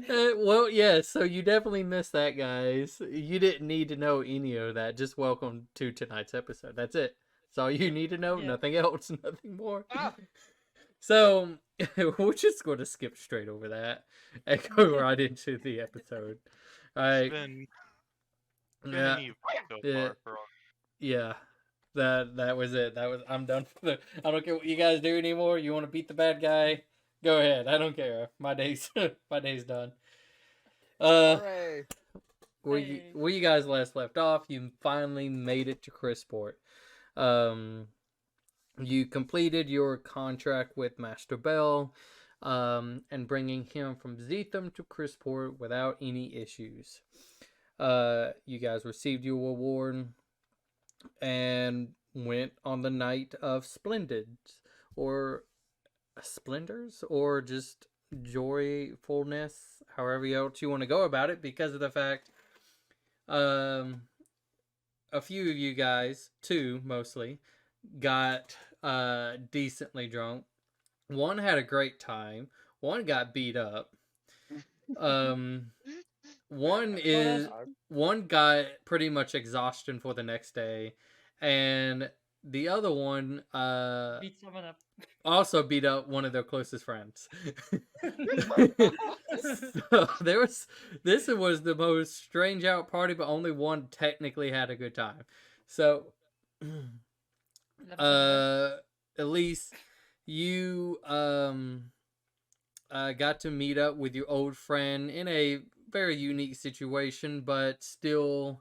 Well, yeah, so you definitely missed that, guys. You didn't need to know any of that. Just welcome to tonight's episode. That's it. That's all you need to know. Yeah. Nothing else, nothing more. Ah. So, we're just going to skip straight over that and go right into the episode. All It's right. been an Yeah. evening so Yeah. far for all. Yeah. That was it. I'm done for the. I don't care what you guys do anymore. You want to beat the bad guy? Go ahead. I don't care. My day's my day's done. Uh, Hooray. where you guys last left off, you finally made it to Chrisport. Um, you completed your contract with Master Bell, and bringing him from Zetham to Chrisport without any issues. You guys received your reward and went on the night of Splendids, or Splendors, or just joyfulness, however else you want to go about it, because of the fact um, a few of you guys, two mostly, got decently drunk. One had a great time. One got beat up. Um, one got pretty much exhaustion for the next day, and the other one Beat someone up. also beat up one of their closest friends. So this was the most strange out party, but only one technically had a good time. So at least you got to meet up with your old friend in a very unique situation, but still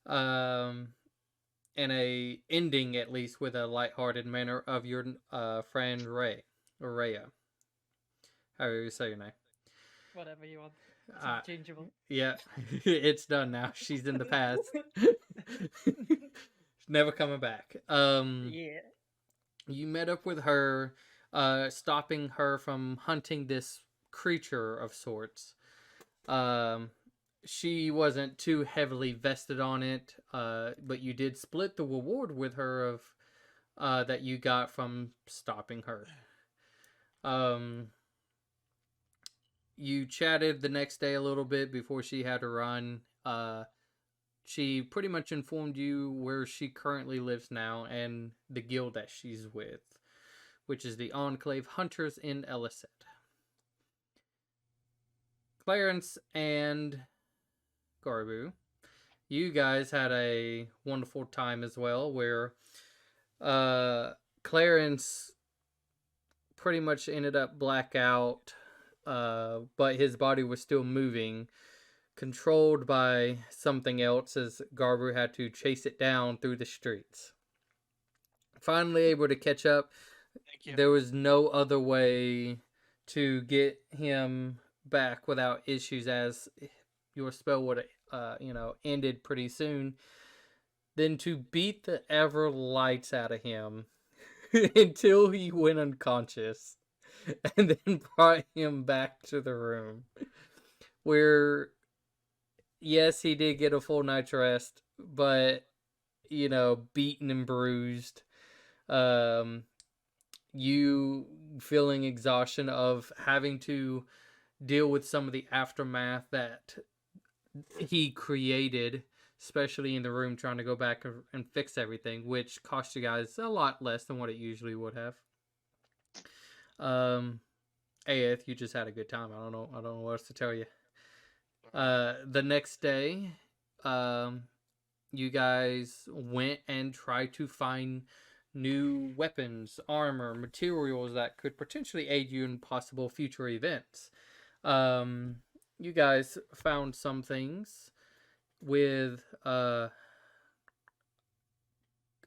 in a ending, at least with a lighthearted manner, of your friend Ray or Rhea. However you say your name. Whatever you want. It's Uh, interchangeable. yeah, it's done now. She's in the past. Never coming back. Yeah. You met up with her, stopping her from hunting this creature of sorts. Um, she wasn't too heavily vested on it, but you did split the reward with her of that you got from stopping her. Um, you chatted the next day a little bit before she had to run. She pretty much informed you where she currently lives now and the guild that she's with, which is the Enclave Hunters in Eliseth. Clarence and Garbu, you guys had a wonderful time as well, where Clarence pretty much ended up blackout, but his body was still moving, controlled by something else, as Garbu had to chase it down through the streets. Finally able to catch up. Thank you. There was no other way to get him back without issues, as your spell would ended pretty soon, than to beat the ever lights out of him until he went unconscious, and then brought him back to the room where, yes, he did get a full night's rest, but beaten and bruised. You feeling exhaustion of having to deal with some of the aftermath that he created, especially in the room, trying to go back and fix everything, which cost you guys a lot less than what it usually would have. Aeth, you just had a good time. I don't know what else to tell you. The next day, you guys went and tried to find new weapons, armor, materials that could potentially aid you in possible future events. You guys found some things with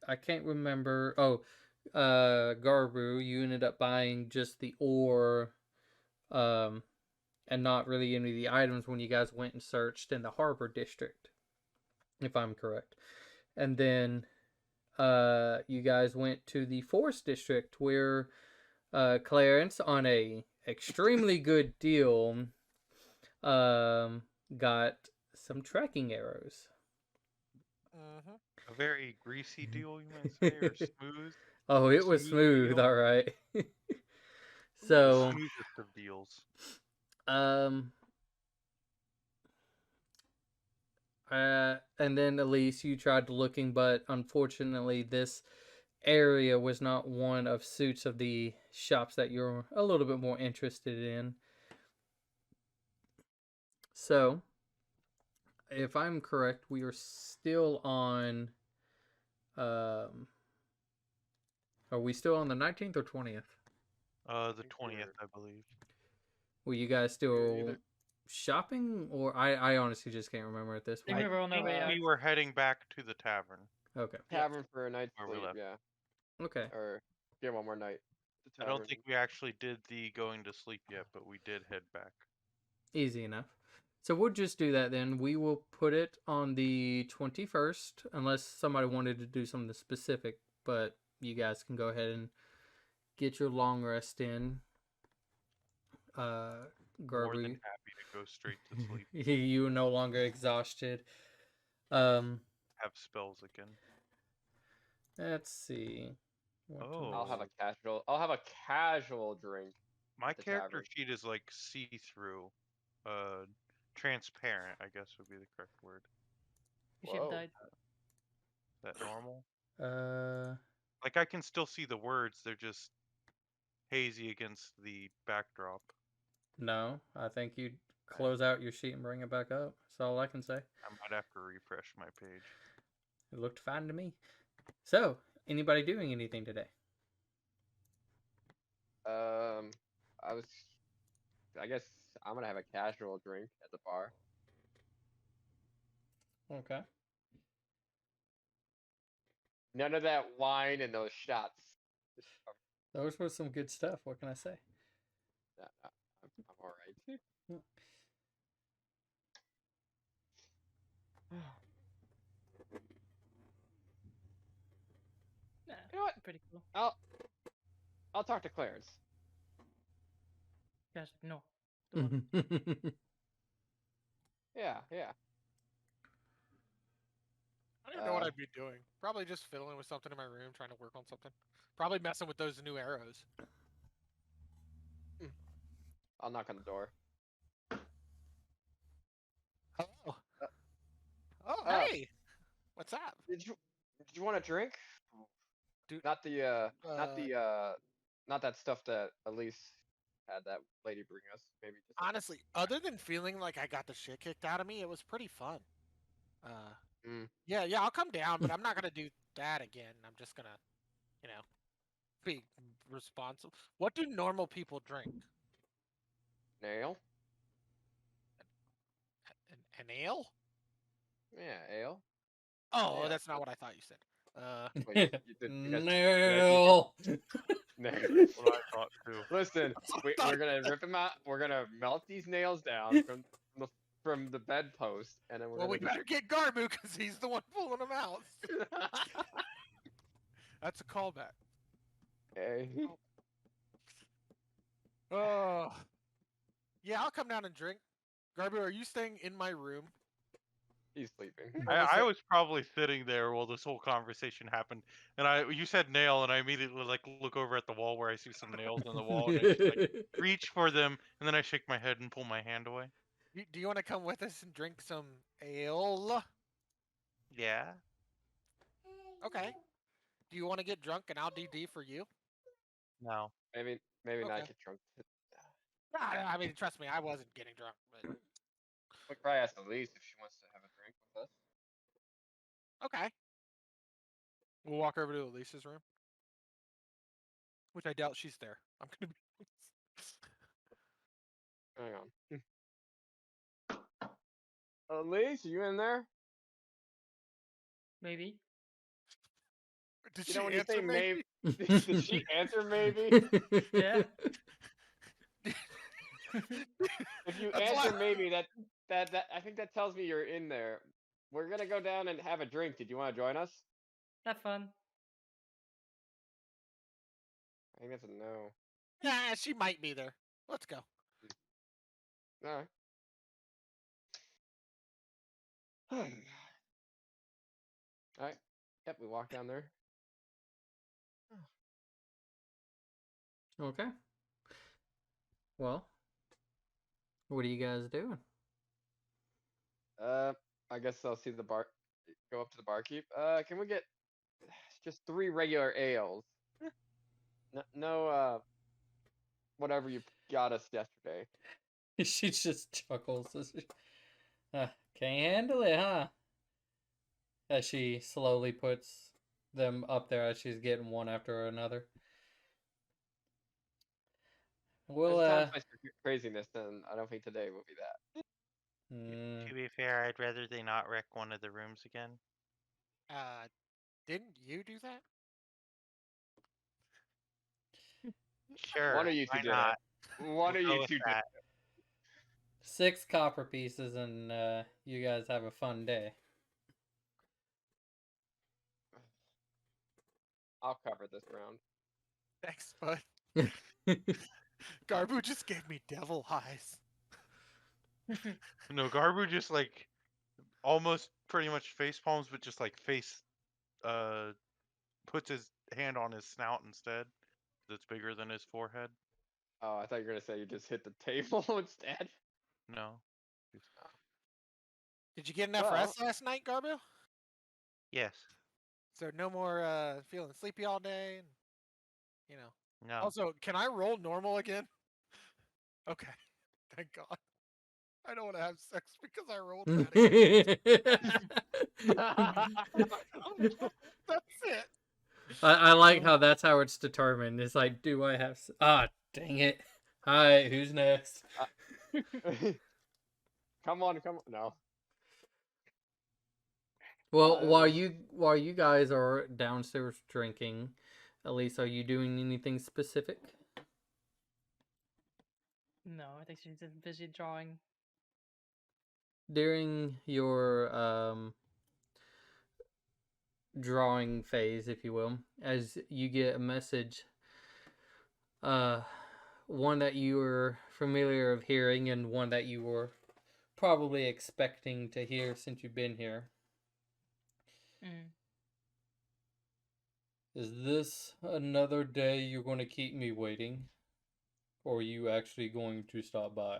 I can't remember. Oh, Garbu, you ended up buying just the ore, and not really any of the items when you guys went and searched in the harbor district, if I'm correct. And then you guys went to the forest district, where Clarence, on a extremely good deal, got some tracking arrows. A very greasy deal, you might say, or smooth. Oh, it was smooth, deal. all right. The So, smoothest of deals. um, And then Elise, you tried looking, but unfortunately, this area was not one of suits of the shops that you're a little bit more interested in. So, if I'm correct, we are still on. Um, are we still on the 19th or 20th? The 20th, I believe. Were you guys still shopping, or I honestly just can't remember at this I think point. we were on our way out. We were heading back to the tavern. Okay. Tavern for a night's Where we sleep, left. yeah. Okay. Or yeah, one more night. The I don't tavern. think we actually did the going to sleep yet, but we did head back. Easy enough. So we'll just do that then. We will put it on the 21st, unless somebody wanted to do something specific, but you guys can go ahead and get your long rest in. More Gerber, than happy to go straight to sleep. you are no longer exhausted. Um, Have spells again. let's see. What Oh. I'll have a casual drink. My the character tavern. sheet is like see-through. Transparent, I guess would be the correct word. You should Whoa. die. Is that normal? Uh, Like I can still see the words, they're just hazy against the backdrop. no, I think you close out your sheet and bring it back up. That's all I can say. I might have to refresh my page. It looked fine to me. So, anybody doing anything today? I guess I'm gonna have a casual drink at the bar. Okay. None of that wine and those shots. Those were some good stuff. What can I say? I'm all right. Nah, You know what? pretty cool. I'll talk to Clarence. Guys, no. Yeah. I don't even know what I'd be doing. Probably just fiddling with something in my room, trying to work on something. Probably messing with those new arrows. I'll knock on the door. Hello. Oh, Oh. hey. What's up? Did you want a drink? Dude, Not that stuff that Elise had that lady bring us. Maybe just honestly, other than feeling like I got the shit kicked out of me, it was pretty fun. Yeah, I'll come down, but I'm not gonna do that again. I'm just gonna, be responsible. What do normal people drink? nail. An ale? Yeah, ale. Oh, Yeah. that's not what I thought you said. Well, you guys- No. nails. What I thought too. Listen, we're gonna rip them out. We're gonna melt these nails down from the bedpost, and then we're Well, we gonna better get Garbu because he's the one pulling them out. That's a callback. Okay. Oh. Yeah, I'll come down and drink. Garbu, are you staying in my room? He's sleeping. I was probably sitting there while this whole conversation happened, and you said nail, and I immediately look over at the wall where I see some nails on the wall, and I just reach for them, and then I shake my head and pull my hand away. Do you want to come with us and drink some ale? Yeah. Okay. Do you want to get drunk and I'll DD for you? No. Maybe not Okay. get drunk. I mean, trust me, I wasn't getting drunk, but We could probably ask Elise if she wants to have a drink with us. okay. We'll walk over to Elise's room, which I doubt she's there. I'm gonna be. Hang on. Elise, are you in there? Maybe. Did You she know when you answer say maybe? maybe, did she answer maybe? Yeah. If you That's answer why- maybe, that I think that tells me you're in there. We're gonna go down and have a drink. Did you want to join us? Have fun. I think that's a no. Yeah, she might be there. Let's go. All right. All right. Yep, we walk down there. Okay. Well, what are you guys doing? I guess I'll see the bar. Go up to the barkeep. Can we get just 3 regular ales? No, no whatever you got us yesterday. She just chuckles. Can't handle it, huh? As she slowly puts them up there as she's getting one after another. Well, There's times for craziness, and I don't think today will be that. To be fair, I'd rather they not wreck one of the rooms again. Didn't you do that? Sure, One of you two why did not? it. One of We'll go you with two did that. it. 6 copper pieces, and you guys have a fun day. I'll cover this round. Thanks, bud. Garbu just gave me devil eyes. No, Garbu just like almost pretty much face palms, but just like puts his hand on his snout instead. That's bigger than his forehead. Oh, I thought you were gonna say you just hit the table instead. No. Did you get enough Well- rest last night, Garbu? Yes. So no more feeling sleepy all day, and, you know. No. Also, can I roll normal again? Okay, thank God. I don't want to have sex because I rolled bad again. That's it. I like how that's how it's determined. It's like, do I have... dang it. Alright, who's next? Come on. No. Well, Oh, while you guys are downstairs drinking, Elise, are you doing anything specific? No, I think she's just busy drawing. During your drawing phase, if you will, as you get a message, one that you were familiar of hearing and one that you were probably expecting to hear since you've been here. Mm. Is this another day you're going to keep me waiting? Or are you actually going to stop by?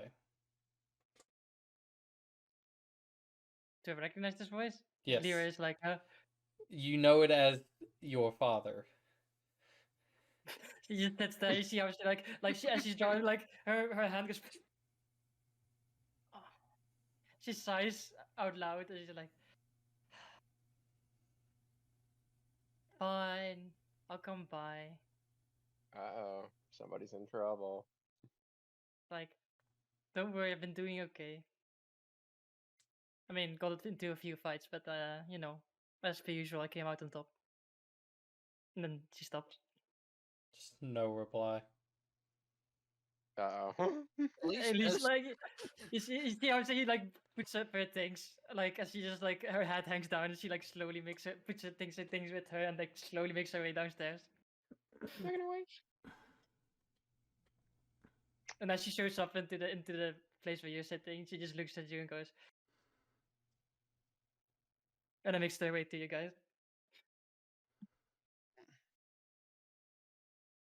Do I recognize this voice? Yes. Lyra is like, You know it as your father. she just sits there. You see how she as she's drawing, like her hand goes. She sighs out loud and she's like, "Fine, I'll come by." Uh-oh. Somebody's in trouble. Like, don't worry, I've been doing okay. I mean, got into a few fights, but you know, as per usual, I came out on top. And then she stopped. Just no reply. Uh-oh. At least, like, you see how she like puts up her things, like as she just like her head hangs down and she like slowly puts her things with her and like slowly makes her way downstairs. Taking away. And as she shows up into the place where you're sitting, she just looks at you and goes, and then makes their way to you guys.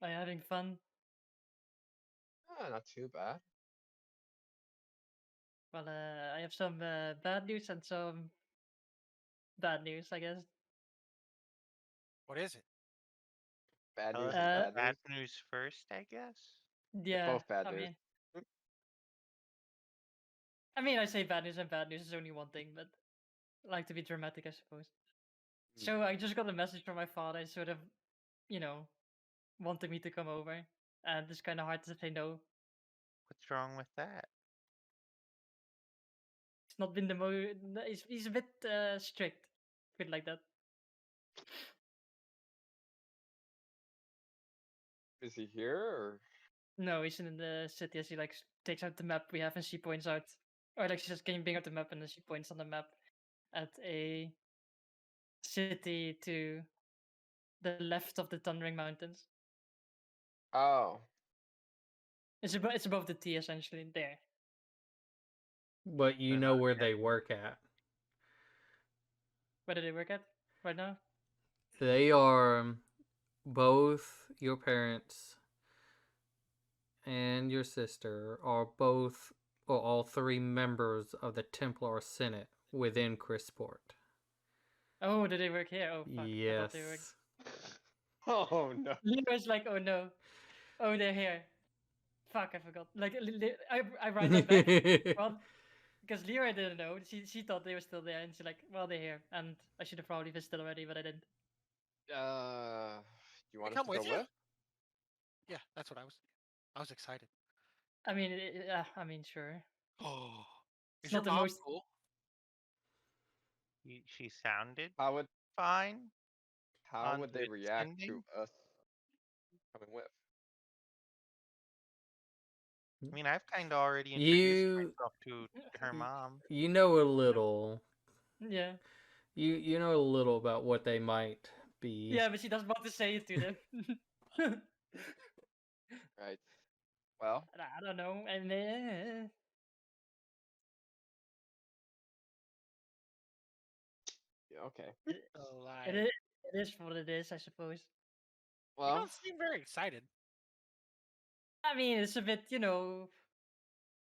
Are you having fun? Not too bad. Well, I have some bad news and some bad news, I guess. What is it? Bad Tell news us is Uh, the bad bad news first, I guess. Yeah, Both bad I news. mean, I say bad news and bad news is only one thing, but I like to be dramatic, I suppose. Mm. So I just got a message from my father, sort of, you know, wanting me to come over, and it's kind of hard to say no. What's wrong with that? It's not been the he's a bit strict, bit like that. Is he here or? No, he's in the city as he like takes out the map we have and she points out, or like she says, "Can you bring out the map?" And then she points on the map at a city to the left of the Thundering Mountains. Oh. It's above the T essentially there. But you They're know not where here. they work at. Where do they work at right now? They are both your parents and your sister are both or all 3 members of the Templar Senate, within Chrisport. Oh, do they work here? Oh fuck! I thought they were. Yes. Oh no. Leroy's like, oh no, oh they're here. Fuck, I forgot. Like, I write that back. Well, because Leroy didn't know. She thought they were still there, and she's like, well, they're here, and I should have probably visited already, but I didn't. You want us come to go with you? with? Yeah, that's what I was. I was excited. I mean, I mean, sure. Oh, It's is your not the mom most. cool? She sounded How would fine. how would they react to Condescending? us coming with? I mean, I've kind of already introduced You myself to her mom. you know a little. Yeah. You know a little about what they might be. Yeah, but she doesn't want to say it to them. Right. Well, I don't know, and yeah, okay. it, Alive. it is what it is, I suppose. You Well, don't seem very excited. I mean, it's a bit, you know,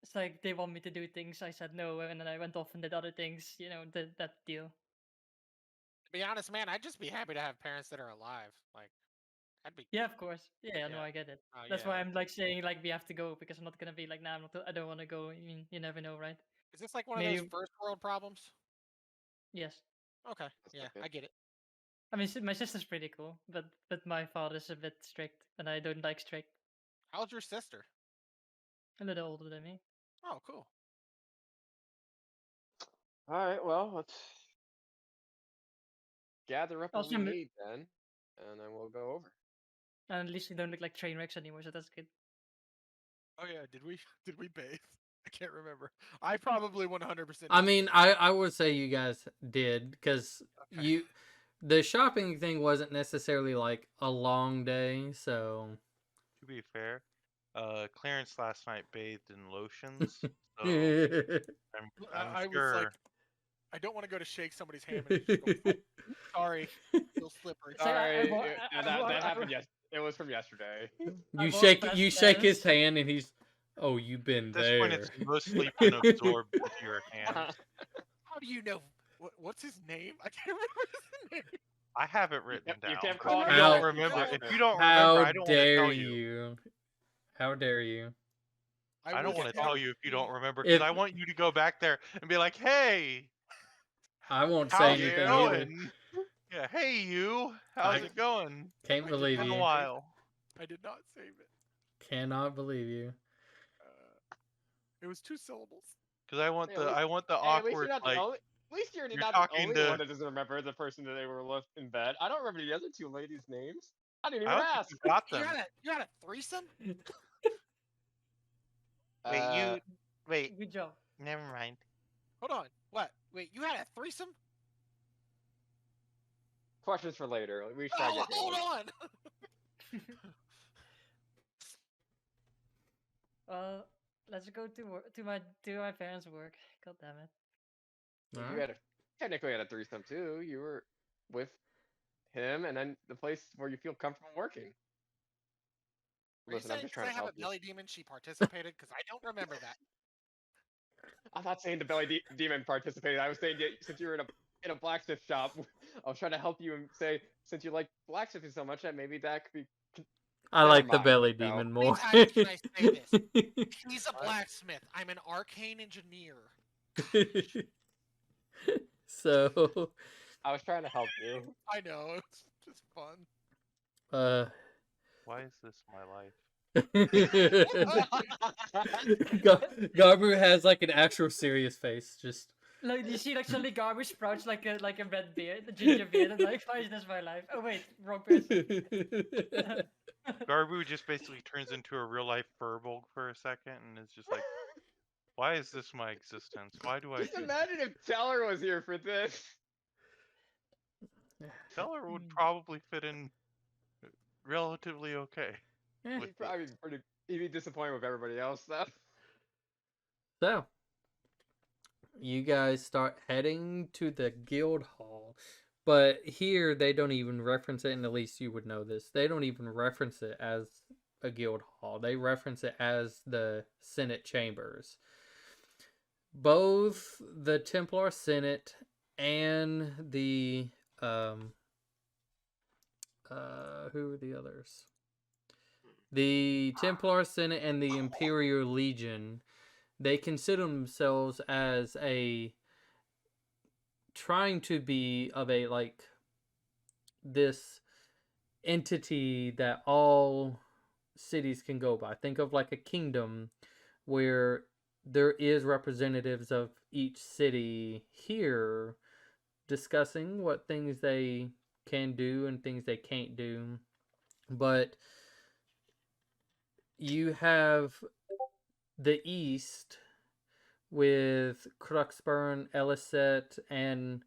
it's like they want me to do things. I said no, and then I went off and did other things. You know, that deal. To be honest, man, I'd just be happy to have parents that are alive. Like, I'd be. Yeah, of course. Yeah, no, Yeah. I get it. Oh, That's yeah, why like- I'm like saying like we have to go because I'm not gonna be like, nah, I don't want to go. I mean, you never know, right? Is this like one of Maybe those first world problems? yes. Okay. That's Yeah, not good. I get it. I mean, my sister's pretty cool, but my father's a bit strict, and I don't like strict. How's your sister? A little older than me. Oh, cool. all right. Well, let's gather up what Also, we need then, and then we'll go over. and at least we don't look like train wrecks anymore, so that's good. Oh yeah, did we bathe? I can't remember. I probably 100%. I mean, I would say you guys did because Okay. the shopping thing wasn't necessarily like a long day, so. To be fair, Clarence last night bathed in lotions, so I'm I was sure. like, I don't want to go to shake somebody's hand and just go, "Oh, sorry, feel slippery. So I Sorry, wa- that happened. Yes, it was from yesterday. I You walked shake past you shake his Clarence. hand and he's, oh, you've been At this there. point, it's mostly been absorbed into your hand. How do you know? What's his name? I can't remember his name. I have it written You down. kept but calling if me you don't out. remember, No. if you don't How remember, I don't want to dare tell you. you? How dare you? I will don't want get to tell back you if you don't remember, If- because I want you to go back there and be like, "Hey, I won't say how's it anything either. going? Yeah, hey you, how's I- it going? Can't I believe Been a you. while." I did not save it. Cannot believe you. It was 2 syllables. Because I want Hey, the at I want the Hey, at least awkward you're not like the only. At least you're you're not the talking only to- one that doesn't remember the person that they were left in bed. I don't remember the other two ladies' names. I didn't I even don't ask. think you got them. You had a threesome? Wait, Good job. never mind. Hold on. What? Wait, you had a threesome? Questions for later. We should try to Oh, get hold going. on. Let's go to work, to my parents' work. God damn it. You Alright. had technically had a threesome too. You were with him, and then the place where you feel comfortable working. Are you Listen, I'm saying just 'cause trying I to have help a you. belly demon she participated? Because I don't remember that. I'm not saying the demon participated. I was saying that since you were in a blacksmith shop, I was trying to help you and say since you like blacksmithing so much that maybe that could be. I Never like the mind, belly no. demon How more. many times can I say this? He's a What? blacksmith. I'm an arcane engineer. So, I was trying to help you. I know. It's just fun. Why is this my life? Garbu has like an actual serious face. Just Like you see, like suddenly Garbu sprouts like a red beard, a ginger beard, and like, why is this my life? Oh wait, wrong person. Garbu just basically turns into a real life Furbolg for a second and is just like, why is this my existence? Why do I Just do imagine if Teller was here for this. Teller would probably fit in relatively okay. Eh. with He'd probably he'd be disappointed with everybody else though. So, you guys start heading to the guild hall. But here, they don't even reference it, and at least you would know this. They don't even reference it as a guild hall. They reference it as the Senate chambers. both the Templar Senate and the who are the others? The Templar Senate and the Imperial Legion, they consider themselves as a trying to be of a like this entity that all cities can go by. Think of like a kingdom where there is representatives of each city here discussing what things they can do and things they can't do. But you have the East with Cruxburn, Elisset, and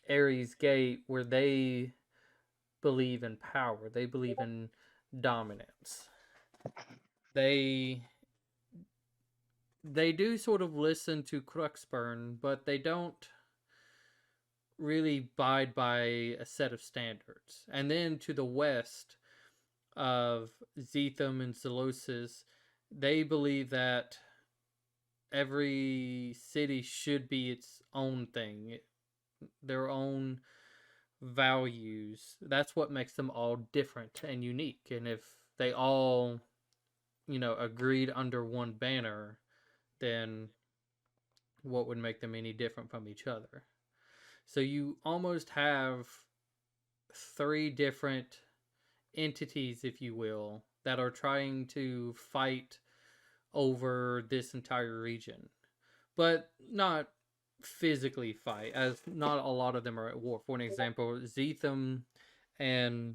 Ares Gate, where they believe in power. They believe in dominance. They do sort of listen to Cruxburn, but they don't really abide by a set of standards. And then to the west of Zetham and Zelosis, they believe that every city should be its own thing, their own values. That's what makes them all different and unique. And if they all, agreed under one banner, then what would make them any different from each other? So you almost have three different entities, if you will, that are trying to fight over this entire region, but not physically fight, as not a lot of them are at war. For an example, Zetham and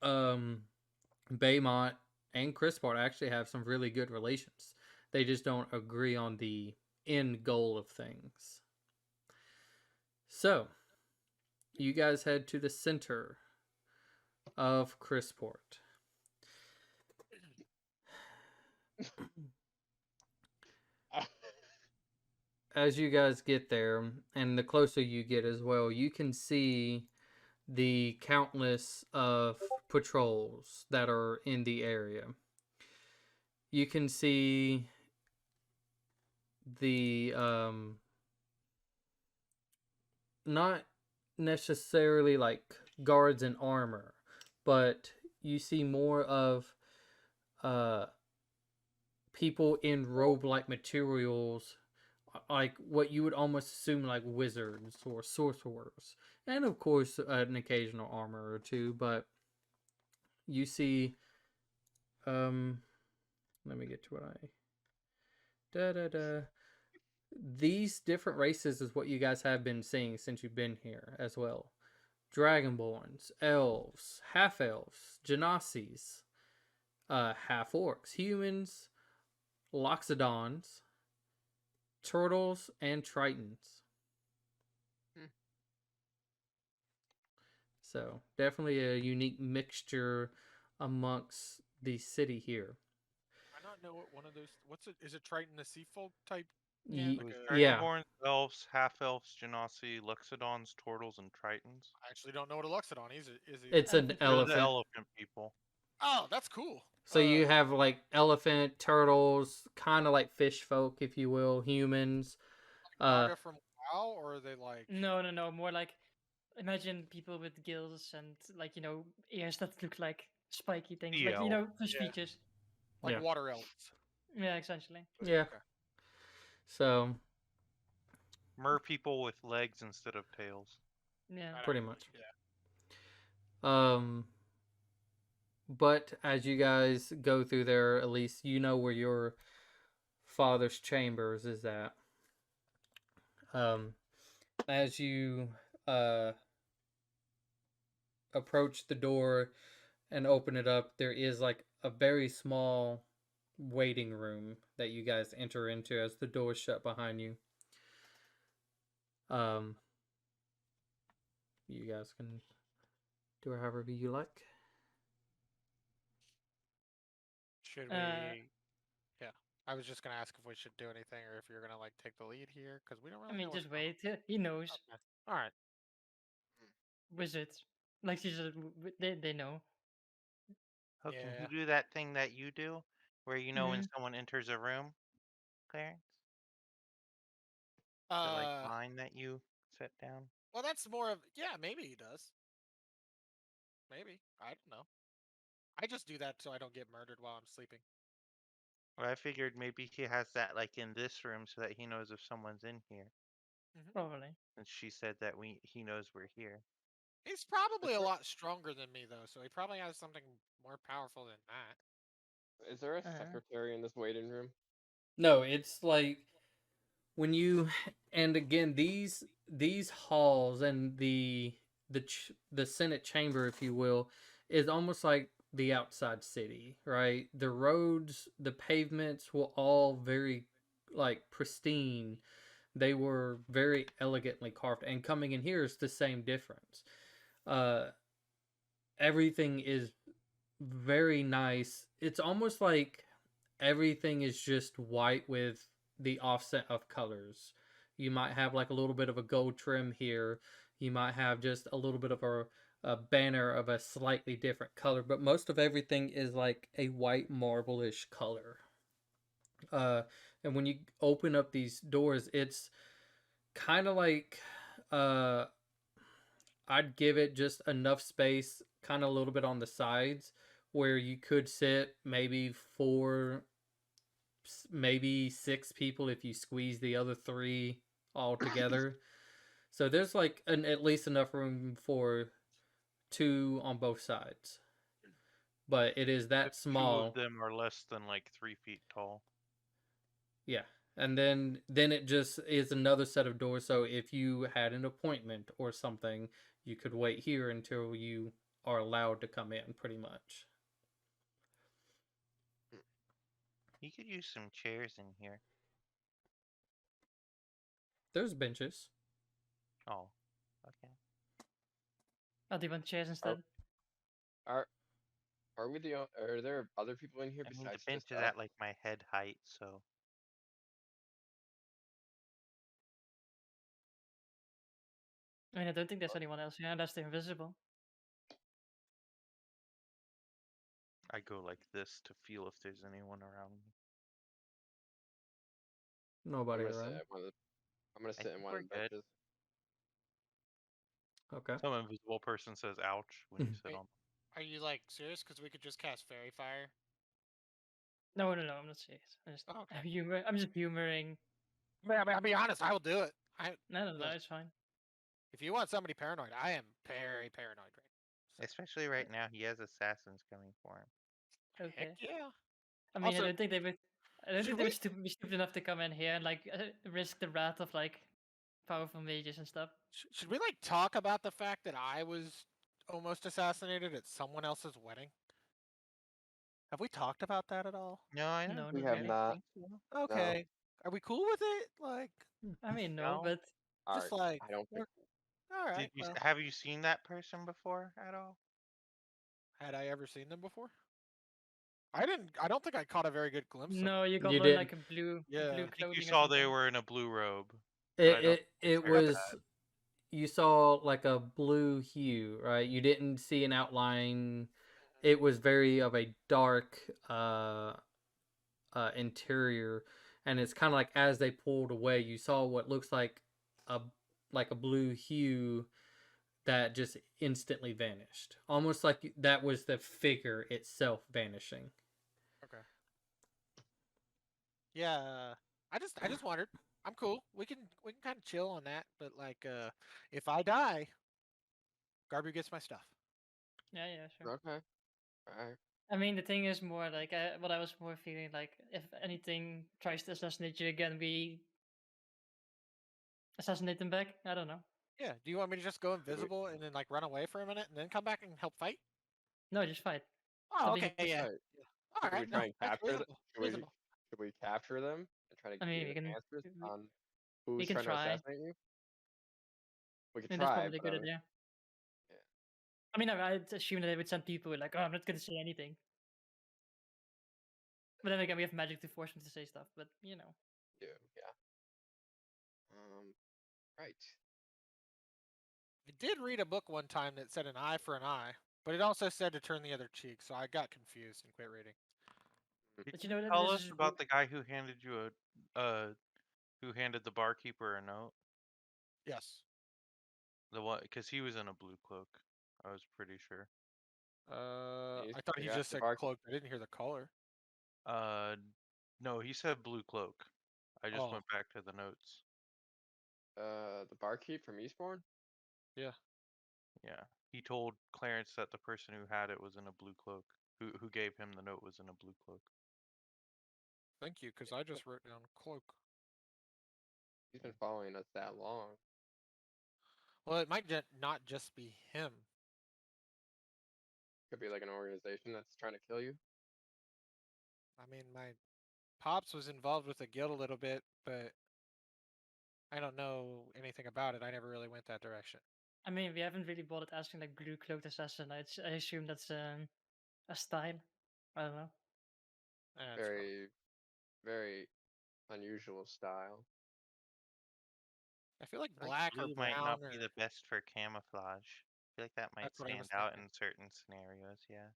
Baymont and Crispart actually have some really good relations. They just don't agree on the end goal of things. So, you guys head to the center of Crisport. As you guys get there, and the closer you get as well, you can see the countless of patrols that are in the area. You can see the not necessarily like guards in armor, but you see more of people in robe-like materials, like what you would almost assume like wizards or sorcerers, and of course an occasional armor or two. But you see, let me get to what these different races is what you guys have been seeing since you've been here as well. Dragonborns, elves, half elves, genasies, half orcs, humans, loxodons, turtles, and tritons. So definitely a unique mixture amongst the city here. I not know what one of those. What's it? Is it Triton a sea folk type? Yeah. It was Yeah. Dragonborns, elves, half elves, genasi, loxodons, turtles, and tritons. I actually don't know what a Luxodon is. It's an Elephant They're people. the elephant. elephant people. Oh, that's cool. So you have like elephant, turtles, kind of like fish folk, if you will, humans. Naga from WoW, or are they like? No, more like imagine people with gills and like ears that look like spiky things, like Elf. fish Yeah. features. Like Yeah. water elves. Yeah, essentially. Yeah. Okay. So Mer people with legs instead of tails. Yeah. I know. pretty much. Yeah. But as you guys go through there, at least you know where your father's chambers is at. As you approach the door and open it up, there is like a very small waiting room that you guys enter into as the door is shut behind you. You guys can do it however you like. Should we? Yeah. I was just gonna ask if we should do anything, or if you're gonna like take the lead here, because we don't I really mean, know what's just going wait. He knows. on. Okay. All right. Wizards. Like she said, they know. Oh, can Yeah. he do that thing that you do, where when Mhm. someone enters a room? Clarence? The Uh, line that you set down? well, that's more of maybe he does. Maybe I don't know. I just do that so I don't get murdered while I'm sleeping. Well, I figured maybe he has that in this room so that he knows if someone's in here. Probably. And she said that he knows we're here. He's probably a lot stronger than me though, so he probably has something more powerful than that. Is there a secretary in this waiting room? No, it's like when you, and again, these halls and the Senate chamber, if you will, is almost like the outside city, right? The roads, the pavements were all very like pristine. They were very elegantly carved, and coming in here is the same difference. Uh, Everything is very nice. It's almost like everything is just white with the offset of colors. You might have like a little bit of a gold trim here. You might have just a little bit of a banner of a slightly different color, but most of everything is like a white marble-ish color. Uh, and when you open up these doors, it's kind of like uh, I'd give it just enough space, kind of a little bit on the sides, where you could sit maybe four, maybe six people if you squeeze the other three all together. So there's like at least enough room for two on both sides. But it is that If two of small. them are less than 3 feet tall. Yeah. And then it just is another set of doors. So if you had an appointment or something, you could wait here until you are allowed to come in, pretty much. You could use some chairs in here. There's benches. Oh, okay. Oh, do you want chairs instead? Are we are there other people in here I mean, the besides bench just is us? at my head height, so I mean, I don't think there's anyone else here unless they're invisible. I go like this to feel if there's anyone around me. I'm Nobody gonna sit around. at one of the, I'm gonna I sit in think one we're of the good. benches. Okay. Some invisible person says "ouch" when you sit Wait. on. Are you like serious? Because we could just cast Fairy Fire. No, I'm not serious. Oh, okay. I'm just humoring. I'll be honest. I will do it. No, listen, it's fine. if you want somebody paranoid, I am very paranoid right now. So, Especially right now, he has assassins coming for him. Okay. heck yeah. I mean, Also, I don't think they would. I don't should think they we- would be stupid enough to come in here and like risk the wrath of like powerful mages and stuff. Should we like talk about the fact that I was almost assassinated at someone else's wedding? Have we talked about that at all? No, I don't. No, We not have I really. don't not. think so. No. Okay. Are we cool with it? Like, I mean, no, No. but All just right. like, I don't think. all right. Well, Have you seen that person before at all? had I ever seen them before? I didn't. I don't think I caught a very good glimpse of them. no, you got You one did. like a blue Yeah. blue I think you clothing or saw they something. were in a blue robe. But I It don't it, think it they're was you saw like a blue hue, right? You didn't see an outline. It was very of a dark interior, and it's kind of like as they pulled away, you saw what looks a like a blue hue that just instantly vanished, almost like that was the figure itself vanishing. Okay. Yeah. I just wondered. I'm cool. We can kind of chill on that. But like, if I die, Garbu gets my stuff. Yeah, sure. Okay. All right. I mean, the thing is more like what I was more feeling like if anything tries to assassinate you again, we assassinate them back. I don't know. Yeah. Do you want me to just go invisible and then like run away for a minute and then come back and help fight? No, just fight. Oh, Stop okay. being Yeah. All right. All Should we right. try No, and that's capture them? reasonable. Should we Reasonable. should we capture them and try to I mean, gain answers on we who's can trying to try. assassinate you? We I could mean, that's try, probably a but good idea. yeah. I mean, I'd assume that they would send people like, oh, I'm not going to say anything. But then again, we have magic to force them to say stuff. But you know, Yeah. Right. I did read a book one time that said an eye for an eye, but it also said to turn the other cheek. So I got confused and quit reading. Did but you you know that tell this us is about the guy who handed you who handed the barkeeper a note? Yes. The one, because he was in a blue cloak. I was pretty sure. I thought he just said cloak. I didn't hear the color. No, he said blue cloak. I just Oh. went back to the notes. The barkeep from Eastbourne? Yeah. Yeah, he told Clarence that the person who had it was in a blue cloak. Who gave him the note was in a blue cloak. Thank you, because I just wrote down cloak. He's been following us that long. Well, it might not just be him. Could be like an organization that's trying to kill you. I mean, my pops was involved with the guild a little bit, but I don't know anything about it. I never really went that direction. I mean, we haven't really bothered asking like blue cloaked assassin. I assume that's a style. I don't know. That's Very, very unusual style. I feel like I feel black or blue might not brown be or the best for camouflage. I feel like that might That's what I was stand out thinking. in certain scenarios. Yeah.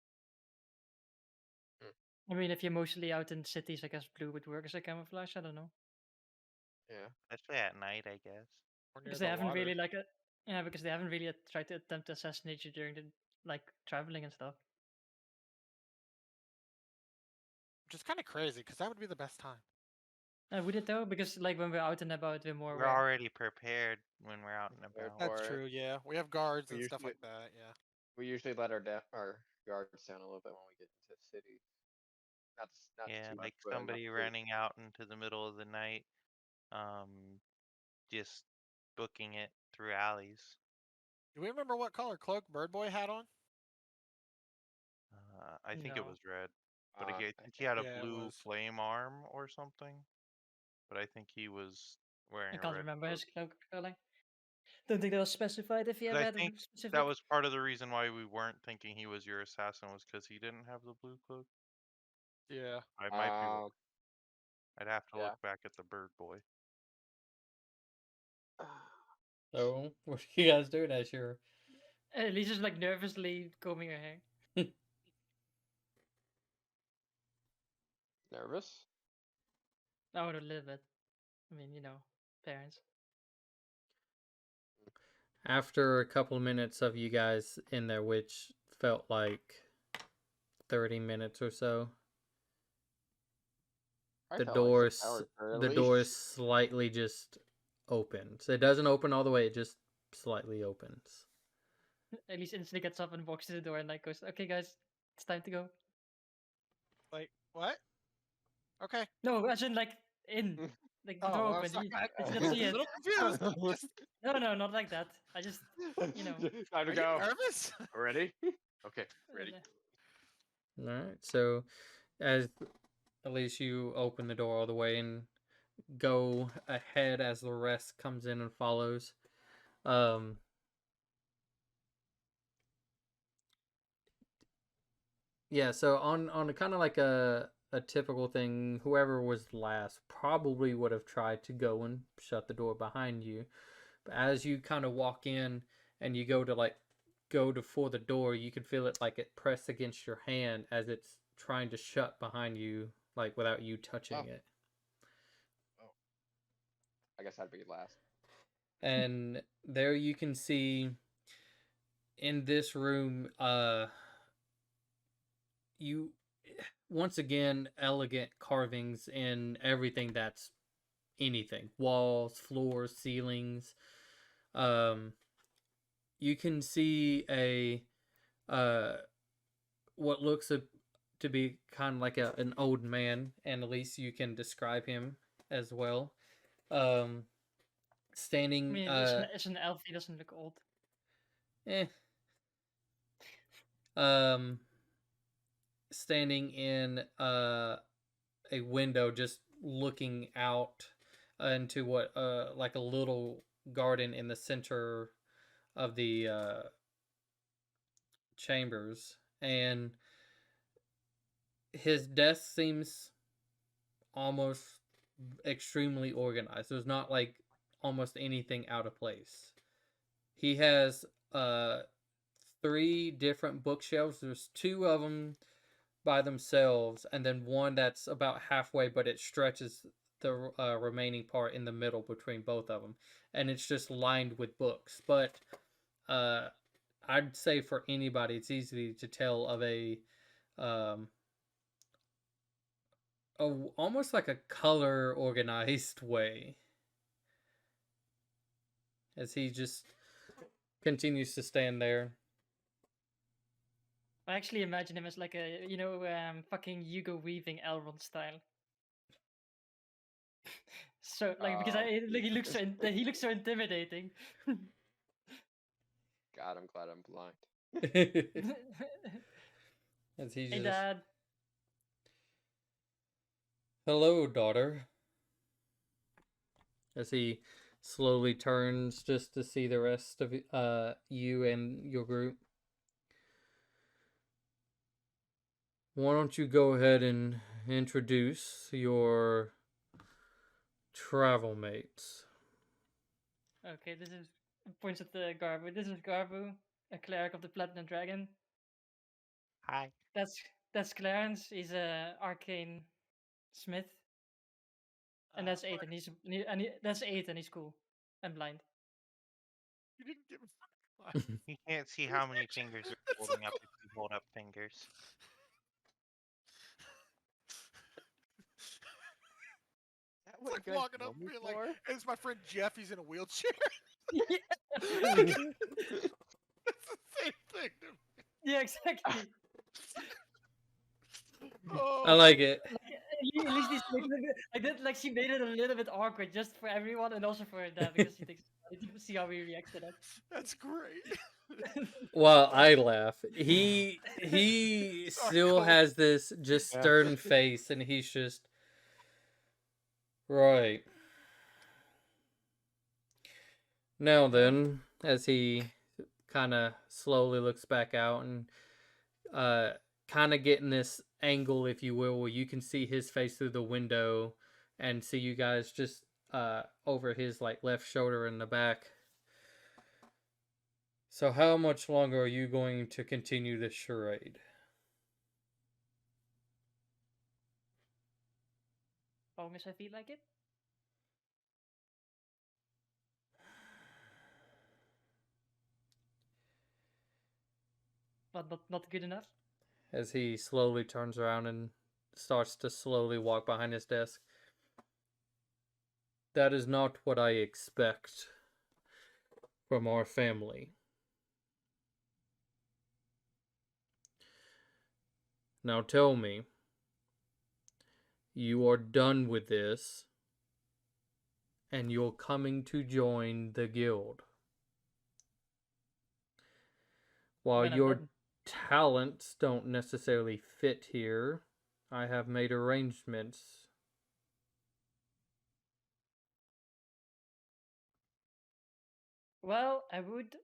I mean, if you're mostly out in cities, I guess blue would work as a camouflage. I don't know. Yeah. Especially at night, I guess. or near Because the they haven't water. really like yeah, because they haven't really tried to attempt to assassinate you during the like traveling and stuff. Which is kind of crazy, because that would be the best time. Would it though? Because like when we're out and about, we're more We're aware. already prepared when we're out and Prepared about. That's for it. true, yeah. We have guards We and stuff usually- like that, yeah. We usually let our guards down a little bit when we get into the city. Not Yeah, too much, like but enough somebody to- running out into the middle of the night, just booking it through alleys. Do we remember what color cloak Bird Boy had on? I think it No. was red, but I I think he think- had a Yeah, it blue was. flame arm or something. But I think he was wearing I a can't red remember cloak. his cloak color. Don't think that was specified. If you But ever I had a think specific. that was part of the reason why we weren't thinking he was your assassin, was because he didn't have the blue cloak. Yeah. I might be wrong. Um, I'd have to yeah. look back at the bird boy. So, what are you guys doing as you're... Lisa's like nervously combing her hair. Nervous? Oh, a little bit. I mean, parents. After a couple of minutes of you guys in there, which felt like 30 minutes or so, I the felt like door 6 hours the early. door slightly just opens. It doesn't open all the way, it just slightly opens. Elise instantly gets up and walks to the door and like goes, "Okay, guys, it's time to go." Like, what? Okay. No, as in like in, like the Oh, door well, I open. was like, You I'm can a see it. little confused. No, not like that. I just, Time to Are you go. nervous? Ready? Okay, ready. Alright, so as at least you open the door all the way and go ahead as the rest comes in and follows. Yeah, so on a kind of like a typical thing, whoever was last probably would have tried to go and shut the door behind you. But as you kind of walk in and you go to for the door, you can feel it like it press against your hand as it's trying to shut behind you, like without you touching it. Oh. I guess I'd be last. And there you can see in this room, you once again elegant carvings in everything that's anything, walls, floors, ceilings. You can see a what looks to be kind of like an old man, and at least you can describe him as well. I Standing mean, it's an elf. He doesn't look old. eh. Standing in a window, just looking out into what like a little garden in the center of the chambers, and his desk seems almost extremely organized. There's not like almost anything out of place. He has 3 different bookshelves. There's 2 of them by themselves, and then one that's about halfway, but it stretches the remaining part in the middle between both of them, and it's just lined with books. But I'd say for anybody, it's easy to tell of um, almost like a color organized way, as he just continues to stand there. I actually imagine him as like a, fucking Hugo Weaving Elrond style. So like because like he looks so intimidating. God, I'm glad I'm blind. As he Hey, just, Dad. hello, daughter. As he slowly turns just to see the rest of you and your group. Why don't you go ahead and introduce your travel mates? Okay, this is points at the Garbu. This is Garbu, a cleric of the Platinum Dragon. Hi. That's Clarence. He's a arcane smith, and that's Fuck, Ethan. That's Ethan. He's cool and blind. you didn't give. You can't see how many fingers are It's holding up if you hold up fingers. Is that It's what like you guys walking know up and me being for? like, "Hey, it's my friend Jeff. He's in a wheelchair." Yeah, It's the same thing. To me. yeah, exactly. Oh, I like it. Like, at least he's like that. Like she made it a little bit awkward just for everyone and also for her dad because she thinks to see how he reacts to that. that's great. Well, I laugh. He Sorry, still Cole. has this just Yeah. stern face, and he's just right. Now then, as he kind of slowly looks back out and uh kind of getting this angle, if you will, where you can see his face through the window and see you guys just over his like left shoulder in the back. So how much longer are you going to continue this charade? Long as I feel like it. But not good enough. As he slowly turns around and starts to slowly walk behind his desk. That is not what I expect from our family. Now tell me, you are done with this and you're coming to join the guild. While When I'm your done. talents don't necessarily fit here, I have made arrangements. Well, I would,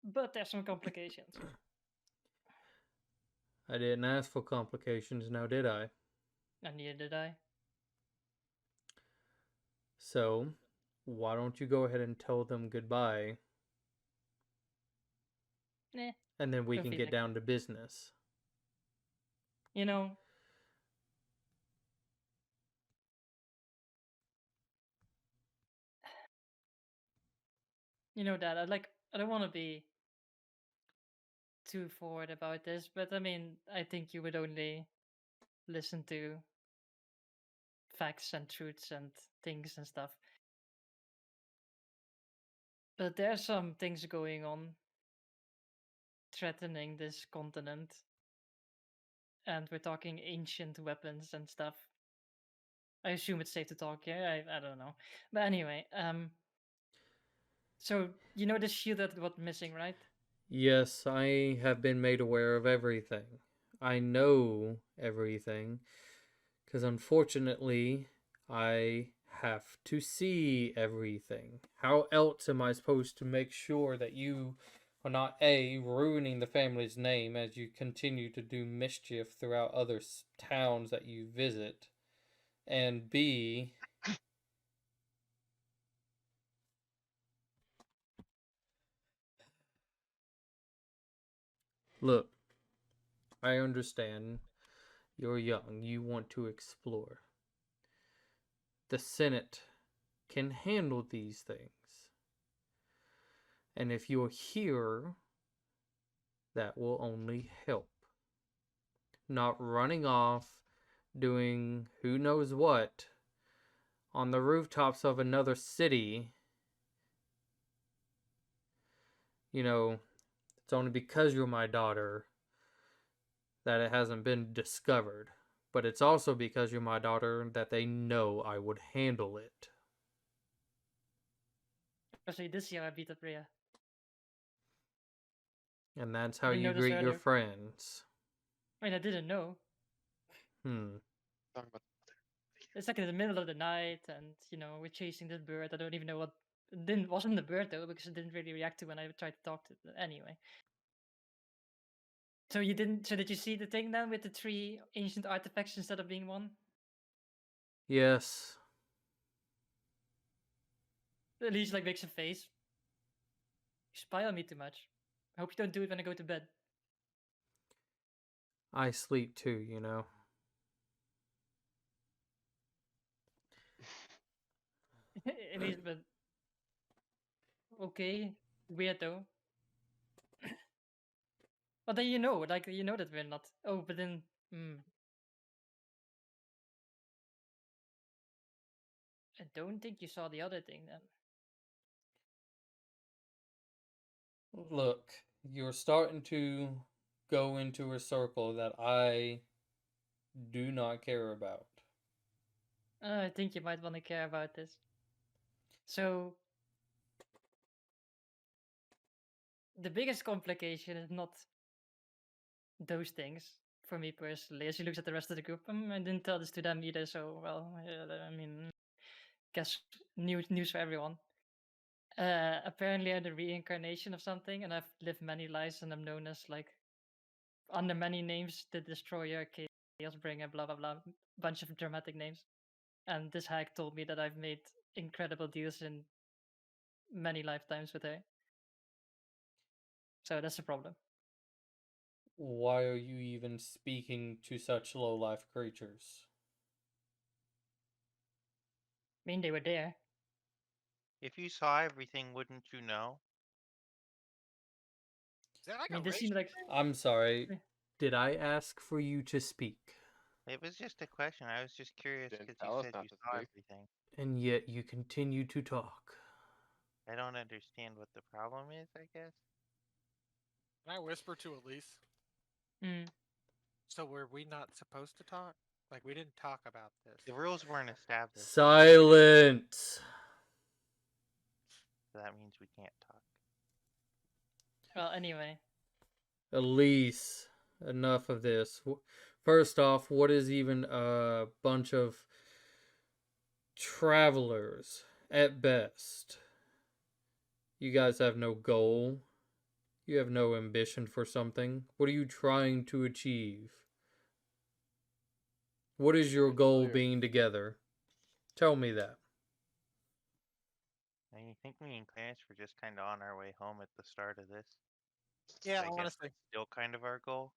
but there's some complications. I didn't ask for complications, now did I? And neither did I. So, why don't you go ahead and tell them goodbye, Nah, and then we don't can feel get like down to business. you know. You know, Dad. I don't want to be too forward about this, but I mean, I think you would only listen to facts and truths and things and stuff. But there's some things going on threatening this continent, and we're talking ancient weapons and stuff. I assume it's safe to talk here. I don't know, but anyway, so you know the shield that got missing, right? Yes, I have been made aware of everything. I know everything, because unfortunately, I have to see everything. How else am I supposed to make sure that you are not A, ruining the family's name as you continue to do mischief throughout other towns that you visit, and B, look, I understand You're young. You want to explore. The Senate can handle these things. And if you're here, that will only help. Not running off, doing who knows what on the rooftops of another city. You know, it's only because you're my daughter that it hasn't been discovered. But it's also because you're my daughter that they know I would handle it. Especially this year, I beat up Rhea. And that's how Didn't you know this greet your earlier. friends. I mean, I didn't know. Talking about It's like in the middle of the night, and we're chasing this bird. I don't even know what. It wasn't the bird though, because it didn't really react to when I tried to talk to it. Anyway. So you didn't. So did you see the thing then with the 3 ancient artifacts instead of being 1? Yes. At least like makes a face. You spy on me too much. I hope you don't do it when I go to bed. I sleep too, you know. At least, but okay, weird though. But then like that we're not. Oh, but then, I don't think you saw the other thing then. Look, you're starting to go into a circle that I do not care about. I think you might want to care about this. So, the biggest complication is not those things for me personally. As he looks at the rest of the group, I didn't tell this to them either. So, well, I mean, guess news for everyone. Apparently, I'm the reincarnation of something, and I've lived many lives, and I'm known as like under many names, the Destroyer, Chaos Bringer, blah blah blah, bunch of dramatic names. And this hack told me that I've made incredible deals in many lifetimes with her. So that's a problem. Why are you even speaking to such low-life creatures? I mean, they were there. If you saw everything, wouldn't you know? Is that like I mean, a this race? seems like I'm sorry. Yeah. Did I ask for you to speak? It was just a question. I was just curious Didn't because you tell us said not you to saw speak. everything. And yet you continue to talk. I don't understand what the problem is, I guess. Can I whisper to Elise? Mm. So were we not supposed to talk? Like we didn't talk about this. The rules weren't established, Silence! so that means we can't talk. Well, anyway, Elise, enough of this. First off, what is even a bunch of travelers at best? You guys have no goal. You have no ambition for something. What are you trying to achieve? What is your goal Clear. being together? Tell me that. And you think me and Clarence were just kind of on our way home at the start of this? Yeah, I guess honestly. that's still kind of our goal.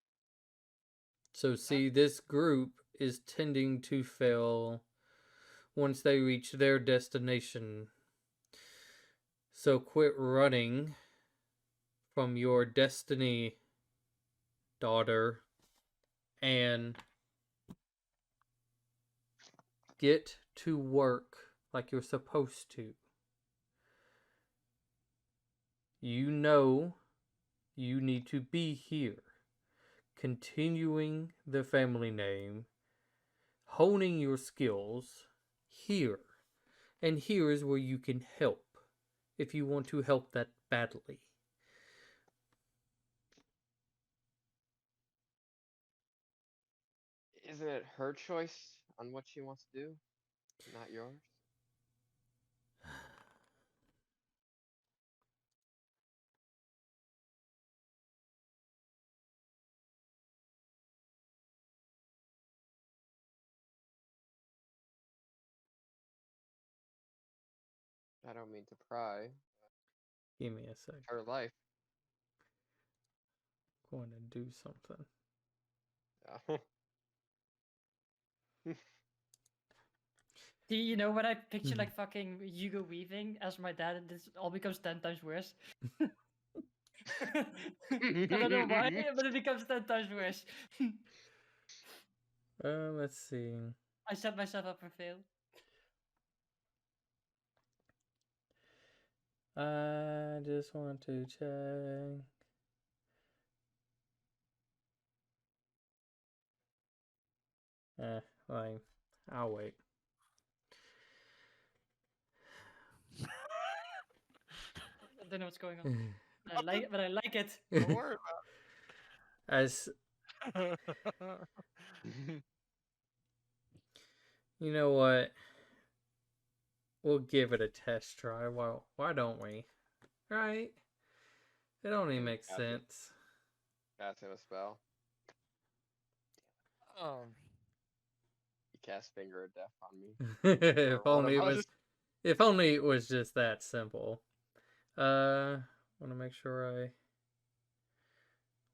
So, see, this group is tending to fail once they reach their destination. So, quit running from your destiny, daughter, and get to work like you're supposed to. You know you need to be here, continuing the family name, honing your skills here. And here is where you can help if you want to help that badly. Isn't it her choice on what she wants to do, not yours? I don't mean to pry. Give me a sec. Her life. I'm going to do something. Yeah. Do you know when I picture Mhm. like fucking Hugo weaving as my dad, and this all becomes 10 times worse? I don't know why, but it becomes 10 times worse. Let's see. I set myself up for fail. I just want to check. Like, I'll wait. I don't know what's going on. But I like it. Don't worry As about you know what, we'll give it a test try. Why don't we? Right? It only Okay, makes cast it. sense. Cast him a spell. You cast Finger of Death on me. if Or one only of it us. was. If only it was just that simple. Want to make sure I.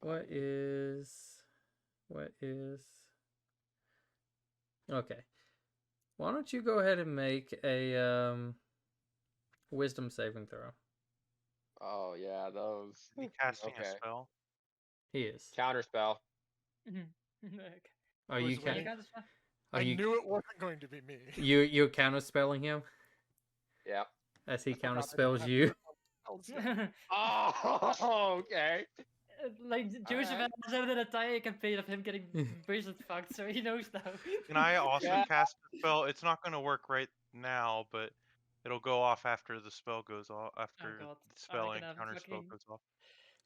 What is? Okay. Why don't you go ahead and make a wisdom saving throw? Oh yeah, those. Is he casting a Okay. spell? He is. Counter spell. Okay. Are Who's you winning? Kind of stuff. Are I you knew it wasn't going to be me. you're counter spelling him Yeah. as he I forgot counter I don't spells have you? spells yet. Oh, okay. Like Joseph Alright. has had an entire campaign of him getting bracelet fucked, so he knows now. Can I also Yeah. cast a spell? It's not going to work right now, but it'll go off after the spell goes off. After God. the spell I'm and gonna have a counter spell fucking- goes off.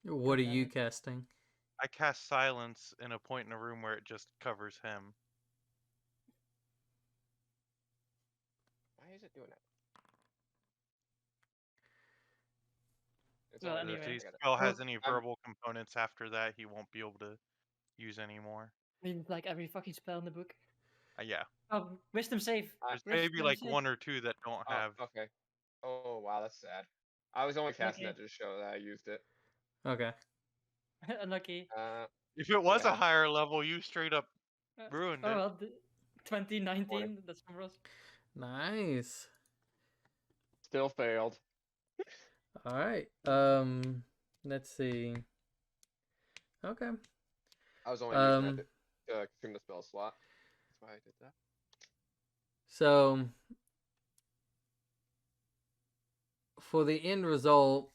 What are God damn you it. casting? I cast silence in a point in a room where it just covers him. Why is it doing that? It's Well, all good. If anyway. his I got it. spell has any I'm- verbal components after that, he won't be able to use anymore. I mean, like every fucking spell in the book. Yeah, Oh, wisdom save. there's Wisdom maybe like save. one or two that don't Oh, have. okay. Oh wow, that's sad. I was only casting Okay. that to show that I used it. Okay. Unlucky. If it was a Yeah. higher level, you straight up ruined Oh it. well, 2019. That's numbers. Nice. Still failed. All right. Let's see. Okay. I was only using that Um. to consume the spell slot. That's why I did that. So for the end result,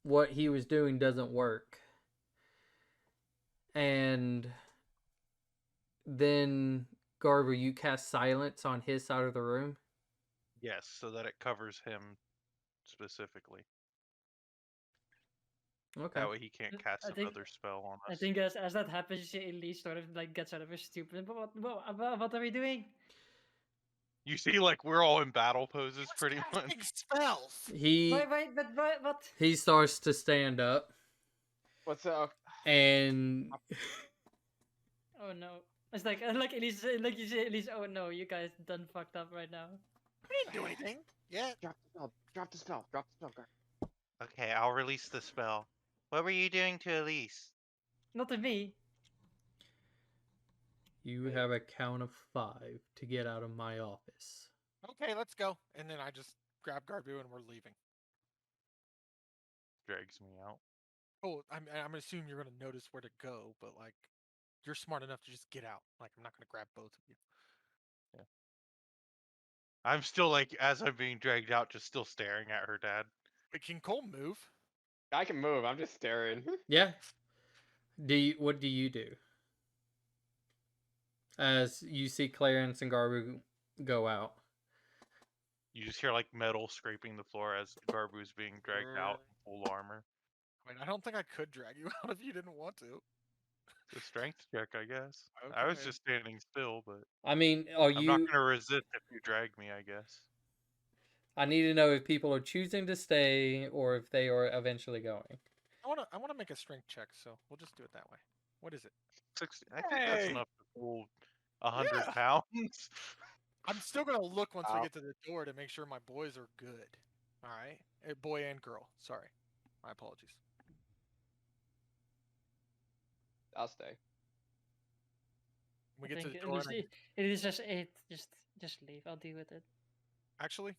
what he was doing doesn't work, and then Garver, you cast silence on his side of the room. Yes, so that it covers him specifically. Okay. That way he can't cast I think- another spell on I us. think as that happens, Elise sort of like gets out of her stupid. But what are we doing? You see, like we're all in battle poses pretty much. Casting spells. What? He starts to stand up, What's up? and Oh no! It's like Elise, like you say, Elise. Oh no, you guys done fucked up right now. I didn't do anything yet. Drop the spell. Drop the spell. Drop the spell. Guard. Okay, I'll release the spell. What were you doing to Elise? Not to me. you have a count of 5 to get out of my office. Okay, let's go. And then I just grab Garbu and we're leaving. Drags me out. Oh, I'm assuming you're gonna notice where to go, but like, you're smart enough to just get out. Like, I'm not gonna grab both of you. I'm still like, as I'm being dragged out, just still staring at her dad. Wait, can Cole move? I can move. I'm just staring. Yeah. What do you do? As you see Clarence and Garbu go out. You just hear like metal scraping the floor as Garbu's being dragged out in full armor. I mean, I don't think I could drag you out if you didn't want to. It's a strength check, I guess. I was Okay. just standing still, but I mean, are I'm not you? gonna resist if you drag me, I guess. I need to know if people are choosing to stay or if they are eventually going. I wanna make a strength check, so we'll just do it that way. What is it? 60. I think that's Hey! enough to pull 100 Yeah. pounds. I'm still gonna look once we Ow. get to the door to make sure my boys are good. All right, boy and girl. Sorry, my apologies. I'll stay. We I get to think the at door. least And it is just 8. Just leave. I'll deal with it. actually,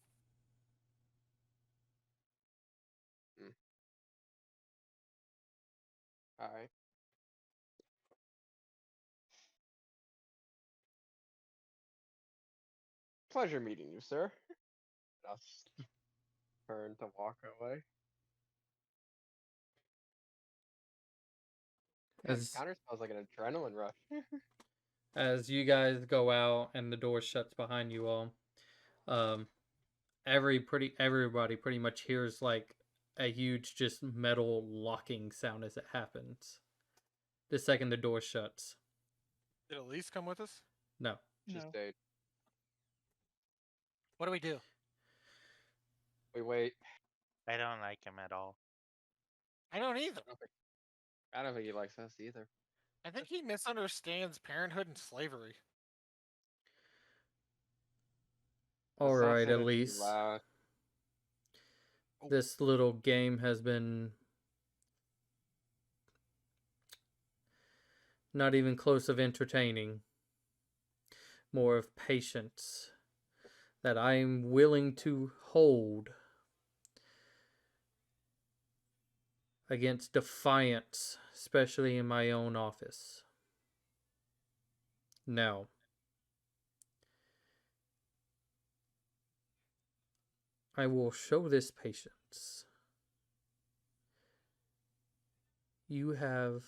All right. Pleasure meeting you, sir. I'll turn to walk away. Man, this As counter smells like an adrenaline rush. as you guys go out and the door shuts behind you all, um, everybody pretty much hears like a huge just metal locking sound as it happens. The second the door shuts. did Elise come with us? No. She No. stayed. What do we do? We wait. I don't like him at all. I don't either. I don't think he likes us either. I think he misunderstands parenthood and slavery. All Let's not right, say that too Elise. loud. This little game has been not even close of entertaining. More of patience that I am willing to hold against defiance, especially in my own office. Now, I will show this patience. You have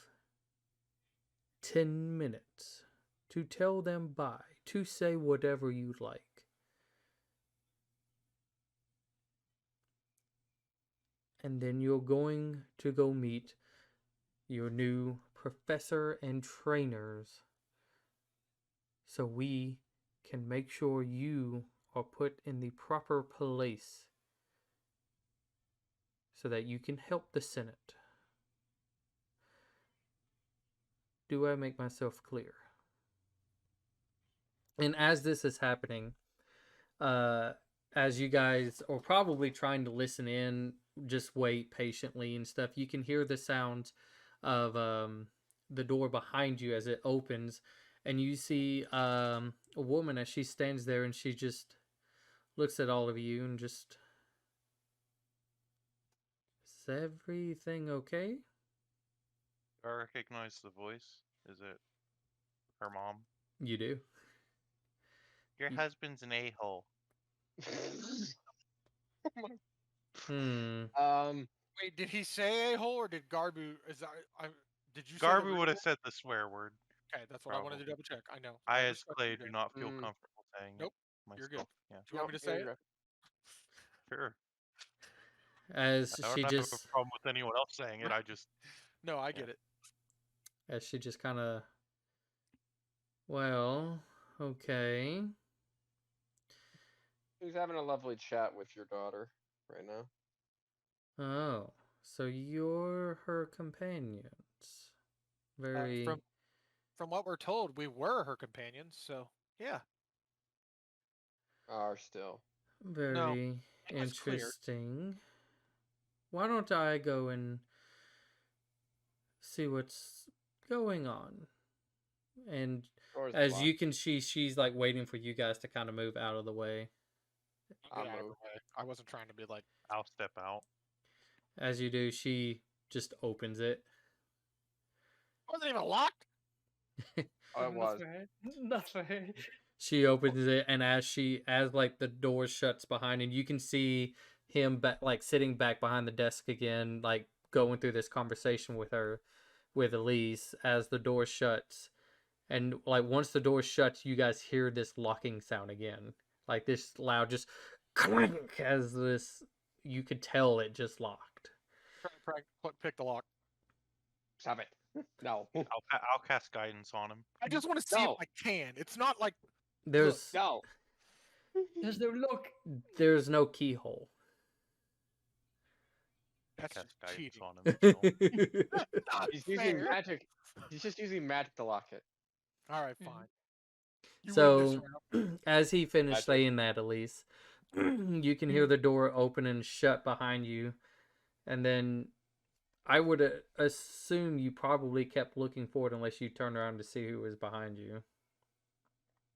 10 minutes to tell them bye, to say whatever you like. And then you're going to go meet your new professor and trainers so we can make sure you are put in the proper place so that you can help the Senate. Do I make myself clear? And as this is happening, as you guys are probably trying to listen in, just wait patiently and stuff, you can hear the sounds of the door behind you as it opens, and you see a woman as she stands there and she just looks at all of you and just, is everything okay? Do I recognize the voice? Is it her mom? You do. Your Y- husband's an a-hole. Hmm. Wait, did he say a hole or did Garbu? Did you say the Garbu real would have one? said the swear word. Okay, that's what I wanted to Probably. double check. I know. I, as respect Clay, you, do Jay. not feel Mm. comfortable saying Nope, it you're myself. good. Yeah, Do you want me to say it? sure. As I don't she have just, a problem with anyone else saying it. I just No, I Yeah. get it. as she just kind of, well, okay. He's having a lovely chat with your daughter right now. Oh, so you're her companions. Very, From what we're told, we were her companions. So yeah, Are still. very make us clear. interesting. Why don't I go and see what's going on? And Door's as blocked. you can see, she's like waiting for you guys to kind of move out of the way. I'll Get out of move. the way. I wasn't trying to be like. I'll step out. As you do, she just opens it. Wasn't even locked. Oh, it Not was. for her. Not for her. She opens it, and as like the door shuts behind, and you can see him like sitting back behind the desk again, like going through this conversation with her, with Elise, as the door shuts. And like once the door shuts, you guys hear this locking sound again, like this loud just clink as this. You could tell it just locked. Try to pick the lock. Stop it. No. I'll cast guidance on him. I just want to see No. if I can. It's not like There's No. There's no look. there's no keyhole. that's Cast just guidance cheating. on him. Still. Not He's using fair. magic. He's just using magic to lock it. All right, Mhm. fine. You win this So round. as he finished Magic. saying that, Elise, you can hear the door open and shut behind you, and then I would assume you probably kept looking for it unless you turned around to see who was behind you.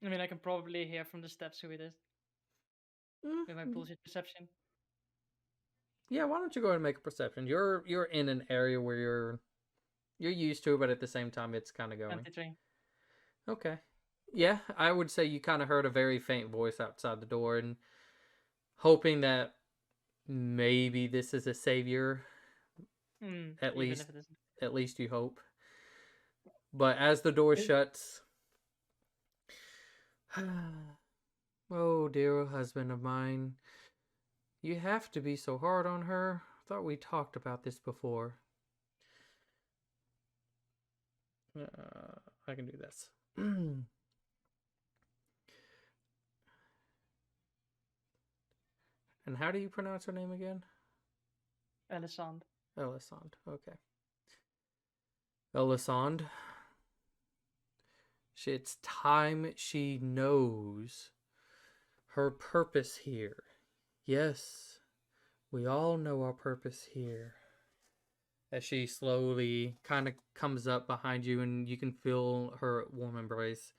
I mean, I can probably hear from the steps who it is with my bullshit perception. Yeah, why don't you go ahead and make a perception? You're in an area where you're used to it, but at the same time, it's kind of going. 23. Okay. Yeah, I would say you kind of heard a very faint voice outside the door, and hoping that maybe this is a savior. At Even least, if it isn't. at least you hope. But as the door shuts, oh dear husband of mine, you have to be so hard on her. I thought we talked about this before. I can do this. And how do you pronounce her name again? Elisande. Elisande. Okay. Elisande. It's time she knows her purpose here. Yes, we all know our purpose here. As she slowly kind of comes up behind you and you can feel her warm embrace.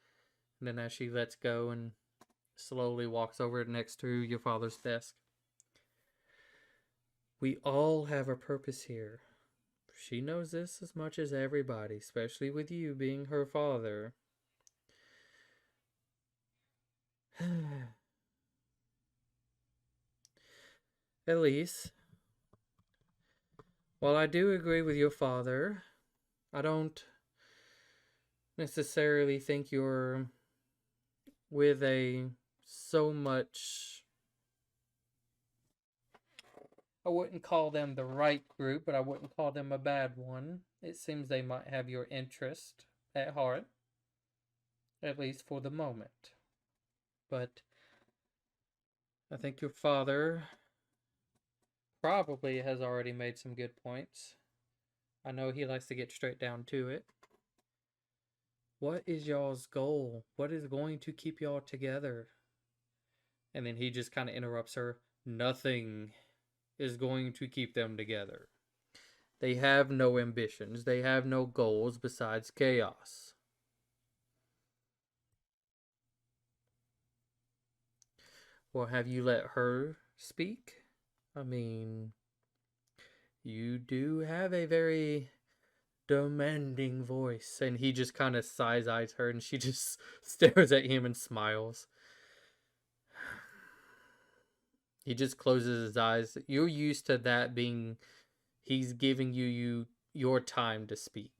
And then as she lets go and slowly walks over next to your father's desk. We all have a purpose here. She knows this as much as everybody, especially with you being her father. Elise, while I do agree with your father, I don't necessarily think you're with a so much... I wouldn't call them the right group, but I wouldn't call them a bad one. It seems they might have your interest at heart, at least for the moment. But I think your father probably has already made some good points. I know he likes to get straight down to it. What is y'all's goal? What is going to keep y'all together? And then he just kind of interrupts her. Nothing is going to keep them together. They have no ambitions. They have no goals besides chaos. Well, have you let her speak? I mean, you do have a very demanding voice. And he just kind of side-eyes her and she just stares at him and smiles. He just closes his eyes. You're used to that being... He's giving you your time to speak.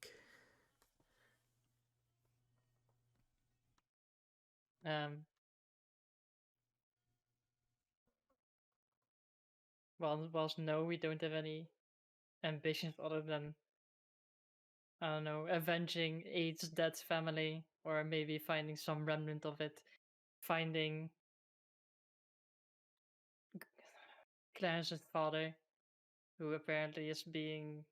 Whilst no, we don't have any ambitions other than, I don't know, avenging Aid's dead family, or maybe finding some remnant of it, finding Clarence's father, who apparently is being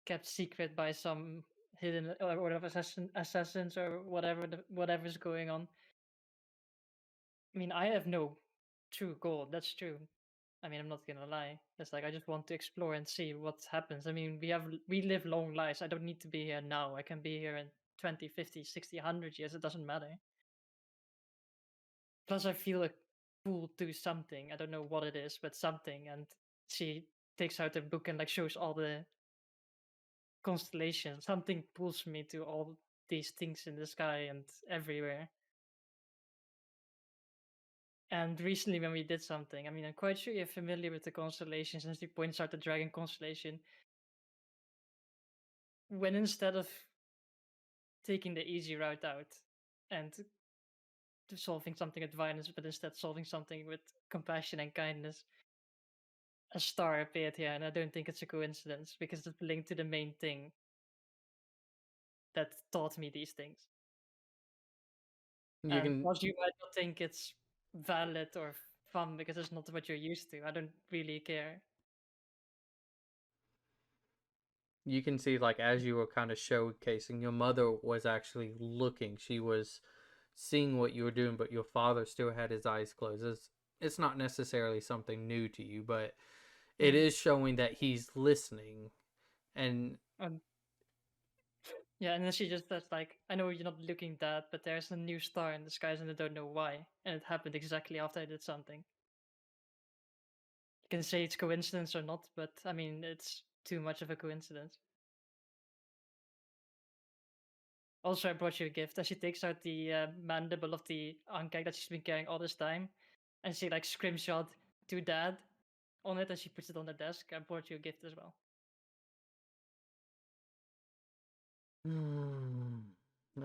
kept secret by some hidden or whatever assassins or whatever's going on. I mean, I have no true goal. That's true. I mean, I'm not gonna lie. It's like I just want to explore and see what happens. I mean, we live long lives. I don't need to be here now. I can be here in 20, 50, 60, 100 years. It doesn't matter. Plus, I feel a pull to something. I don't know what it is, but something. And she takes out a book and like shows all the constellations. Something pulls me to all these things in the sky and everywhere. And recently, when we did something, I mean, I'm quite sure you're familiar with the constellations, and she points out the dragon constellation. When instead of taking the easy route out and solving something with violence, but instead solving something with compassion and kindness, a star appeared here, and I don't think it's a coincidence because it's linked to the main thing that taught me these things. You And can whilst you might not think it's valid or fun because it's not what you're used to, I don't really care. you can see, like, as you were kind of showcasing, your mother was actually looking. She was seeing what you were doing, but your father still had his eyes closed. It's not necessarily something new to you, but it is showing that he's listening. And Um, Yeah, and then she just says like, "I know you're not looking that, but there's a new star in the skies, and I don't know why, and it happened exactly after I did something." You can say it's coincidence or not, but I mean it's too much of a coincidence. Also, I brought you a gift. And she takes out the mandible of the ankeg that she's been carrying all this time, and she like screenshot to Dad on it, and she puts it on the desk. I brought you a gift as well.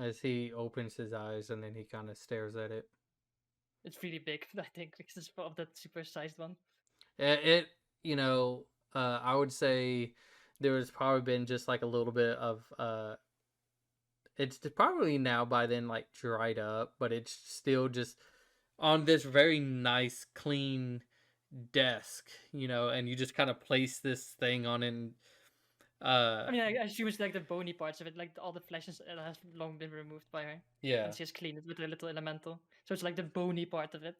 As he opens his eyes and then he kind of stares at it. It's really big, I think, because it's of that super sized one. It you know, I would say there has probably been just like a little bit of it's probably now by then like dried up, but it's still just on this very nice, clean desk, and you just kind of place this thing on it. I mean, I assume it's like the bony parts of it, like all the flesh has long been removed by her, Yeah. and she has cleaned it with a little elemental. So it's like the bony part of it.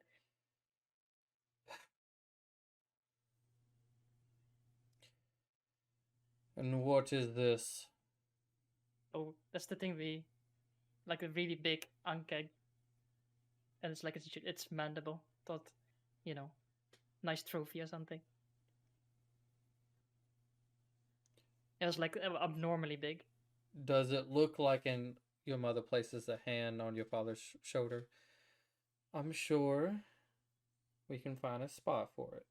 And what is this? Oh, that's the thing we like, a really big ankeg, and it's like it's mandible. Thought, nice trophy or something. It was like abnormally big. Does it look like your mother places a hand on your father's shoulder? I'm sure we can find a spot for it.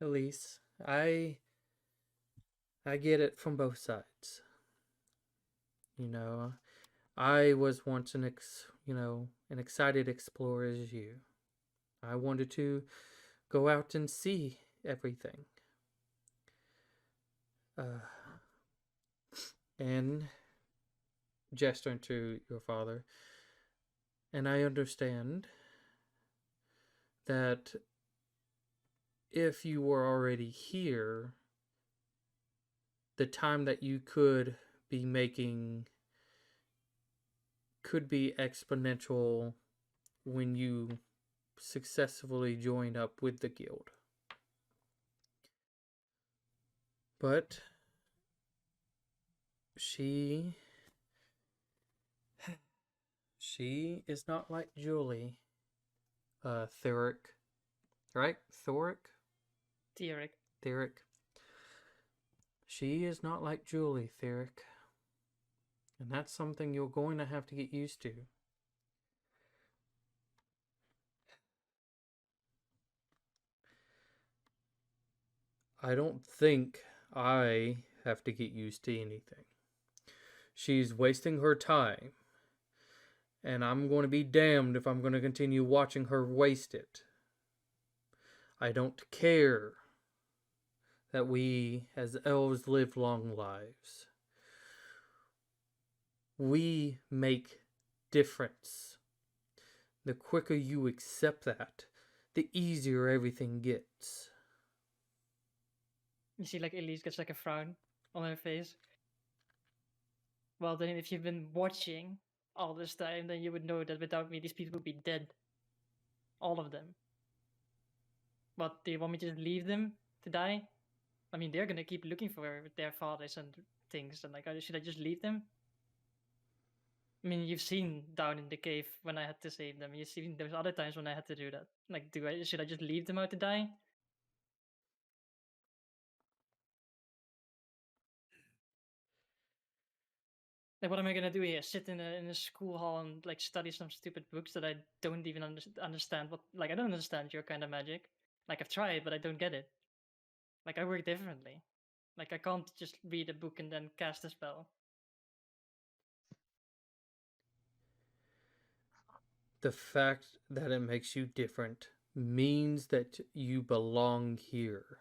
Elise, I get it from both sides. I was once an excited explorer as you. I wanted to go out and see everything. And gesturing to your father, and I understand that if you were already here, the time that you could be making could be exponential when you successfully join up with the guild. But she is not like Julie. Theric. Right? Theoric. Theric. She is not like Julie, Theric. And that's something you're going to have to get used to. I don't think I have to get used to anything. She's wasting her time. And I'm going to be damned if I'm going to continue watching her waste it. I don't care that we, as elves, live long lives. We make difference. The quicker you accept that, the easier everything gets. You see, like, Elise gets like a frown on her face. Well, then if you've been watching all this time, then you would know that without me, these people would be dead. All of them. But do you want me to just leave them to die? I mean, they're gonna keep looking for their fathers and things, and like, should I just leave them? I mean, you've seen down in the cave when I had to save them. You've seen there's other times when I had to do that. Like, should I just leave them out to die? Like, what am I gonna do here? Sit in a school hall and like study some stupid books that I don't even understand? What, like, I don't understand your kind of magic. Like, I've tried, but I don't get it. Like, I work differently. Like, I can't just read a book and then cast a spell. The fact that it makes you different means that you belong here.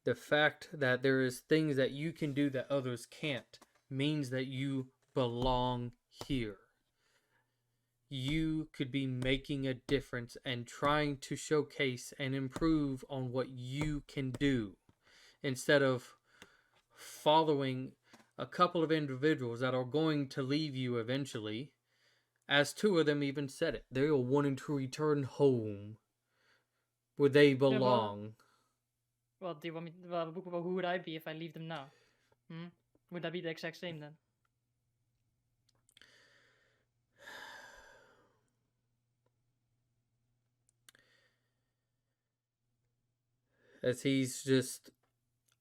The fact that there is things that you can do that others can't means that you belong here. You could be making a difference and trying to showcase and improve on what you can do instead of following a couple of individuals that are going to leave you eventually. As two of them even said it, they are wanting to return home where they belong. Well, do you want me? Well, who would I be if I leave them now? Would I be the exact same then? As he's just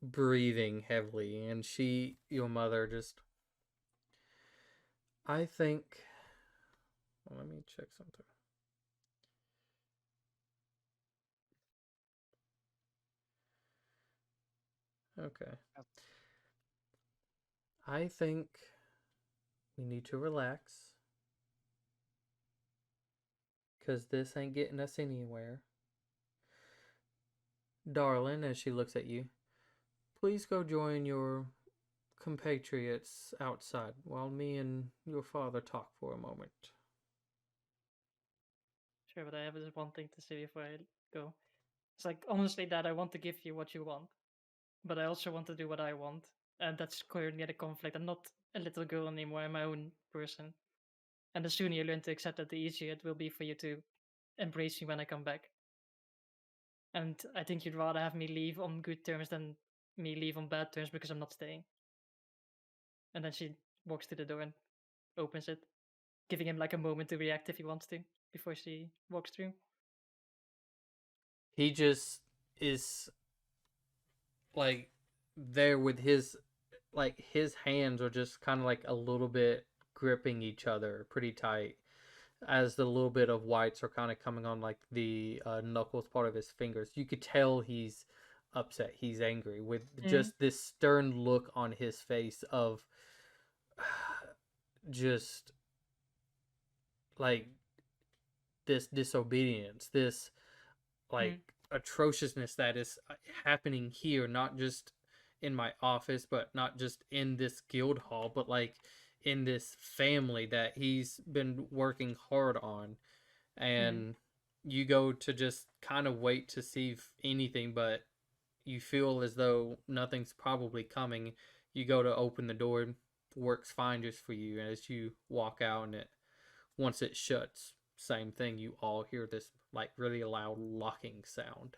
breathing heavily, and your mother, just. I think. Well, let me check something. Okay. I think we need to relax. Because this ain't getting us anywhere. Darling, as she looks at you, please go join your compatriots outside while me and your father talk for a moment. Sure, but I have this one thing to say before I go. It's like, honestly, Dad, I want to give you what you want, but I also want to do what I want, and that's currently the conflict. I'm not a little girl anymore. I'm my own person, and the sooner you learn to accept that, the easier it will be for you to embrace me when I come back. And I think you'd rather have me leave on good terms than me leave on bad terms because I'm not staying. And then she walks to the door and opens it, giving him like a moment to react if he wants to before she walks through. He just is like there with his hands are just kind of like a little bit gripping each other pretty tight as the little bit of whites are kind of coming on like the knuckles part of his fingers. You could tell he's upset, he's angry with just this stern look on his face of just like this disobedience, this like atrociousness that is happening here, not just in my office, but not just in this guild hall, but like in this family that he's been working hard on. And you go to just kind of wait to see if anything, but you feel as though nothing's probably coming. You go to open the door, works fine just for you, and as you walk out, and once it shuts, same thing, you all hear this like really loud locking sound.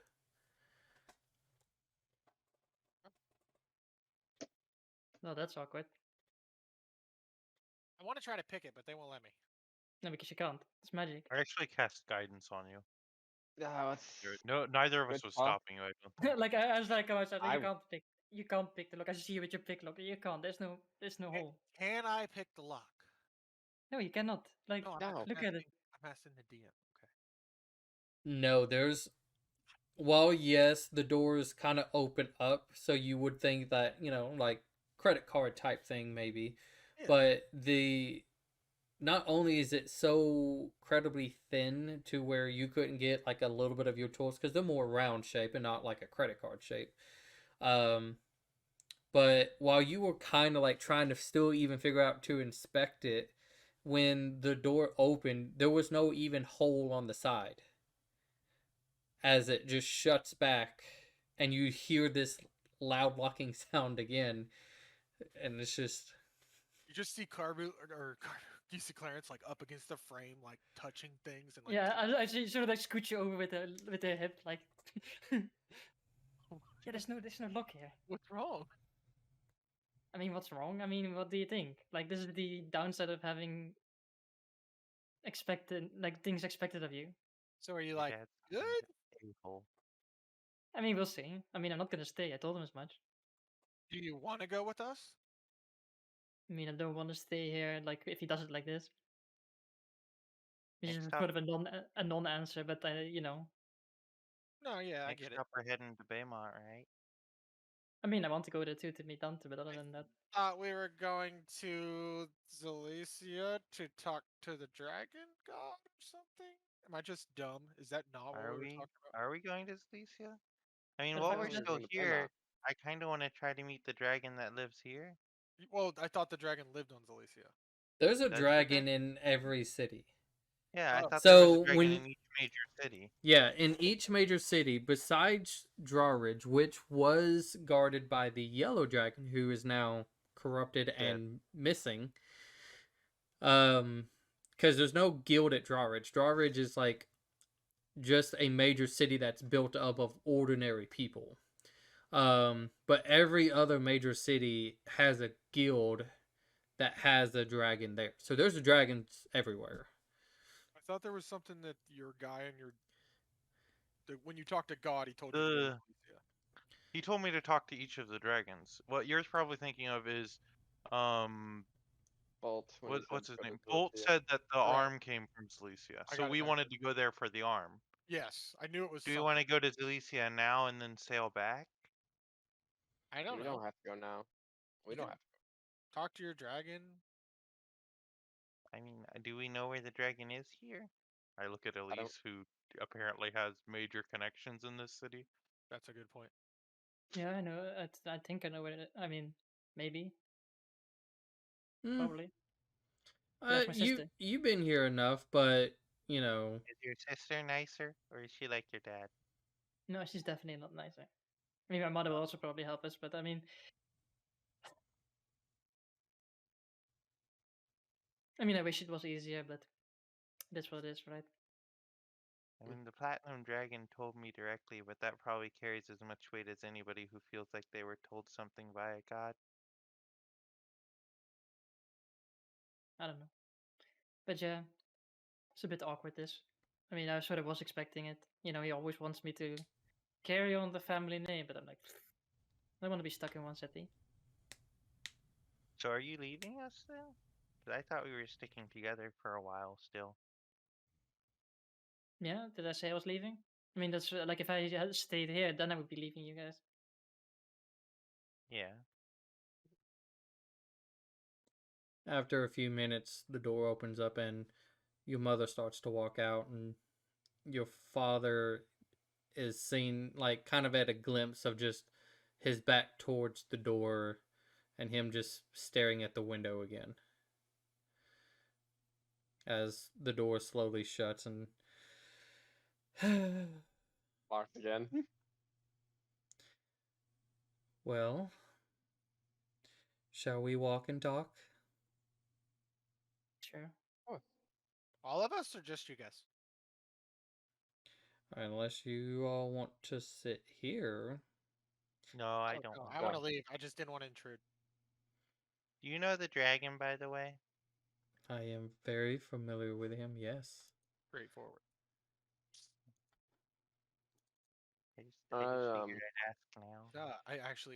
No, that's awkward. I want to try to pick it, but they won't let me. No, because you can't. It's magic. I actually cast guidance on you. No, No, neither of us Good was talk. stopping you. I don't think. Like I was like, I said, I- you can't pick. You can't pick the lock. I see you with your pick lock. You can't. There's no hole. Can I pick the lock? No, you cannot. Like, No, No. look at it. I'm asking the DM. Okay. No, well, yes, the doors kind of open up, so you would think that, like credit card type thing maybe. Yeah. But not only is it so incredibly thin to where you couldn't get like a little bit of your tools because they're more round shape and not like a credit card shape. But while you were kind of like trying to still even figure out to inspect it, when the door opened, there was no even hole on the side. As it just shuts back, and you hear this loud locking sound again, and it's just. You just see you see Clarence like up against the frame, like touching things and like. Yeah, I sort of like scoot you over with the hip, like. Yeah, there's no lock here. What's wrong? I mean, what's wrong? I mean, what do you think? Like, this is the downside of having things expected of you. So are you My like dad's good? a-hole. I mean, we'll see. I mean, I'm not gonna stay. I told him as much. Do you want to go with us? I mean, I don't want to stay here. Like, if he does it like this, which is Next sort up, of a non-answer, but No, yeah, I next get it. up, we're heading to Baymont, right? I mean, I want to go there too to meet Dante, but other than that, Thought we were going to Zalicia to talk to the dragon god or something. Am I just dumb? Is that not what Are we were we? talking about? Are we going to Slecia? I mean, the while fact we're is that still Going to here, Baymont. I kind of want to try to meet the dragon that lives here. Well, I thought the dragon lived on Zalicia. There's a Does the dragon dragon? in every city. Yeah, I Oh. thought there was So a dragon in each major city. Yeah, in each major city, besides Drawridge, which was guarded by the Yellow Dragon, who is now corrupted and missing. Because there's no guild at Drawridge. Drawridge is like just a major city that's built up of ordinary people. But every other major city has a guild that has a dragon there. So there's dragons everywhere. I thought there was something that your guy and when you talked to God, he told you to go to The Elysia. He told me to talk to each of the dragons. What you're probably thinking of is, um, Bolt when he said what's his go to name? Bolt Cilicia. said that the Right. arm came from Cilicia, I so got it. we I got wanted it. to go there for the arm. Yes, I knew it was Do we something. want to go to Cilicia now and then sail back? I don't We know. don't have to go now. We You don't can have to. talk to your dragon. I mean, do we know where the dragon is here? I look at I don't. Elise, who apparently has major connections in this city. That's a good point. Yeah, I know. I think I know what I mean, maybe, Mm, probably. But that's my sister. you've been here enough, but you know, Is your sister nicer, or is she like your dad? No, she's definitely not nicer. I mean, my mother will also probably help us, but I mean, I wish it was easier, but that's what it is, right? I mean, the Platinum Dragon told me directly, but that probably carries as much weight as anybody who feels like they were told something by a god. I don't know. But yeah, it's a bit awkward. This. I mean, I sort of was expecting it. He always wants me to carry on the family name, but I'm like, I want to be stuck in one city. So are you leaving us then? 'Cause I thought we were sticking together for a while still. Yeah, did I say I was leaving? I mean, that's like if I had stayed here, then I would be leaving you guys. Yeah. after a few minutes, the door opens up and your mother starts to walk out, and your father is seen like kind of at a glimpse of just his back towards the door and him just staring at the window again as the door slowly shuts and Locked again. well, shall we walk and talk? Sure. All of us, or just you guys? Unless you all want to sit here. No, I Oh, don't no, want I to. want to leave. I just didn't want to intrude. Do you know the dragon, by the way? I am very familiar with him, yes. Straightforward. I just Um, figured I'd ask now.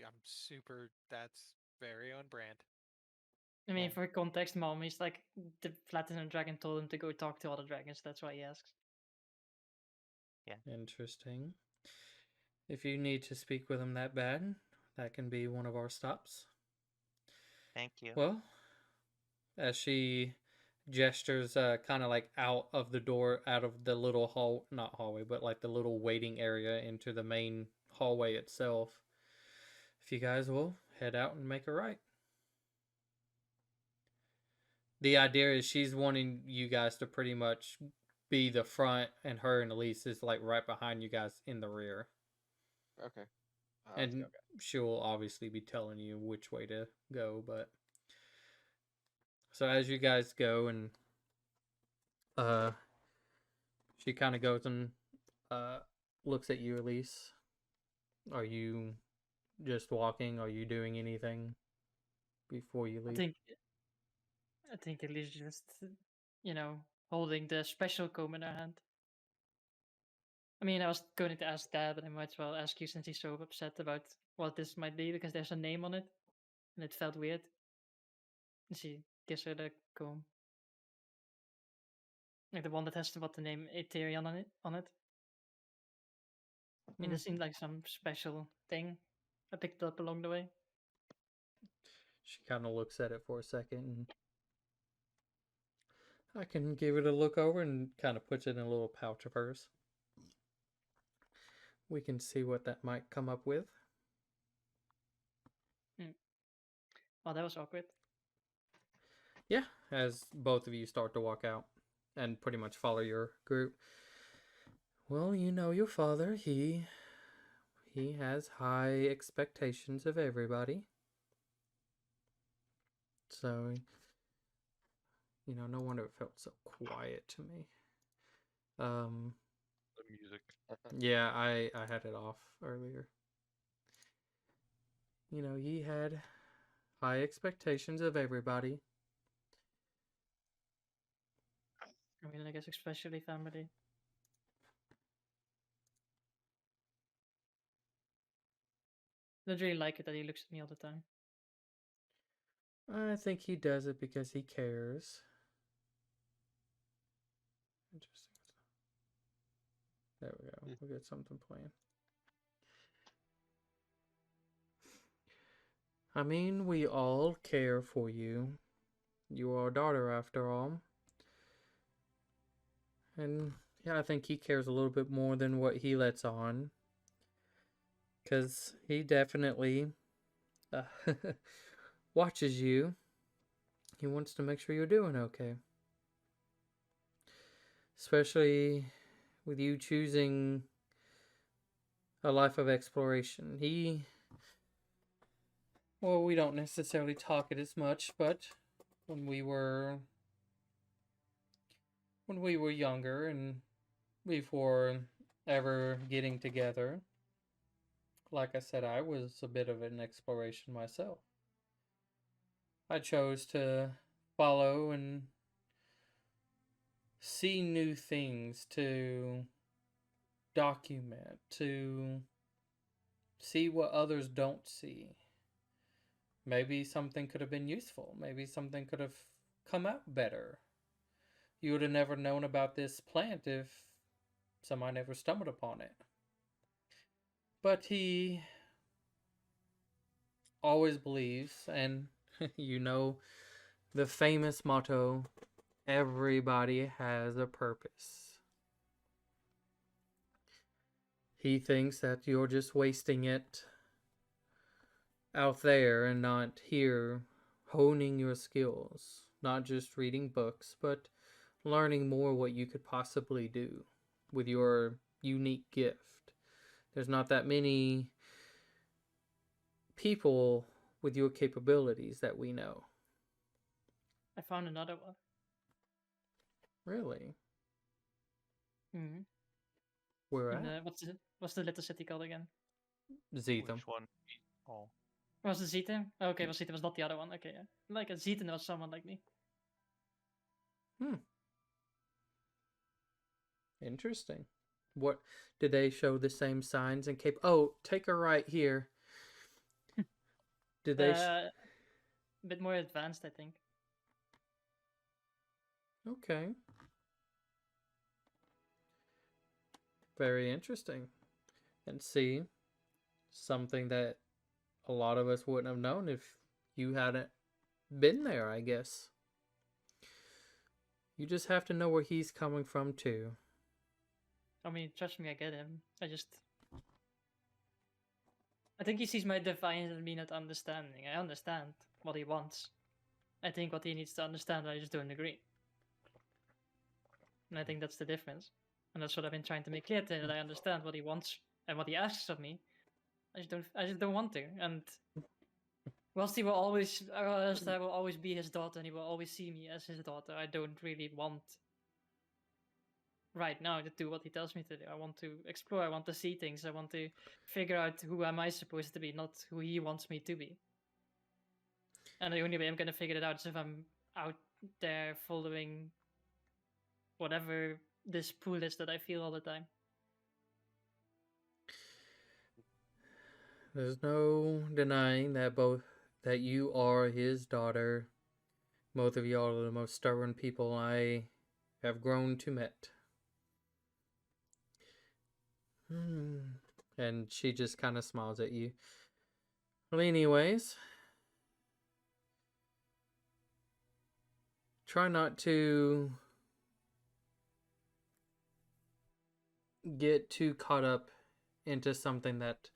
I'm super. That's very on brand. I mean, Yeah. for context, Mom, he's like the Platinum Dragon told him to go talk to other dragons. That's why he asks. Interesting. If you need to speak with him that bad, that can be one of our stops. Thank you. Well, as she gestures kind of like out of the door, out of the little not hallway, but like the little waiting area into the main hallway itself, if you guys will head out and make a right. The idea is she's wanting you guys to pretty much be the front, and her and Elise is like right behind you guys in the rear. okay. Let's And go. she'll obviously be telling you which way to go, but so as you guys go and uh she kind of goes and uh looks at you, Elise. Are you just walking? Are you doing anything before you I leave? think I think at least just holding the special comb in her hand. I mean, I was going to ask Dad, but I might as well ask you since he's so upset about what this might be because there's a name on it, and it felt weird. And she gives her the comb, like the one that has the name Ethereon on it. I mean, Hmm. this seemed like some special thing I picked up along the way. She kind of looks at it for a second, and I can give it a look over and kind of puts it in a little pouch of hers. We can see what that might come up with. Well, that was awkward. Yeah, as both of you start to walk out and pretty much follow your group. Well, you know your father, he has high expectations of everybody. So, no wonder it felt so quiet to me. The music. Yeah, I had it off earlier. he had high expectations of everybody. I mean, I guess especially family. Don't really like it that he looks at me all the time. I think he does it because he cares. Interesting. There we go. We'll get something playing. I mean, we all care for you. You are our daughter, after all. And yeah, I think he cares a little bit more than what he lets on. Because he definitely watches you. He wants to make sure you're doing okay. Especially with you choosing a life of exploration. Well, we don't necessarily talk it as much, but when we were younger and before ever getting together, like I said, I was a bit of an exploration myself. I chose to follow and see new things, to document, to see what others don't see. Maybe something could have been useful. Maybe something could have come out better. You would have never known about this plant if somebody never stumbled upon it. But he always believes, and the famous motto, everybody has a purpose. He thinks that you're just wasting it out there and not here honing your skills, not just reading books, but learning more what you could possibly do with your unique gift. There's not that many people with your capabilities that we know. I found another one. Really? Mm-hmm. Where at? What's the little city called again? Zeetham. Which one? Oh. Was it Ginton? Oh, okay, was Ginton was not the other one. Okay, yeah. Like a Ginton was someone like me. Interesting. What did they show the same signs in Cape? Oh, take a right here. Did they? A bit more advanced, I think. Okay. Very interesting. And see, something that a lot of us wouldn't have known if you hadn't been there, I guess. You just have to know where he's coming from, too. I mean, trust me, I get him. I think he sees my defiance and me not understanding. I understand what he wants. I think what he needs to understand, I just don't agree. And I think that's the difference. And that's what I've been trying to make clear to him, that I understand what he wants and what he asks of me. I just don't want to. And whilst I will always be his daughter and he will always see me as his daughter, I don't really want right now to do what he tells me to do. I want to explore, I want to see things, I want to figure out who am I supposed to be, not who he wants me to be. And the only way I'm gonna figure it out is if I'm out there following whatever this pool is that I feel all the time. There's no denying that you are his daughter. Both of y'all are the most stubborn people I have grown to met. And she just kind of smiles at you. Well, anyways, try not to get too caught up into something that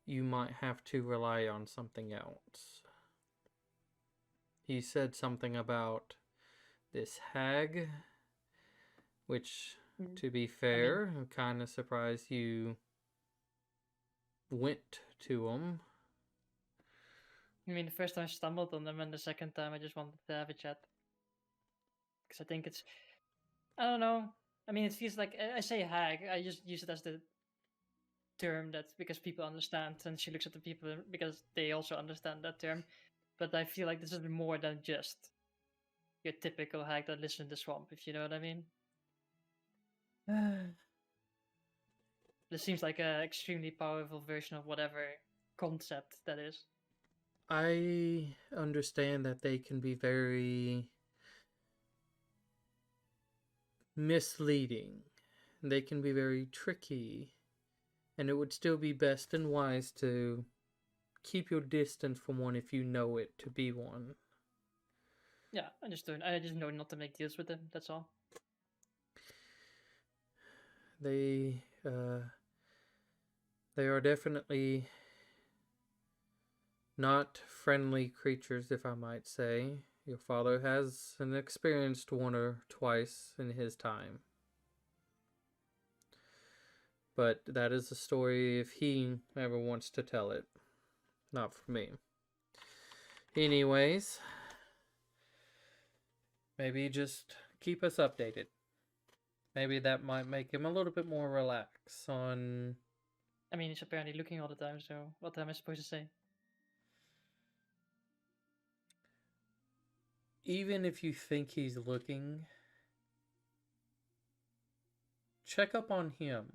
you might have to rely on something else. He said something about this hag, which, to be fair, I'm kind of surprised you went to him. I mean, the first time I stumbled on them, and the second time I just wanted to have a chat. Because I think it's, I don't know. I mean, it feels like, I say hag, I just use it as the term that because people understand, and she looks at the people because they also understand that term. But I feel like this is more than just your typical hack that lives in the swamp, if you know what I mean. This seems like an extremely powerful version of whatever concept that is. I understand that they can be very misleading. They can be very tricky. And it would still be best and wise to keep your distance from one if you know it to be one. Yeah, I just know not to make deals with them. That's all. They are definitely not friendly creatures, if I might say. Your father has experienced one or twice in his time. But that is a story if he ever wants to tell it. Not for me. Anyways, maybe just keep us updated. Maybe that might make him a little bit more relaxed on... I mean, he's apparently looking all the time, so what am I supposed to say? Even if you think he's looking, check up on him.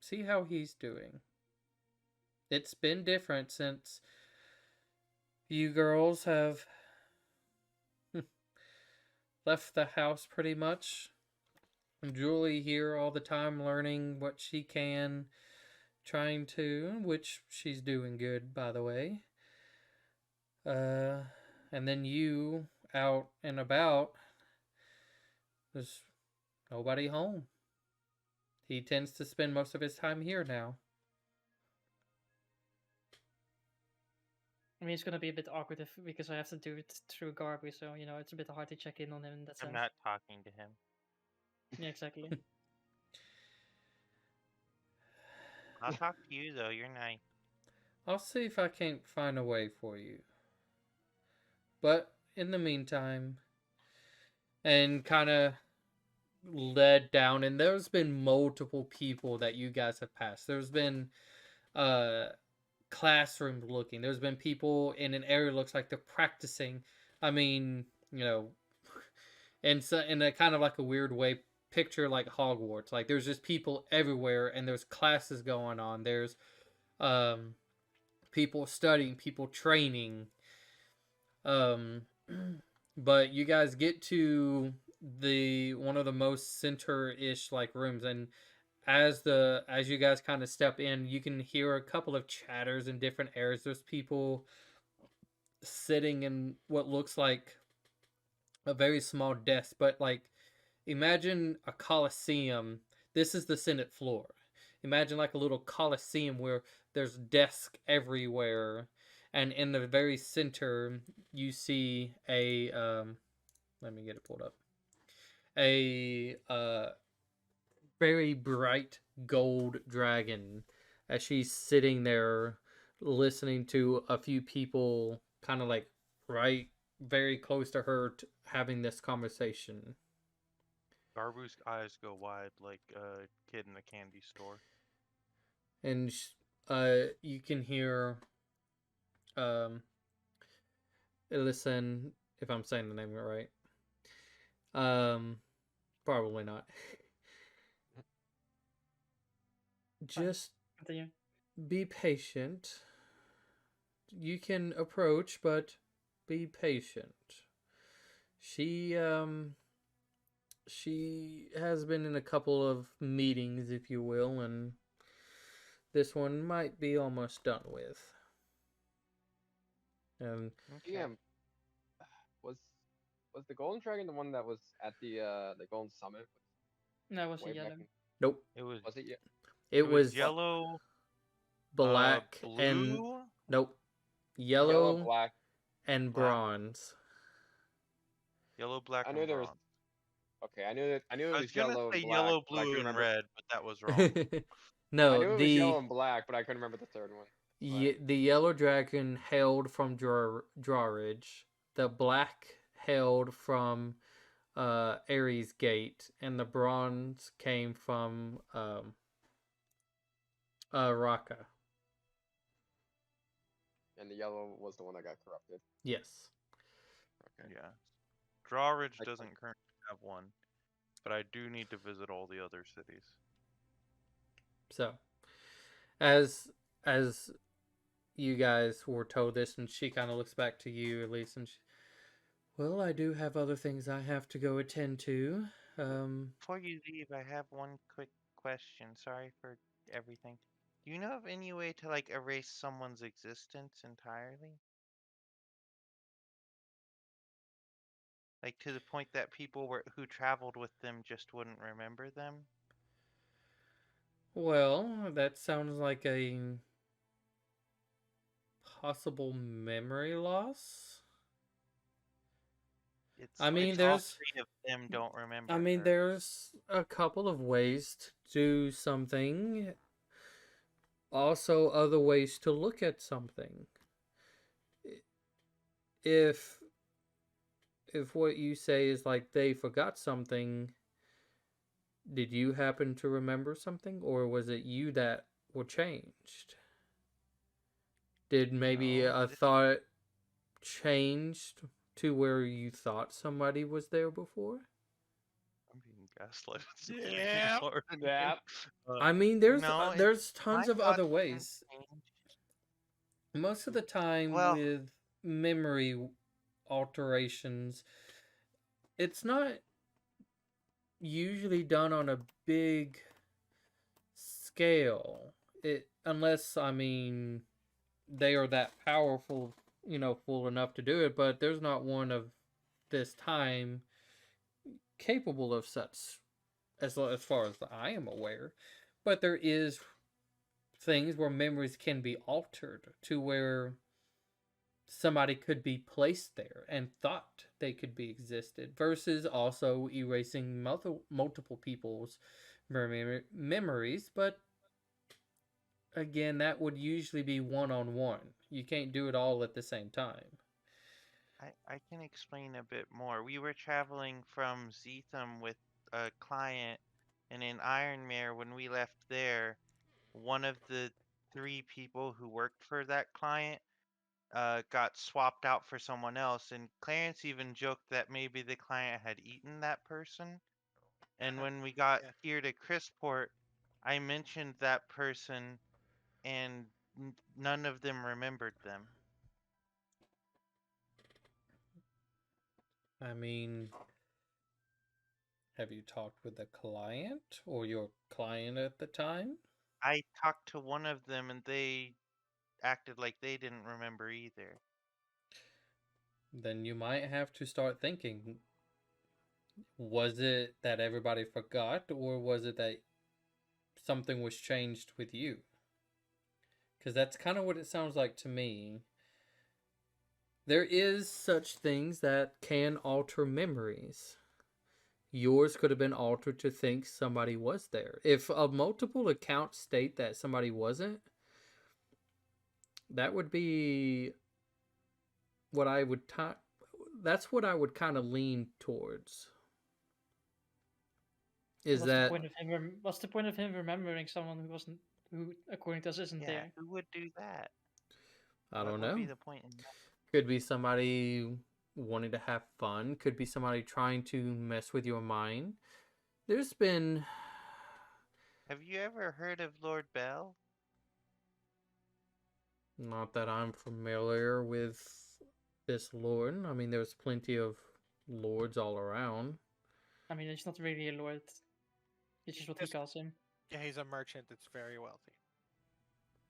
See how he's doing. It's been different since you girls have left the house pretty much. Julie here all the time learning what she can, trying to, which she's doing good, by the way. And then you out and about. There's nobody home. He tends to spend most of his time here now. I mean, it's gonna be a bit awkward because I have to do it through Garby, so it's a bit hard to check in on him in that sense. I'm not talking to him. Yeah, exactly. I'll talk to you though. You're nice. I'll see if I can't find a way for you. But in the meantime, and kind of led down, and there's been multiple people that you guys have passed. There's been classrooms looking. There's been people in an area looks like they're practicing. I mean, and so in a kind of like a weird way, picture like Hogwarts. Like there's just people everywhere, and there's classes going on. There's people studying, people training. But you guys get to the one of the most center-ish like rooms, and as you guys kind of step in, you can hear a couple of chatters in different areas. There's people sitting in what looks like a very small desk, but like imagine a coliseum. This is the Senate floor. Imagine like a little coliseum where there's desks everywhere, and in the very center you see a let me get it pulled up. A very bright gold dragon as she's sitting there listening to a few people kind of like right very close to her having this conversation. Garbu's eyes go wide like a kid in a candy store. And you can hear listen if I'm saying the name right. Probably not. Just Continue. be patient. You can approach, but be patient. She has been in a couple of meetings, if you will, and this one might be almost done with. And GM, was the Golden Dragon the one that was at the Golden Summit? No, it was Way a yellow. back in- nope, It was. Was it yet? it was yellow, black blue. and nope, Yellow, yellow black. and black. bronze. Yellow, black, I and knew there was. bronze. Okay, I knew it I was was gonna yellow say and black. yellow, but I couldn't blue, and remember. red, but that was wrong. I knew No, it was yellow and black, but I couldn't remember the third one. the yellow dragon hailed from Drawridge. The black hailed from Ares Gate, and the bronze came from Raka. And the yellow was the one that got corrupted. Yes. Okay. Yeah. Drawridge I doesn't currently have one, but I do need to visit all the other cities. So, as as you guys were told this, and she kind of looks back to you, Elise, and well, I do have other things I have to go attend to. Before you leave, I have one quick question. Sorry for everything. Do you know of any way to like erase someone's existence entirely? Like to the point that people who traveled with them just wouldn't remember them? Well, that sounds like a possible memory loss. It's I mean, which all there's three of them don't remember I mean, her. there's a couple of ways to do something. Also, other ways to look at something. If if what you say is like they forgot something, did you happen to remember something, or was it you that were changed? Did maybe No, a thought changed to where you thought somebody was there before? I'm being gaslighted so really Yeah. hard. Yeah. I mean, no, there's my tons of other thoughts didn't ways. change. Most of the time Well, with memory alterations, it's not usually done on a big scale. It unless I mean they are that powerful, full enough to do it, but there's not one of this time capable of such as far as I am aware. But there is things where memories can be altered to where somebody could be placed there and thought they could be existed versus also erasing multiple people's memories, but again that would usually be one-on-one. You can't do it all at the same time. I can explain a bit more. We were traveling from Zeetham with a client, and in Ironmere, when we left there, one of the three people who worked for that client got swapped out for someone else, and Clarence even joked that maybe the client had eaten that person. And when we got Yeah. here to Chrisport, I mentioned that person, and none of them remembered them. I mean, have you talked with the client or your client at the time? I talked to one of them, and they acted like they didn't remember either. Then you might have to start thinking, was it that everybody forgot, or was it that something was changed with you? Because that's kind of what it sounds like to me. There is such things that can alter memories. Yours could have been altered to think somebody was there. If multiple accounts state that somebody wasn't, that would be what I would that's what I would kind of lean towards. Is What's the that point of him? What's the point of him remembering someone who wasn't, who according to us isn't Yeah, there? who would do that? I What don't would be know. the point in that? Could be somebody wanting to have fun, could be somebody trying to mess with your mind. There's been Have you ever heard of Lord Bell? not that I'm familiar with this lord. I mean, there's plenty of lords all around. I mean, he's not really a lord. It's just what he Yes. calls him. Yeah, he's a merchant that's very wealthy.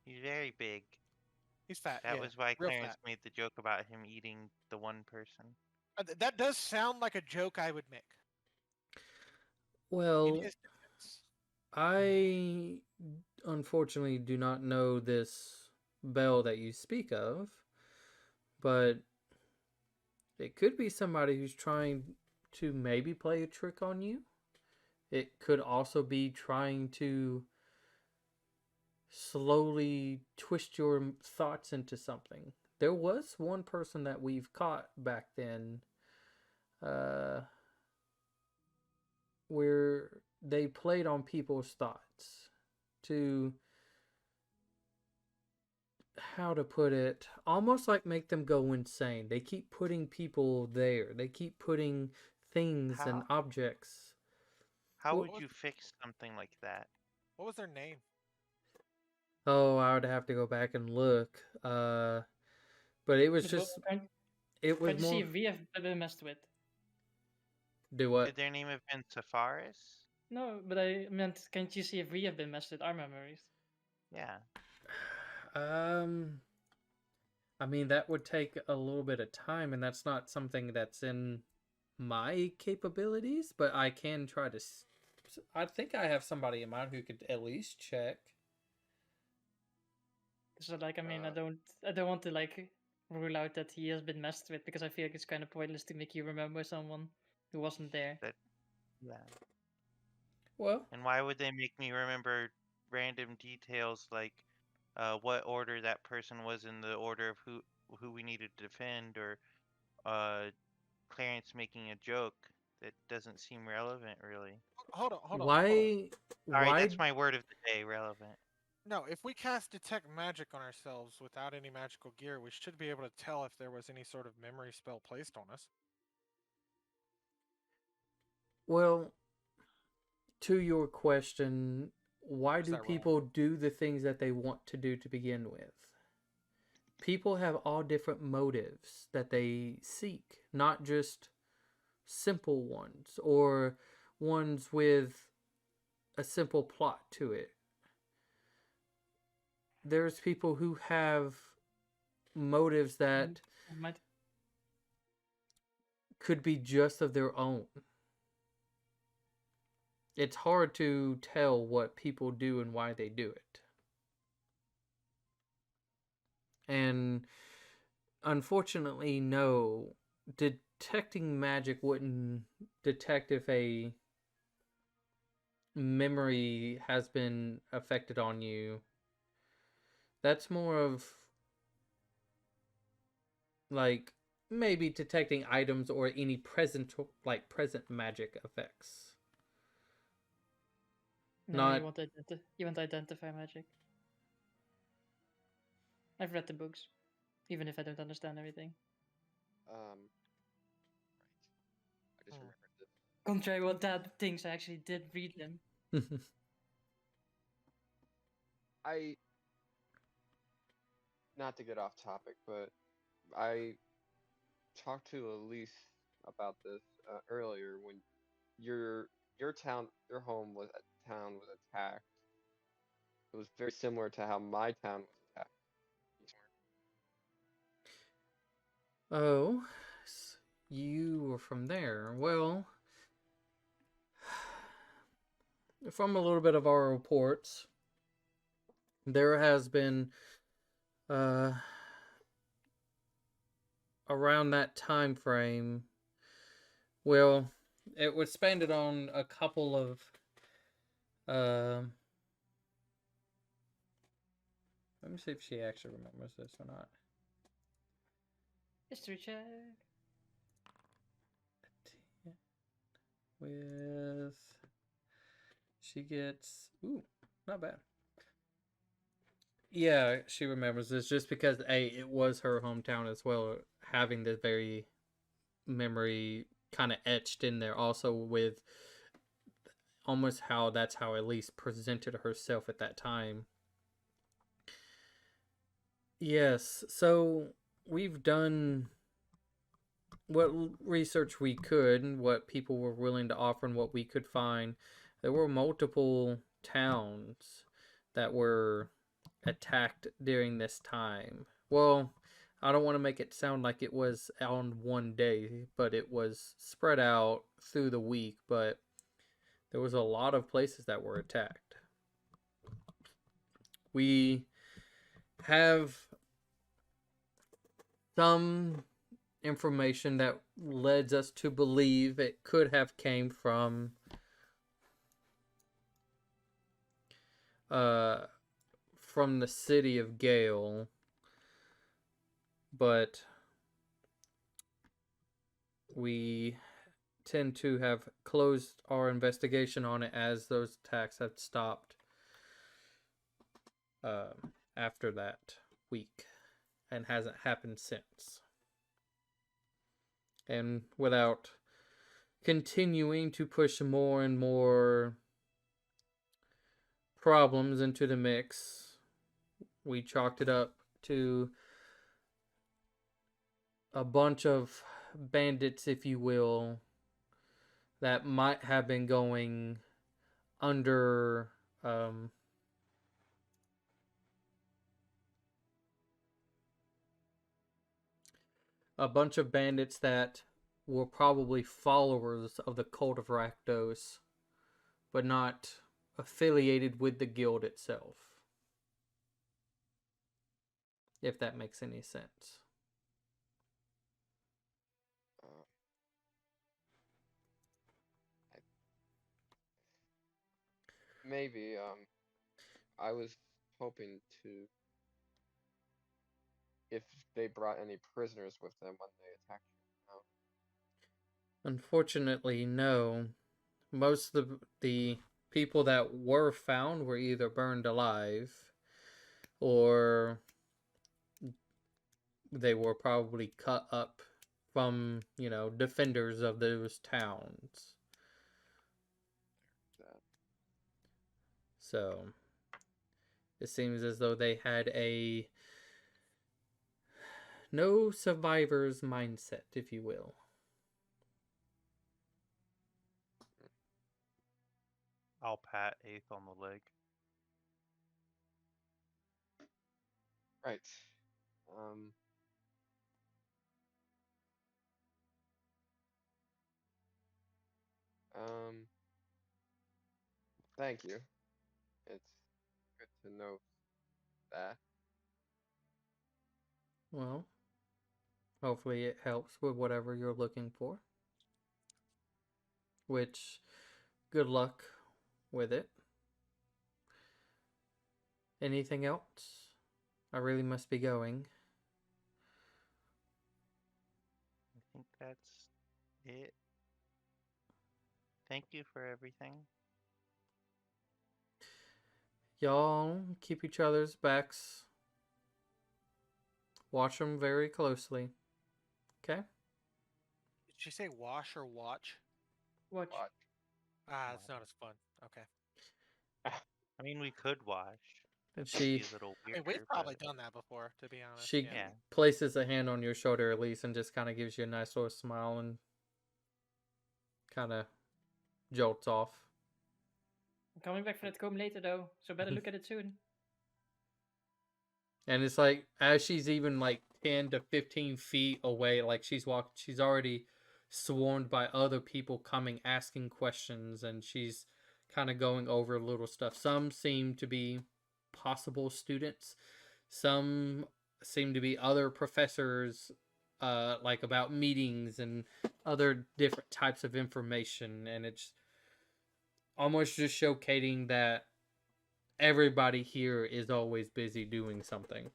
He's very big. He's fat. That yeah, was why real Clarence fat. made the joke about him eating the one person. That does sound like a joke I would make. In Well, his defense. I unfortunately do not know this bell that you speak of, but it could be somebody who's trying to maybe play a trick on you. It could also be trying to slowly twist your thoughts into something. There was one person that we've caught back then, uh, where they played on people's thoughts to how to put it, almost like make them go insane. They keep putting people there. They keep putting things and How objects. how Well, would you fix something like that? What was their name? oh, I would have to go back and look. But it was But just, can't, it was can't you see more. if we have been messed with? Do what? Could their name have been Safaris? No, but I meant, can't you see if we have been messed with our memories? Yeah. Um, I mean, that would take a little bit of time, and that's not something that's in my capabilities, but I can try to. I think I have somebody in mind who could at least check. So like, I mean, Uh, I don't want to like rule out that he has been messed with, because I feel like it's kind of pointless to make you remember someone who wasn't there. That yeah. Well, And why would they make me remember random details like what order that person was in the order of who we needed to defend, or uh, Clarence making a joke that doesn't seem relevant, really. Hold on, hold on, hold on. why? Sorry, Why? that's my word of the day, relevant. No, if we cast detect magic on ourselves without any magical gear, we should be able to tell if there was any sort of memory spell placed on us. Well, to your question, why Is do that wrong? people do the things that they want to do to begin with? People have all different motives that they seek, not just simple ones or ones with a simple plot to it. There's people who have motives that Might could be just of their own. It's hard to tell what people do and why they do it. And unfortunately, no, detecting magic wouldn't detect if a memory has been affected on you. That's more of like maybe detecting items or any present magic effects. no, Not you want to identify magic. I've read the books, even if I don't understand everything. right. I just Hmm. remembered this. Contrary what Dad thinks, I actually did read them. I not to get off topic, but I talked to Elise about this earlier when your town, your home was town was attacked. It was very similar to how my town was attacked. Oh, you were from there. Well, from a little bit of our reports, there has been around that time frame. Well, it was spanned on a couple of let me see if she actually remembers this or not. History check. With she gets not bad. Yeah, she remembers this just because it was her hometown as well, having this very memory kind of etched in there. Also with almost how that's how Elise presented herself at that time. Yes, so we've done what research we could, what people were willing to offer, and what we could find. There were multiple towns that were attacked during this time. Well, I don't want to make it sound like it was on one day, but it was spread out through the week, but there was a lot of places that were attacked. We have some information that leads us to believe it could have came from the city of Gale, but we tend to have closed our investigation on it as those attacks have stopped after that. week and hasn't happened since. And without continuing to push more and more problems into the mix, we chalked it up to a bunch of bandits, if you will, that might have been going under a bunch of bandits that were probably followers of the cult of Rakdos, but not affiliated with the guild itself. If that makes any sense. Maybe. I was hoping to, if they brought any prisoners with them when they attacked you. No. Unfortunately, no. Most of the people that were found were either burned alive or they were probably cut up from, defenders of those towns. So, it seems as though they had a no survivors mindset, if you will. I'll pat Eighth on the leg. Right. Thank you. It's good to know that. Well, hopefully it helps with whatever you're looking for. Which, good luck with it. Anything else? I really must be going. I think that's it. Thank you for everything. Y'all keep each other's backs. Watch them very closely. Okay? Did she say wash or watch? Watch. Ah, it's not as fun. Okay. I mean, we could watch. And It'd be she a little I mean, weirder, we've probably but done that before, to be honest. she yeah. places a hand on your shoulder, Elise, and just kind of gives you a nice little smile and kind of jolts off. I'm coming back for that comb later though, so better look at it soon. And it's like, as she's even like 10 to 15 feet away, like she's already swarmed by other people coming, asking questions, and she's kind of going over little stuff. Some seem to be possible students. Some seem to be other professors, like about meetings and other different types of information. And it's almost just showcasing that everybody here is always busy doing something.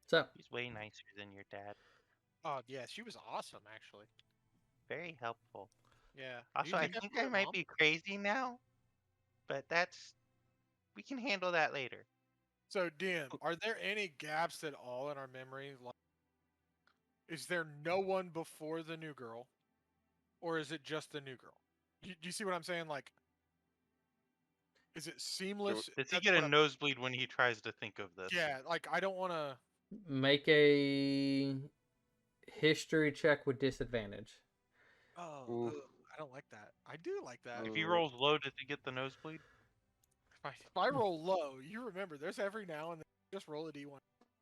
So he's way nicer than your dad. Oh, yeah, she was awesome, actually. Very helpful. Yeah. Also, I think I might be crazy now, but we can handle that later. So, DM, are there any gaps at all in our memory? Like, is there no one before the new girl, or is it just the new girl? Do you see what I'm saying? Like, is it seamless? Does he That's get a what I'm- nosebleed when he tries to think of this? Yeah, like I don't want to. make a history check with disadvantage. Oh, Ooh. ugh, I don't like that. I do like that. If he rolls low, does he get the nosebleed? If I roll low, you remember, there's every now and then just roll a d1.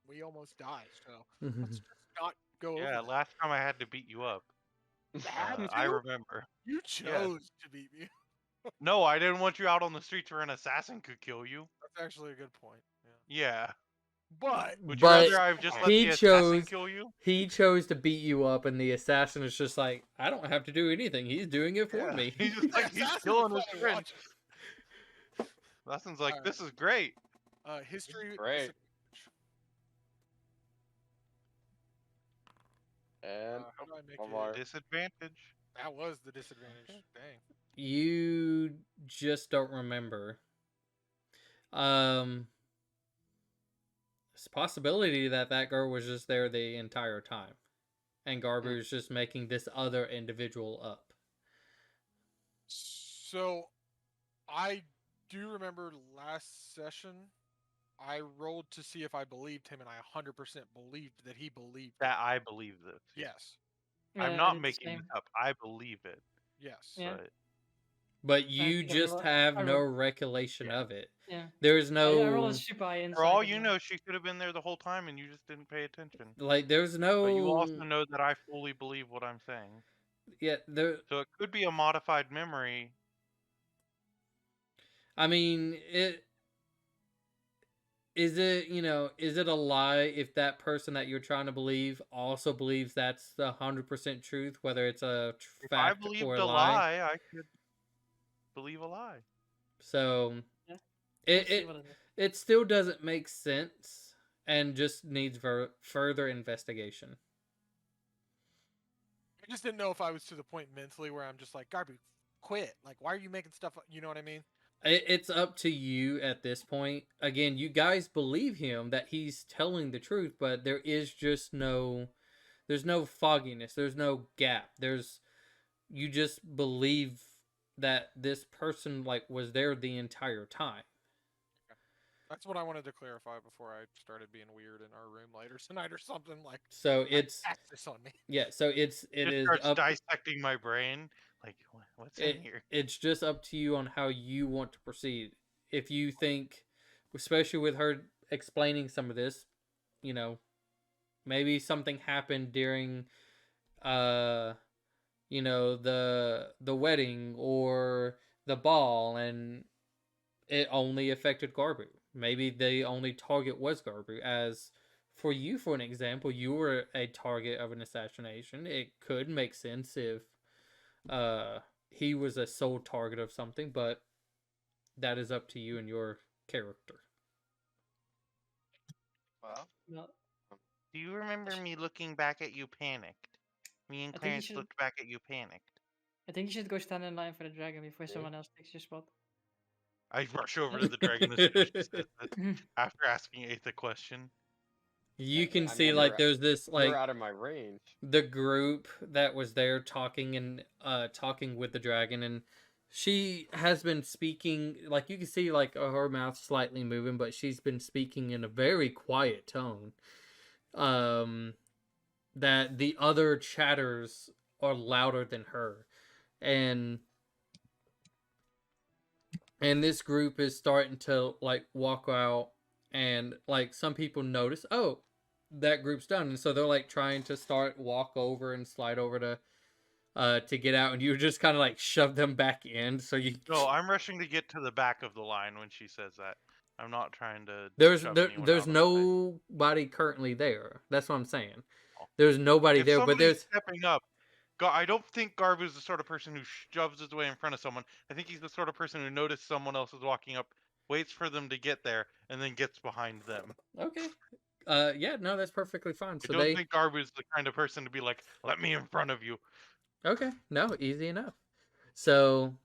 We almost die, so let's just not go over Yeah, that. last time I had to beat you up. Had I to? remember. You chose to beat me. No, I didn't want you out on the streets where an assassin could kill you. That's actually a good point. Yeah. Yeah. But Would you But rather I've just let he the assassin chose- kill you? He chose to beat you up, and the assassin is just like, I don't have to do anything. He's doing it for Yeah. me. He's just like, he's Assassin killing his probably friend. watches. Assassin's like, Alright. this is great. History. Great. And How do I make one it? more. Disadvantage. That was the disadvantage. Dang. You just don't remember. it's a possibility that that girl was just there the entire time, and Garbu is just making this other individual up. So, I do remember last session, I rolled to see if I believed him, and I 100% believed that he believed That I believe this. it. Yes. I'm I not did the making this same. up. I believe it. Yes. Yeah. But I you think just I have no rolled, recollection Yeah. of it. yeah. There is I rolled a no super high For all insight. you on know, she could have been there the whole time and you just didn't pay attention. like there's But you no also know that I fully believe what I'm saying. yeah there. So it could be a modified memory. I mean it. Is it, is it a lie if that person that you're trying to believe also believes that's the 100% truth, whether it's a If I fact or believed a a lie? lie, I could believe a lie. So Yeah. it see it, what it is. it still doesn't make sense and just needs further investigation. I just didn't know if I was to the point mentally where I'm just like, Garbu, quit. Like, why are you making stuff up? You know what I mean? It's up to you at this point. Again, you guys believe him that he's telling the truth, but there is just there's no fogginess, there's no gap. You just believe that this person like was there the entire time. That's what I wanted to clarify before I started being weird in our room later tonight or something. Like, So it's act this on me. yeah, so it Just is starts up dissecting my brain. Like, what's in here? it's just up to you on how you want to proceed. If you think, especially with her explaining some of this, maybe something happened during the wedding or the ball and it only affected Garbu. Maybe the only target was Garbu. As for you, for an example, you were a target of an assassination. It could make sense if he was a sole target of something, but that is up to you and your character. Well, No, Do you remember me looking back at you panicked? Me and I think you Clarence should. looked back at you panicked. I think you should go stand in line for the dragon before Yeah. someone else takes your spot. I rush over to the dragon as soon as she says this, after asking Eighth a question. You can I see mean, like there's this you're like out of my range. the group that was there talking and talking with the dragon, and she has been speaking, like you can see like her mouth slightly moving, but she's been speaking in a very quiet tone, that the other chatters are louder than her, and this group is starting to like walk out, and like some people notice, oh, that group's done, and so they're like trying to start walk over and slide over to get out, and you just kind of like shove them back in. So you No, I'm rushing to get to the back of the line when she says that. I'm not trying to shove anyone there's out of the way. nobody currently there. That's what I'm saying. Oh. There's nobody If there, but somebody's there's stepping up, I don't think Garbu's the sort of person who shoves his way in front of someone. I think he's the sort of person who notices someone else is walking up, waits for them to get there, and then gets behind them. okay. Yeah, no, that's perfectly fine. I So don't think Garbu's the kind of person to be like, "Let me in front of you." okay, no, easy enough. So,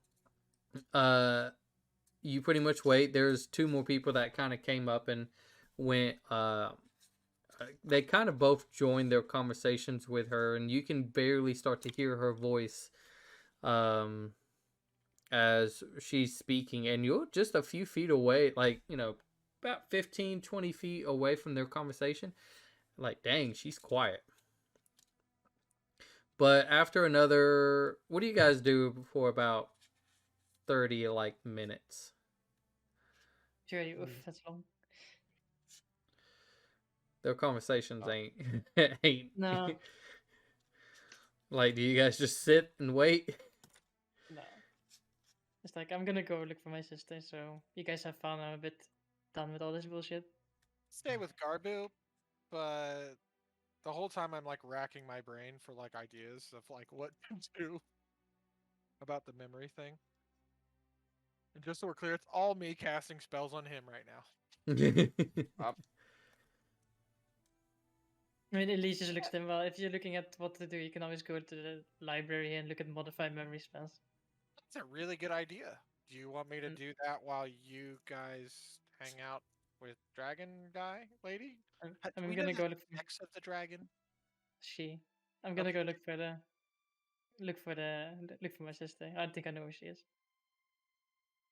you pretty much wait. There's two more people that kind of came up and went. They kind of both joined their conversations with her, and you can barely start to hear her voice, as she's speaking, and you're just a few feet away, like about 15, 20 feet away from their conversation. Like, dang, she's quiet. But after another, what do you guys do for about 30 minutes? Surely, oof, that's long. Their conversations ain't No, like, do you guys just sit and wait? no. It's like I'm gonna go look for my sister. So you guys have fun. I'm a bit done with all this bullshit. Stay with Garbu, but the whole time I'm like racking my brain for like ideas of like what to do about the memory thing. And just so we're clear, it's all me casting spells on him right now. I mean, at least just looks them well. If you're looking at what to do, you can always go to the library and look at modified memory spells. That's a really good idea. Do you want me to do that while you guys hang out with dragon guy lady. Do I'm we know gonna the go look for sex of the dragon? she. I'm gonna Okay. go look for my sister. I think I know where she is.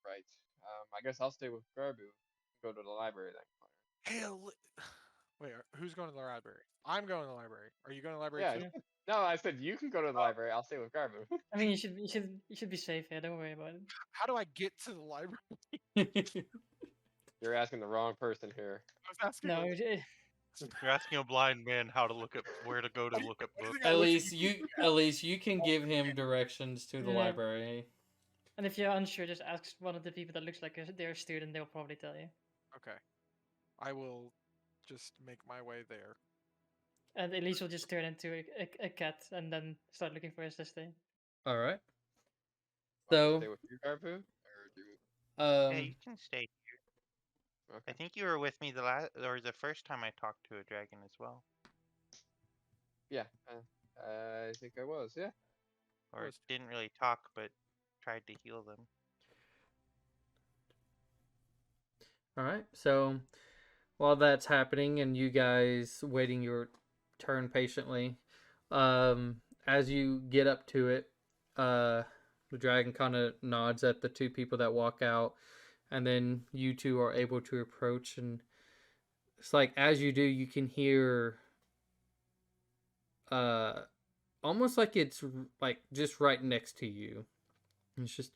Right. I guess I'll stay with Garbu. Go to the library then, Connor. Hell. Wait, who's going to the library? I'm going to the library. Are you going to the library Yeah. too? Yeah. No, I said you can go to the library. I'll stay with Garbu. I mean, you should be safe here. Don't worry about it. How do I get to the library? You're asking the wrong person here. I was asking. No, You're asking a blind man how to look up where to go to look up Why do you books. think I At looked least you can give him directions to the Yeah. library. and if you're unsure, just ask one of the people that looks like they're a student. They'll probably tell you. Okay. I will just make my way there. And Elise will just turn into a cat and then start looking for his sister. All right. Want me to So, stay with you, Garbu, or do you? Yeah, you um, can stay here. I Okay. think you were with me the first time I talked to a dragon as well, Yeah. I think I was. Yeah. or Was- didn't really talk but tried to heal them. all right. So, while that's happening and you guys waiting your turn patiently, as you get up to it, the dragon kind of nods at the two people that walk out, and then you two are able to approach. And it's like as you do, you can hear, almost like it's like just right next to you. And it's just,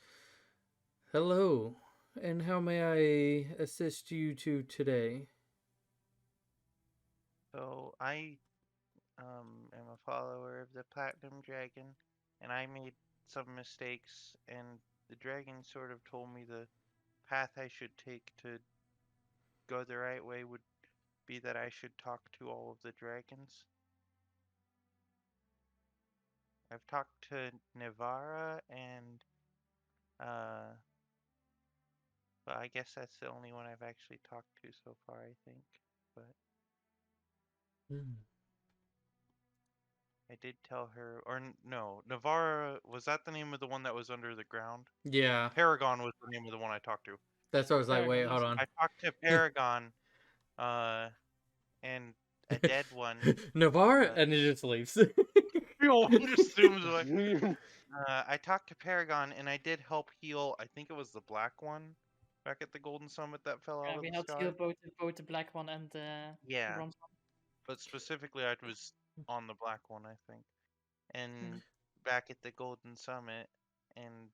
hello, and how may I assist you two today? So I am a follower of the Platinum Dragon, and I made some mistakes, and the dragon sort of told me the path I should take to go the right way would be that I should talk to all of the dragons. I've talked to Nivara and uh but I guess that's the only one I've actually talked to so far, I think. But Hmm. I did tell her, or no, Nivara, was that the name of the one that was under the ground? Yeah, Paragon was the name of the one I talked to. that's what I was like. Wait, Paragon, hold yes. on. I talked to Paragon, and a dead one. Navarre, uh, and it just leaves. Just zooms away. I talked to Paragon, and I did help heal. I think it was the black one back at the Golden Summit that fell out Yeah, of we the helped sky. heal both the black one and the Yeah, bronze one. but specifically, I was on the black one, I think, and back at the Golden Summit, and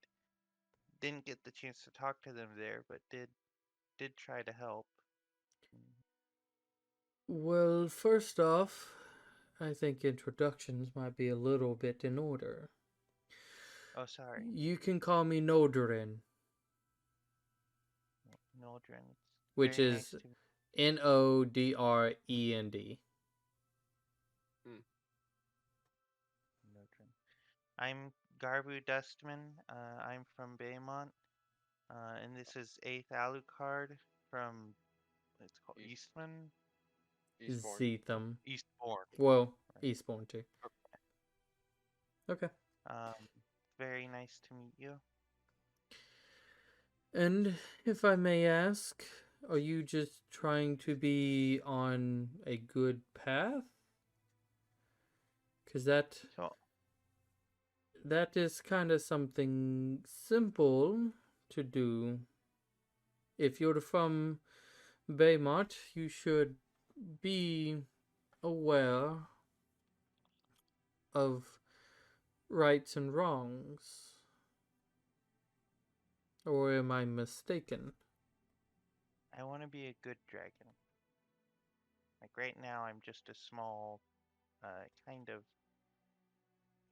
didn't get the chance to talk to them there, but did try to help. Well, first off, I think introductions might be a little bit in order. Oh, sorry, You can call me Nodrin, Noldrin. It's which very nice is to Nodrend. Noldrin. I'm Garbu Dustman. I'm from Baymont, and this is 8th Alucard from, it's called East, Eastman? Eastbourne. Zetham. Eastbourne. Well, Eastbourne too. Okay. Um, very nice to meet you. And if I may ask, are you just trying to be on a good path? Because So, that is kind of something simple to do. If you're from Baymont, you should be aware of rights and wrongs. Or am I mistaken? I want to be a good dragon. Like right now, I'm just a small, kind of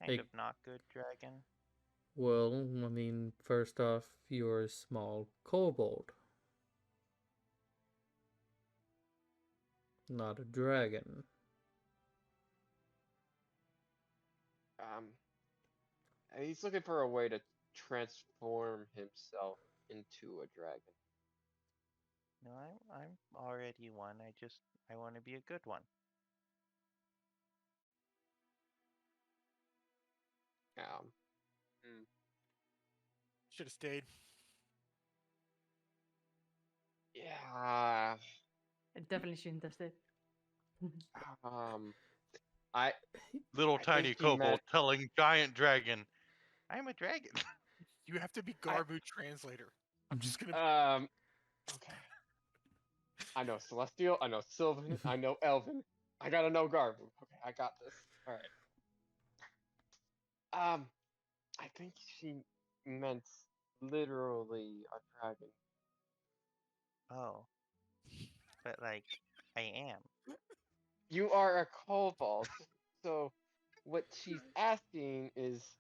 A- not good dragon. Well, I mean, first off, you're a small kobold, not a dragon. And he's looking for a way to transform himself into a dragon. No, I'm already one. I want to be a good one. Hmm. Should have stayed. Yeah. I definitely shouldn't have it. I Little I tiny think he kobold meant telling giant dragon, "I'm a dragon." You have to be Garbu translator. I'm just gonna. okay. I know Celestial, I know Sylvan, I know Elven. I gotta know Garbu. Okay, I got this. All right. I think she meant literally a dragon. Oh, but like, I am. You are a kobold, so what she's asking is,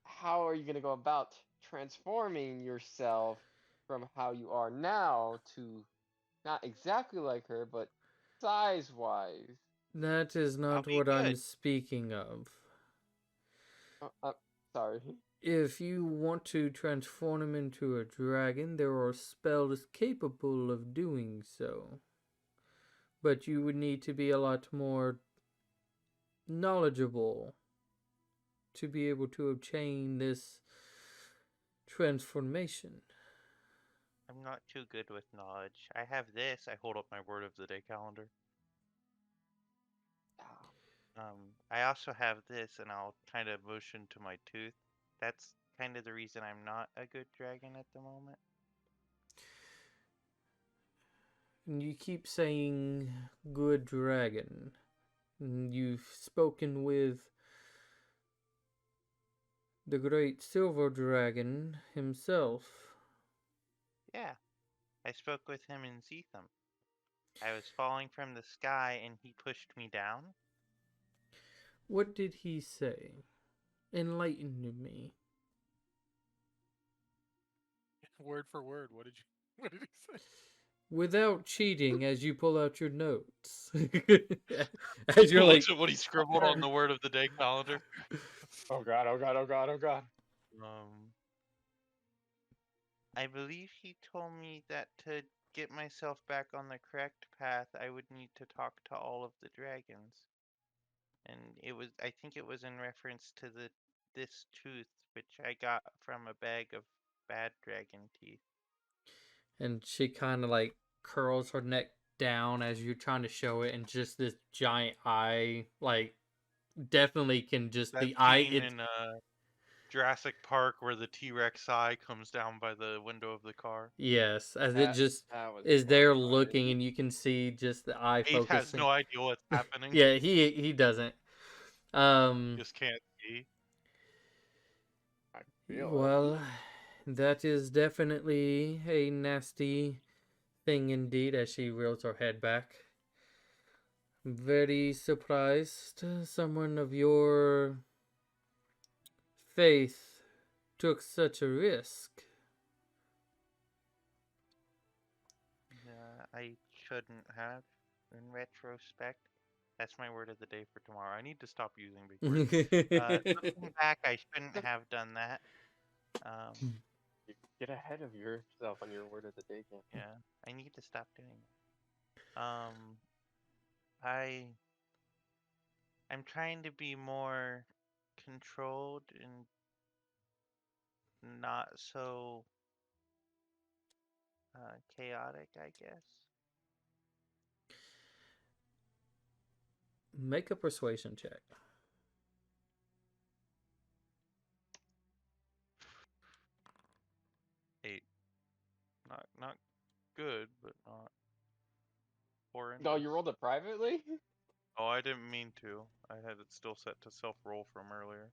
how are you gonna go about transforming yourself from how you are now to not exactly like her, but size-wise? That is I'll not be what I'm good. speaking of. Sorry. If you want to transform him into a dragon, there are spells capable of doing so. But you would need to be a lot more knowledgeable to be able to obtain this transformation. I'm not too good with knowledge. I have this. I hold up my word of the day calendar. I also have this, and I'll kind of motion to my tooth. That's kind of the reason I'm not a good dragon at the moment. And you keep saying good dragon. And you've spoken with the great silver dragon himself. Yeah, I spoke with him in Zetham. I was falling from the sky, and he pushed me down. What did he say? Enlighten me. Word for word. What did you? What did he say? Without cheating, as you pull out your notes. As you're like, Looks at what he scribbled on the word of the day calendar. Oh god, oh god, oh god, oh god. Um, I believe he told me that to get myself back on the correct path, I would need to talk to all of the dragons. And I think it was in reference to this tooth, which I got from a bag of bad dragon teeth. and she kind of like curls her neck down as you're trying to show it, and just this giant eye, like, definitely can just That the eye. scene in Jurassic Park where the T-Rex eye comes down by the window of the car. Yes, as it just That was is there funny. looking, and you can see just the eye Ace has focusing. no idea what's happening. Yeah, he doesn't. Just can't see. I feel it. Well, that is definitely a nasty thing indeed. As she reels her head back. Very surprised someone of your faith took such a risk. I shouldn't have, in retrospect. That's my word of the day for tomorrow. I need to stop using big words. Looking back, I shouldn't have done that. You get ahead of yourself on your word of the day, Ginton. Yeah, I need to stop doing that. I'm trying to be more controlled and not so chaotic, I guess. Make a persuasion check. 8. Not good, but not horrendous. No, you rolled it privately? Oh, I didn't mean to. I had it still set to self-roll from earlier.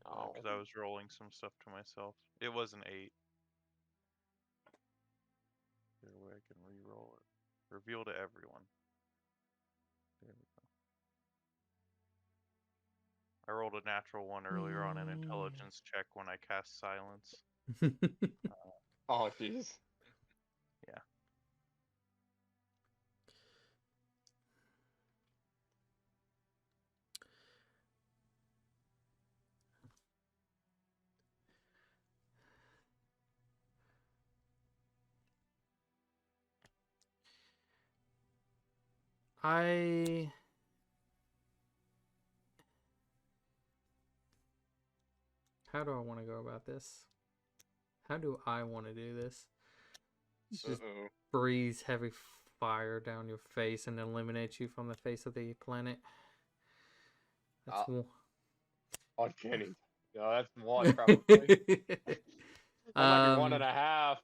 Oh. Because I was rolling some stuff to myself. It was an 8. There way I can re-roll it. Reveal to everyone. There we go. I rolled a natural 1 earlier on an intelligence check when I cast silence. Oh, jeez. Yeah. I How do I want to go about this? How do I want to do this? Just breathe heavy. fire down your face and eliminates you from the face of the planet. That's one. Uncanny. No, that's one probably. That might be one and Um, a half.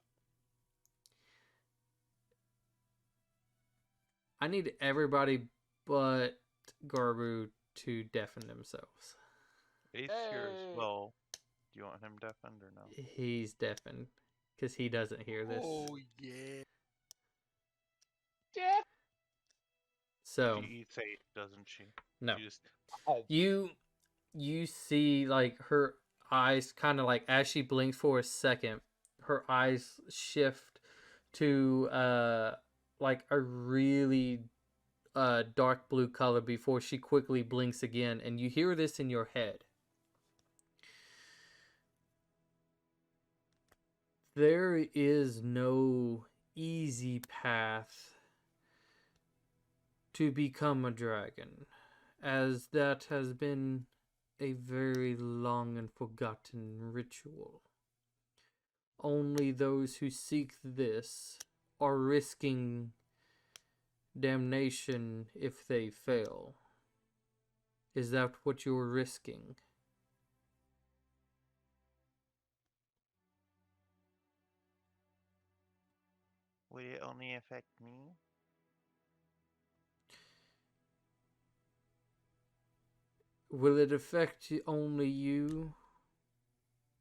I need everybody but Garbu to deafen themselves. Ace here as Hey. well. Do you want him deafened or no? He's deafened because he doesn't hear this. Oh yeah. Yeah. So She eats Ace, doesn't she? no, She just Oh. you see like her eyes kind of like as she blinks for a second, her eyes shift to like a really dark blue color before she quickly blinks again, and you hear this in your head. There is no easy path to become a dragon, as that has been a very long and forgotten ritual. Only those who seek this are risking damnation if they fail. Is that what you're risking? would it only affect me? Will it affect only you?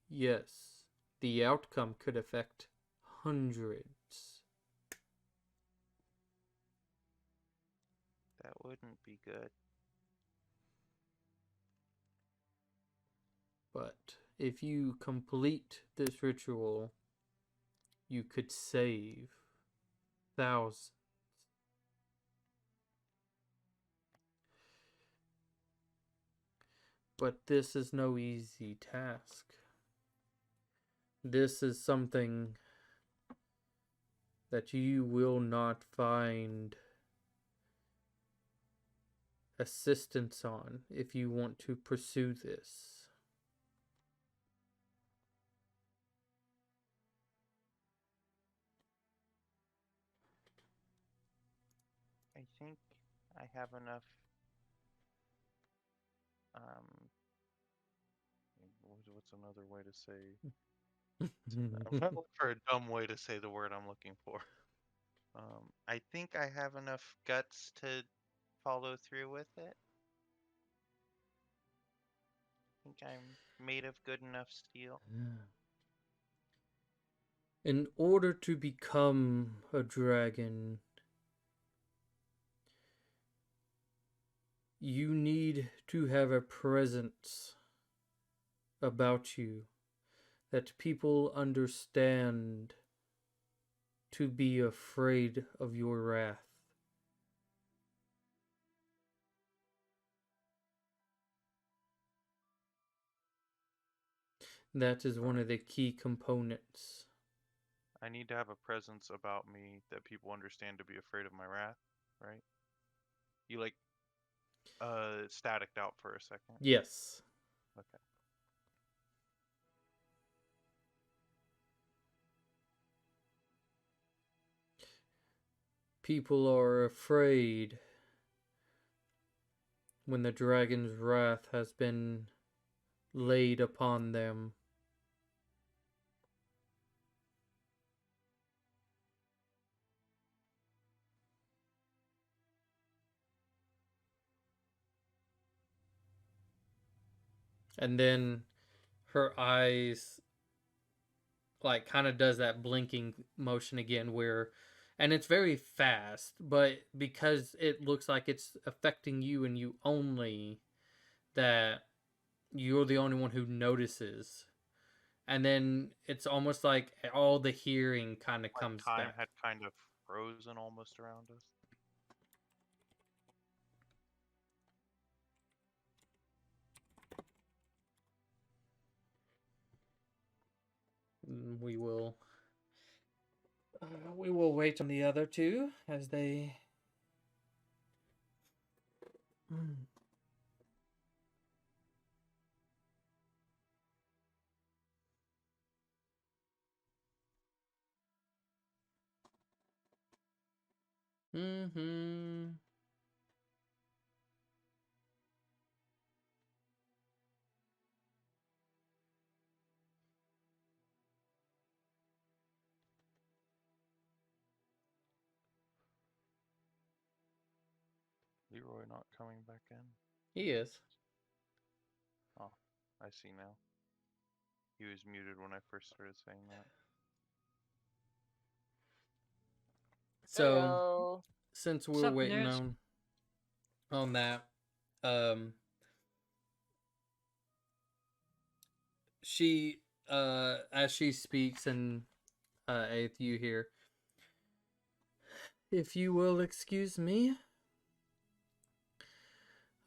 Yes. The outcome could affect hundreds. That wouldn't be good. But if you complete this ritual, you could save thousands. But this is no easy task. This is something that you will not find assistance on if you want to pursue this. I think I have enough. Um, what's another way to say? I'm trying to look for a dumb way to say the word I'm looking for. I think I have enough guts to follow through with it. I think I'm made of good enough steel. In order to become a dragon, you need to have a presence about you that people understand to be afraid of your wrath. That is one of the key components. I need to have a presence about me that people understand to be afraid of my wrath, right? You like staticked out for a second. Yes. Okay. People are afraid when the dragon's wrath has been laid upon them. And then her eyes like kind of does that blinking motion again where, and it's very fast, but because it looks like it's affecting you and you only, that you're the only one who notices. And then it's almost like all the hearing kind of Like comes time back. had kind of frozen almost around us. We will wait on the other two as they Mm-hmm. Leroy not coming back in. He is. Oh, I see now. He was muted when I first started saying that. So Heyo. since What's we're up, waiting nerds? on that, um, she as she speaks, and Eighth, you hear, if you will excuse me,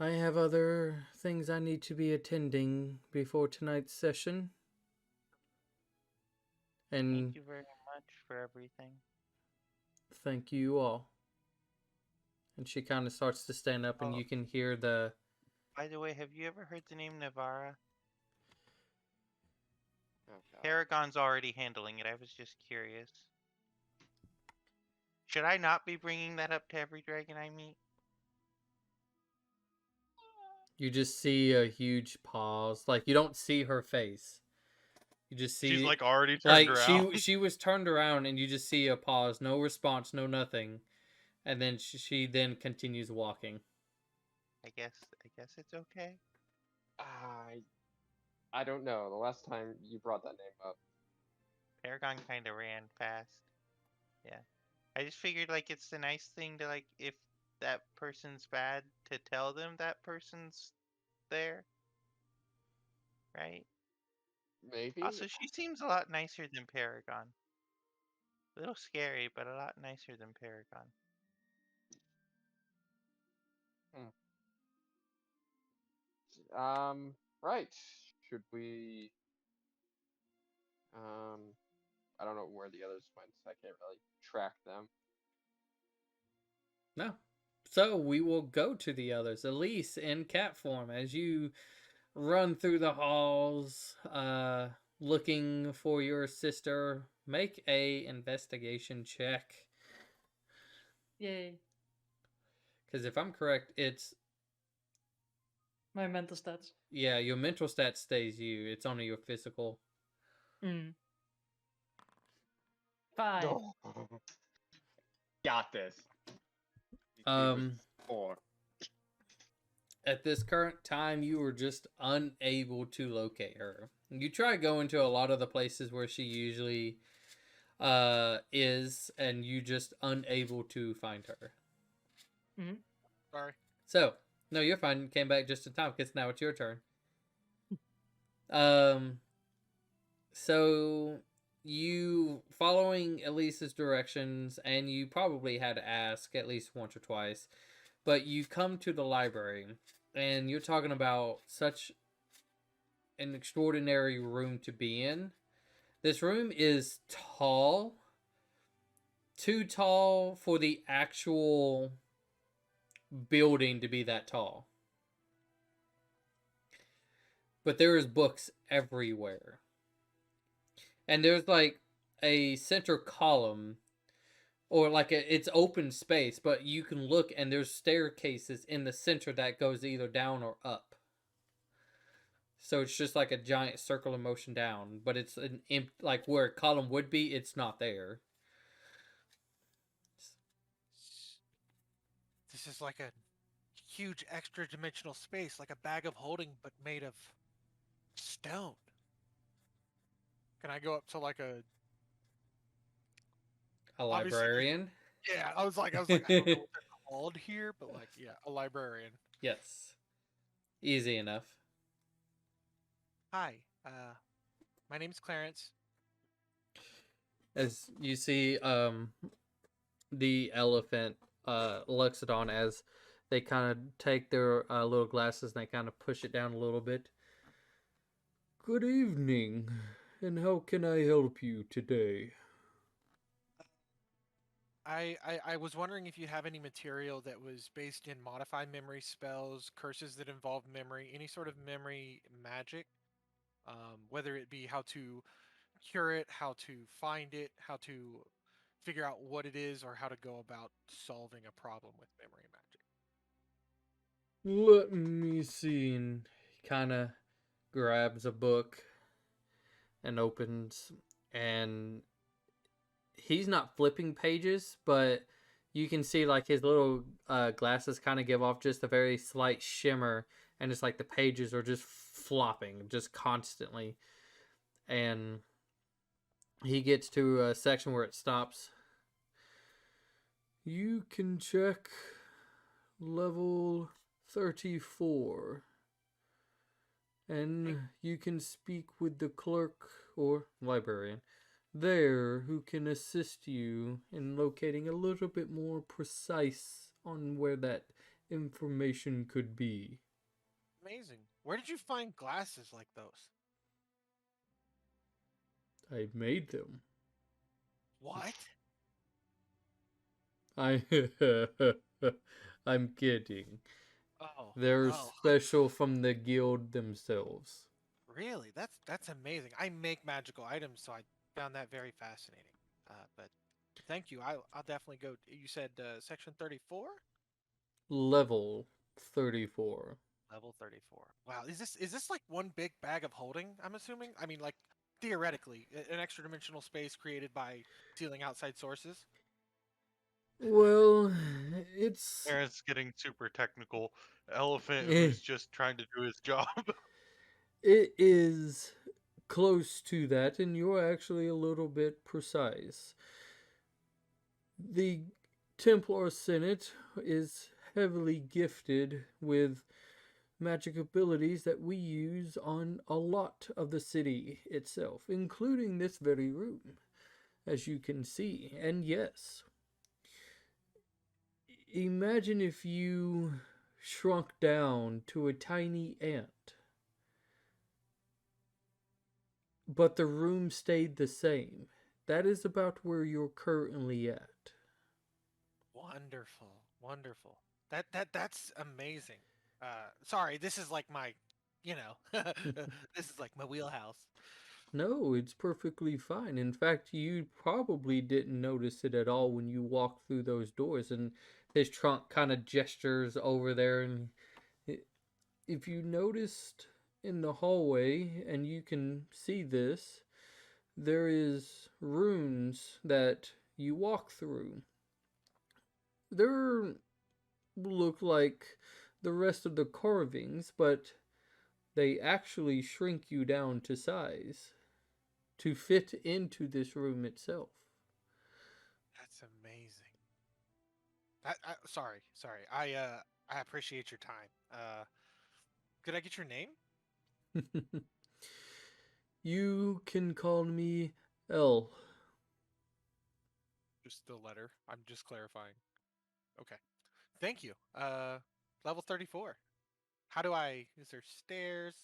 I have other things I need to be attending before tonight's session. And Thank you very much for everything. thank you all. And she kind of starts to stand up, and Oh. you can hear the. By the way, have you ever heard the name Navara? Oh god. Paragon's already handling it. I was just curious. Should I not be bringing that up to every dragon I meet? You just see a huge pause. Like, you don't see her face. You just see. She's like already turned like around. she was turned around, and you just see a pause, no response, no nothing, and then she then continues walking. I guess it's okay. I don't know. The last time you brought that name up. Paragon kind of ran fast. Yeah. I just figured like it's the nice thing to like if that person's bad to tell them that person's there. Right? Maybe? Also, she seems a lot nicer than Paragon. A little scary, but a lot nicer than Paragon. Right. Should we I don't know where the others went, so I can't really track them. No. So we will go to the others. Elise in cat form, as you run through the halls, looking for your sister. Make a investigation check. Yay. Because if I'm correct, it's My mental stats. yeah, your mental stat stays you. It's only your physical. 5. Oh. Got this. Um, 4. At this current time, you are just unable to locate her. You try going to a lot of the places where she usually is, and you just unable to find her. Sorry. So, no, you're fine. You came back just in time because now it's your turn. So you following Elise's directions, and you probably had to ask at least once or twice, but you come to the library, and you're talking about such an extraordinary room to be in. This room is tall, too tall for the actual building to be that tall. But there is books everywhere. And there's like a center column, or like it's open space, but you can look and there's staircases in the center that goes either down or up. So it's just like a giant circular motion down, but it's an like where a column would be, it's not there. This is like a huge extra dimensional space, like a bag of holding, but made of stone. Can I go up to like A obviously, librarian? yeah, I was like, I don't know what they're called here, but like, yeah, a librarian. Yes. Easy enough. Hi, my name's Clarence. As you see, the elephant looks it on as they kind of take their little glasses and they kind of push it down a little bit. Good evening, and how can I help you today? I was wondering if you have any material that was based in modified memory spells, curses that involve memory, any sort of memory magic, whether it be how to cure it, how to find it, how to figure out what it is or how to go about solving a problem with memory magic. Let me see. And he kind of grabs a book and opens, and he's not flipping pages, but you can see like his little glasses kind of give off just a very slight shimmer, and it's like the pages are just flopping just constantly. And he gets to a section where it stops. You can check level 34, and you can speak with the clerk or librarian there who can assist you in locating a little bit more precise on where that information could be. Amazing. Where did you find glasses like those? I made them. What? I I'm kidding. Oh, They're oh, special from the guild themselves. really? That's amazing. I make magical items, so I found that very fascinating. But thank you. I'll definitely go. You said section 34, Level 34. level 34. Wow, is this like one big bag of holding? I'm assuming. I mean, like theoretically, an extra dimensional space created by sealing outside sources. Well, it's Aaron's getting super technical. Elephant eh, who's just trying to do his job. it is close to that, and you're actually a little bit precise. The Templar Senate is heavily gifted with magic abilities that we use on a lot of the city itself, including this very room, as you can see. And yes, imagine if you shrunk down to a tiny ant, but the room stayed the same. That is about where you're currently at. Wonderful, wonderful. That's amazing. Sorry, this is like my, you know, this is like my wheelhouse. No, it's perfectly fine. In fact, you probably didn't notice it at all when you walked through those doors, and his trunk kind of gestures over there. And if you noticed in the hallway, and you can see this, there is runes that you walk through. They look like the rest of the carvings, but they actually shrink you down to size to fit into this room itself. That's amazing. Sorry. I appreciate your time. Could I get your name? You can call me L. Just the letter. I'm just clarifying. Okay. Thank you. Level 34. How do I? Is there stairs?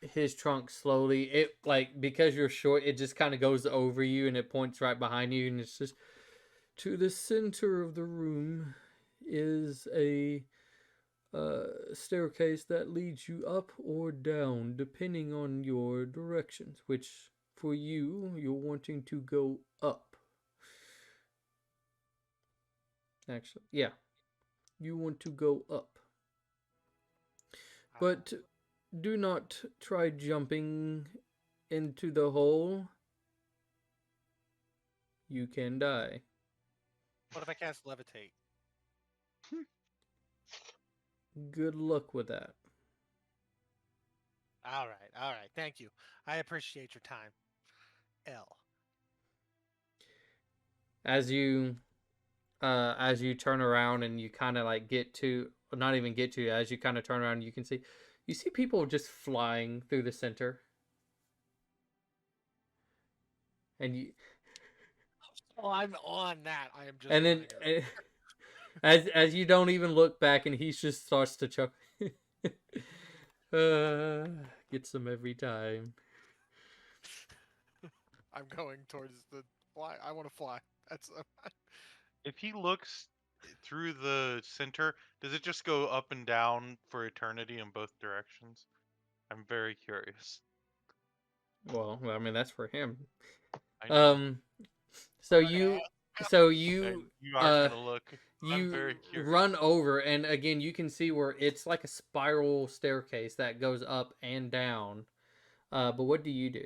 His trunk slowly, it like because you're short, it just kind of goes over you and it points right behind you, and it's just to the center of the room is a staircase that leads you up or down depending on your directions, which for you, you're wanting to go up. Actually, yeah, you want to go up. But do not try jumping into the hole. You can die. What if I cast levitate? Good luck with that. All right. Thank you. I appreciate your time. L. As you turn around and you kind of like get to, not even get to, as you kind of turn around, you see people just flying through the center, and you Oh, I'm on that. I am just. and then as you don't even look back, and he just starts to chuckle. Gets them every time. I'm going towards the fly. I want to fly. That's. If he looks through the center, does it just go up and down for eternity in both directions? I'm very curious. Well, I mean that's for him. I know. Um, So I'm gonna you, ask. so And you, you are uh, gonna look. I'm very you curious. run over, and again, you can see where it's like a spiral staircase that goes up and down. But what do you do?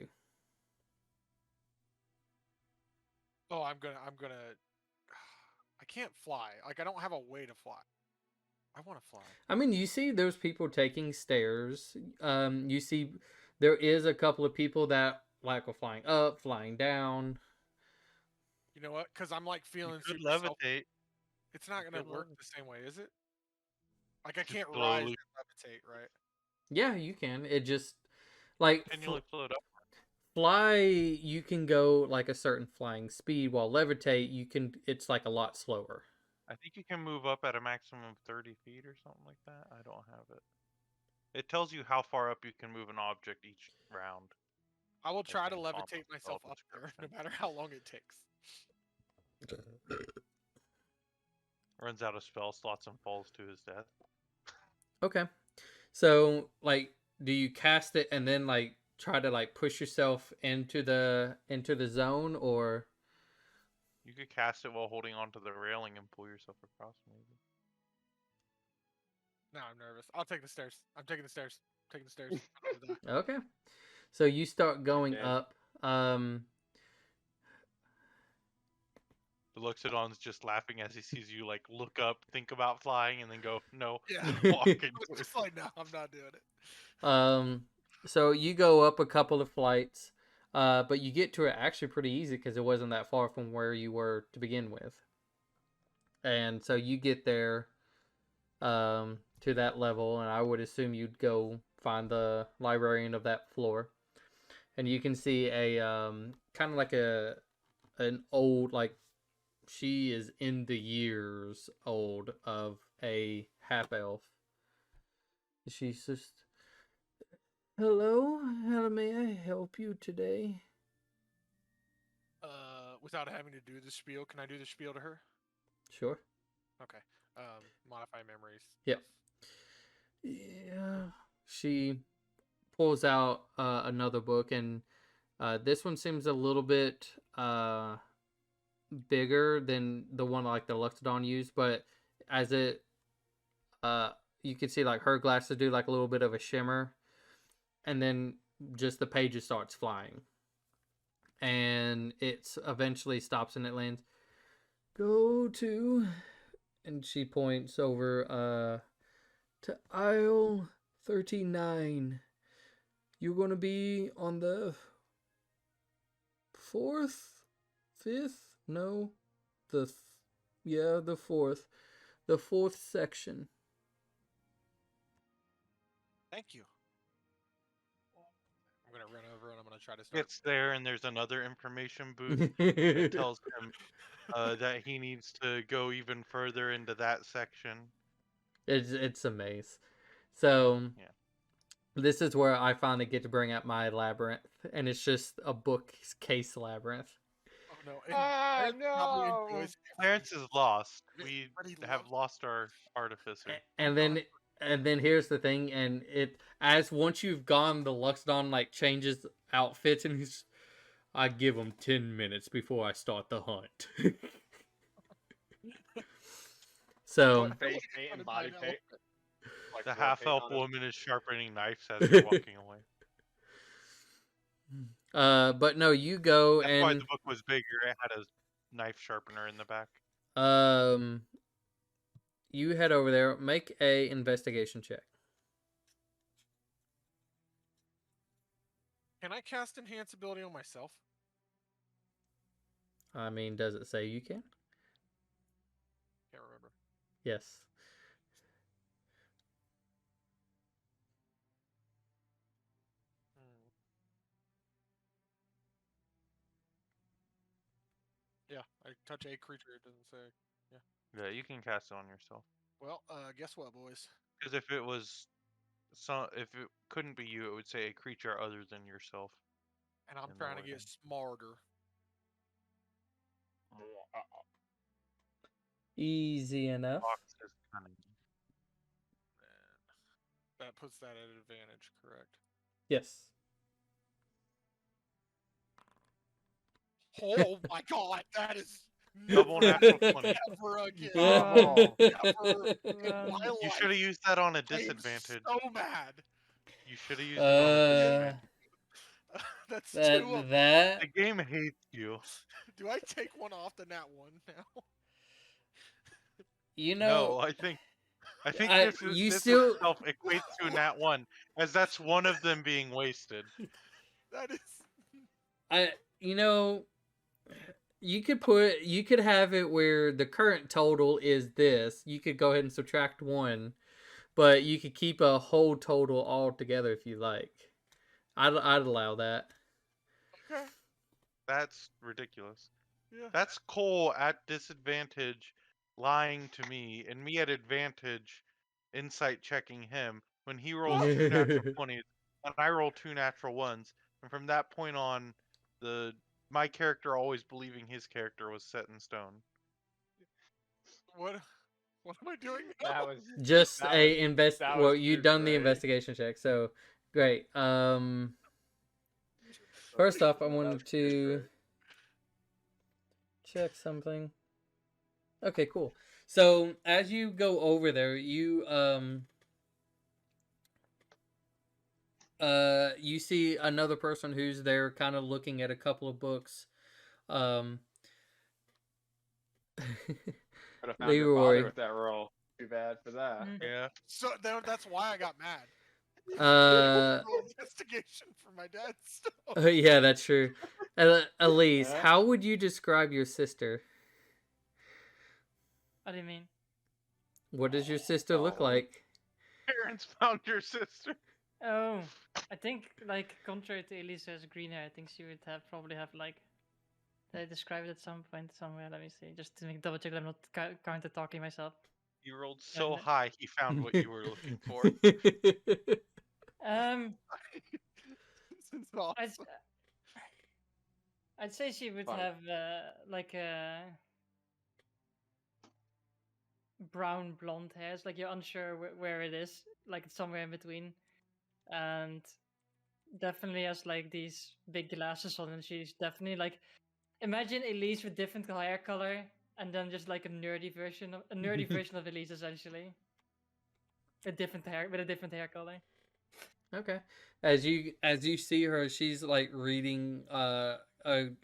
Oh, I'm gonna. I can't fly. Like I don't have a way to fly. I want to fly. I mean, you see those people taking stairs. You see there is a couple of people that like are flying up, flying down. You know what? Because I'm like You feeling could super self. levitate. It's not gonna could work levitate. the same way, is it? Like I Just can't rise slowly, and levitate, right? Yeah, you can. It just like continually float up. fly. You can go like a certain flying speed, while levitate, you can. It's like a lot slower. I think you can move up at a maximum of 30 feet or something like that. I don't have it. It tells you how far up you can move an object each round. I will I try to think, on the levitate spell myself up there, no description. matter how long it takes. Runs out of spell slots and falls to his death. Okay. So, like, do you cast it and then like try to like push yourself into the zone, or You could cast it while holding onto the railing and pull yourself across, maybe. Now I'm nervous. I'll take the stairs. I'm taking the stairs. Taking the stairs. I'm gonna die. okay? So you start going dead. up. The Luxodon's just laughing as he sees you like look up, think about flying, and then go, no, Yeah. and walk into It's it. just like, no, I'm not doing it. So you go up a couple of flights, but you get to it actually pretty easy because it wasn't that far from where you were to begin with. And so you get there, to that level, and I would assume you'd go find the librarian of that floor, and you can see a kind of like an old, like, she is in the years old, of a half elf. She's just, hello, how may I help you today? Without having to do the spiel, can I do the spiel to her? Sure. Okay. Modify memories. Yep. Yeah. She pulls out another book, and this one seems a little bit bigger than the one like the Luxodon used, but as it you can see like her glasses do like a little bit of a shimmer, and then just the pages starts flying, and it eventually stops and it lands. Go to, and she points over to aisle 39. You're going to be on the fourth, fifth, no, the fourth section. Thank you. I'm gonna run over and I'm gonna try to start. Gets there, and there's another information booth that tells him that he needs to go even further into that section. It's a maze. So Yeah. this is where I finally get to bring out my labyrinth, and it's just a bookcase labyrinth. Oh no! And Ah, Clarence probably no! enjoys Clarence is lost. But We he have loves- lost our artificer. And then here's the thing, and it as once you've gone, the Luxodon like changes outfits, and I give him 10 minutes before I start the hunt. So Face paint and body paint. Like The war half paint elf on him. woman is sharpening knives as you're walking away. but no, you go That's why and the book was bigger. It had a knife sharpener in the back. you head over there, make a investigation check. Can I cast enhance ability on myself? I mean, does it say you can? Can't remember. Yes. Yeah, I touch a creature. It doesn't say. Yeah, you can cast it on yourself. Well, guess what, boys? Because if it was, if it couldn't be you, it would say a creature other than yourself. And I'm In the trying to get wording. smarter. Easy enough. Fox is cunning. And that puts that at an advantage, correct? Yes. Oh my god, that is Double never, natural 20. ever again. Oh. Never in Um, my You life. should have used that on a I am disadvantage. so mad. You should have used it on a uh, disadvantage. That's that 2 of. that The game hates you. Do I take one off the nat 1 now? you No, know, I think you this still itself equates to a nat 1, as that's one of them being wasted. That is. I you know you could have it where the current total is this. You could go ahead and subtract one, but you could keep a whole total all together if you like. I'd allow that. Okay. That's ridiculous. Yeah. That's Cole at disadvantage lying to me, and me at advantage insight checking him when he rolls What? 2 natural 20s and I roll 2 natural 1s. And from that point on, my character always believing his character was set in stone. What? What am I doing now? That was Just that a was- invest. that Well, was you too done the great. investigation check, so great. First off, I That was wanted too to great. check something. Okay, cool. So as you go over there, you see another person who's there, kind of looking at a couple of books. Um, Could have found your father Leroy. with that roll. Too bad for that. Mm. Yeah. So that's why I got mad. Uh, Roll investigation for my dad's stuff. yeah, that's true. Elise, Yeah. how would you describe your sister? what do you mean? What does your sister look Oh. like? Parents found your sister. Oh, I think like contrary to Elisa's green hair, I think she would probably have like. Did I describe it at some point somewhere? Let me see, just to make double check that I'm not counter talking myself. You rolled so no. high, he found what you were looking for. This is awesome. I'd say she would Fun. have like a brown blonde hairs. Like you're unsure where it is. Like it's somewhere in between, and definitely has like these big glasses on, and she's definitely like imagine Elise with different hair color, and then just like a nerdy version of Elise essentially. A different hair with a different hair color. Okay. As you see her, she's like reading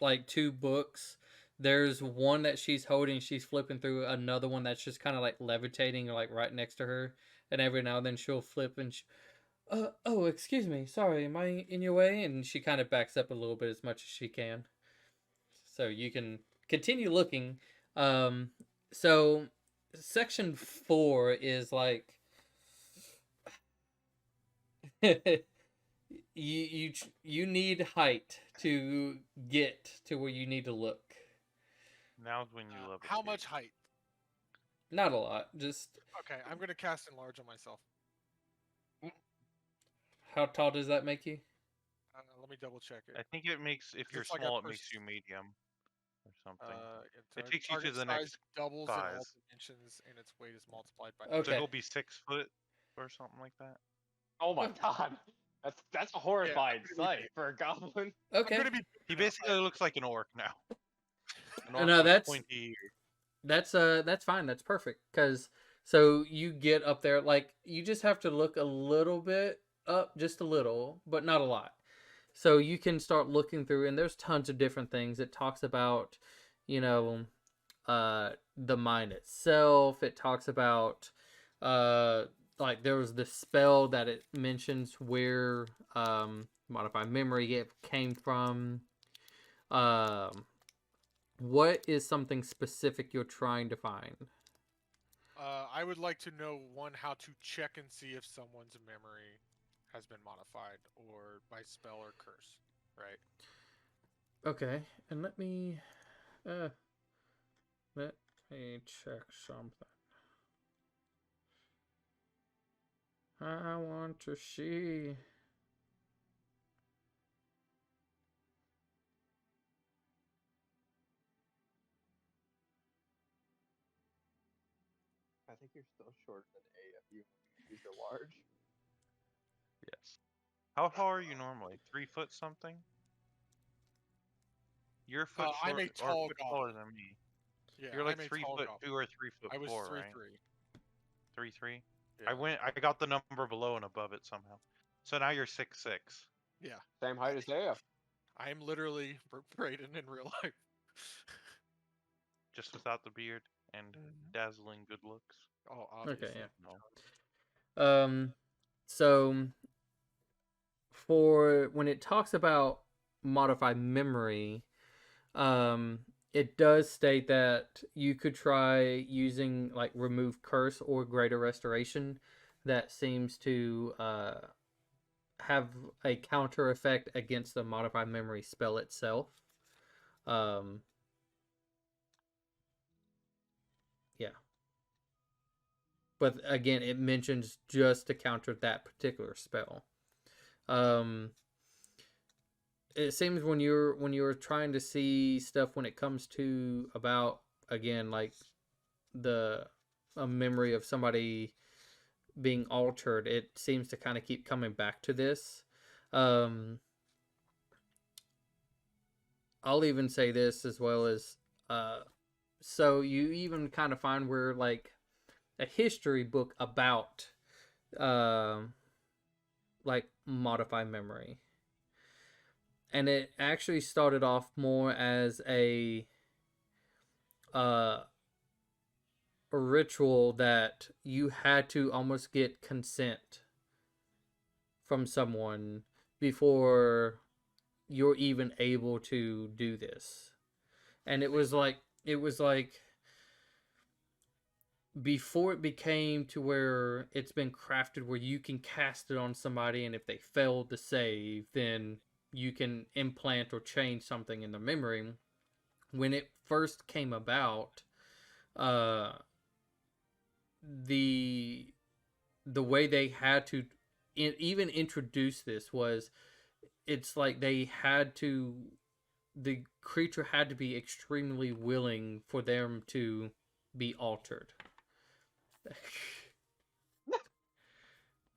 like two books. There's one that she's holding, she's flipping through another one that's just kind of like levitating like right next to her. And every now and then she'll flip and oh, excuse me. Sorry, am I in your way? And she kind of backs up a little bit as much as she can. So you can continue looking. So section 4 is like you need height to get to where you need to look. Now's when you love it. How dude. much height? Not a lot. Just Okay, I'm gonna cast enlarge on myself. how tall does that make you? Let me double check it. I think it makes, if you're It's like a small, it makes you medium or something. It takes you to target the size next doubles in all size. dimensions, and its weight is multiplied by. Okay. So he'll be 6 foot or something like that. Oh my god. That's a horrifying I'm gonna be sight for a goblin. Okay. I'm gonna be. He basically looks like an orc now. An orc No, with that's pointy ears. that's fine. That's perfect. Cause so you get up there, like you just have to look a little bit up, just a little, but not a lot. So you can start looking through, and there's tons of different things. It talks about, you know, the mine itself. It talks about, like there was this spell that it mentions where modified memory it came from. What is something specific you're trying to find? I would like to know how to check and see if someone's memory has been modified or by spell or curse. Right. Okay, and let me check something. I want to see. I think you're still short than A if you use your large. Yes. How tall are you normally? 3 foot something? You're a foot I'm short a or a tall foot goblin. taller than me. Yeah, You're like I'm a 3 tall foot goblin. 2 or 3 foot I was 4, 3 right? 3. 3'3". Yeah. I got the number below and above it somehow. So now you're 6'6". Yeah. Same height as Dave. I am literally Brayden in real life. Just without the beard and Mhm. dazzling good looks. Oh, obviously. Okay, yeah. No. So for when it talks about modified memory, it does state that you could try using like remove curse or greater restoration. That seems to have a counter effect against the modified memory spell itself. Um, yeah. But again, it mentions just to counter that particular spell. It seems when you're trying to see stuff when it comes to about again like the a memory of somebody being altered, it seems to kind of keep coming back to this. Um, I'll even say this as well as so you even kind of find where like a history book about um like modify memory, and it actually started off more as uh a ritual that you had to almost get consent from someone before you're even able to do this. And it was like before it became to where it's been crafted where you can cast it on somebody, and if they fail to save, then you can implant or change something in their memory. When it first came about, uh the the way they had to even introduce this was it's like they had to the creature had to be extremely willing for them to be altered.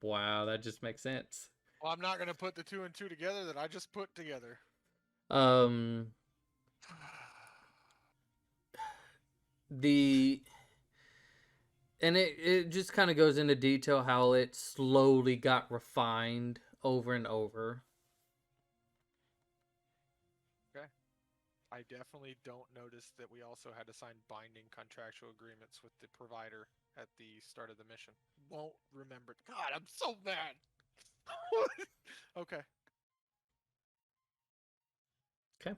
Wow, that just makes sense. Well, I'm not gonna put the 2 and 2 together that I just put together. Um the and it just kind of goes into detail how it slowly got refined over and over. Okay. I definitely don't notice that we also had to sign binding contractual agreements with the provider at the start of the mission. Won't remember. God, I'm so mad. Okay. Okay.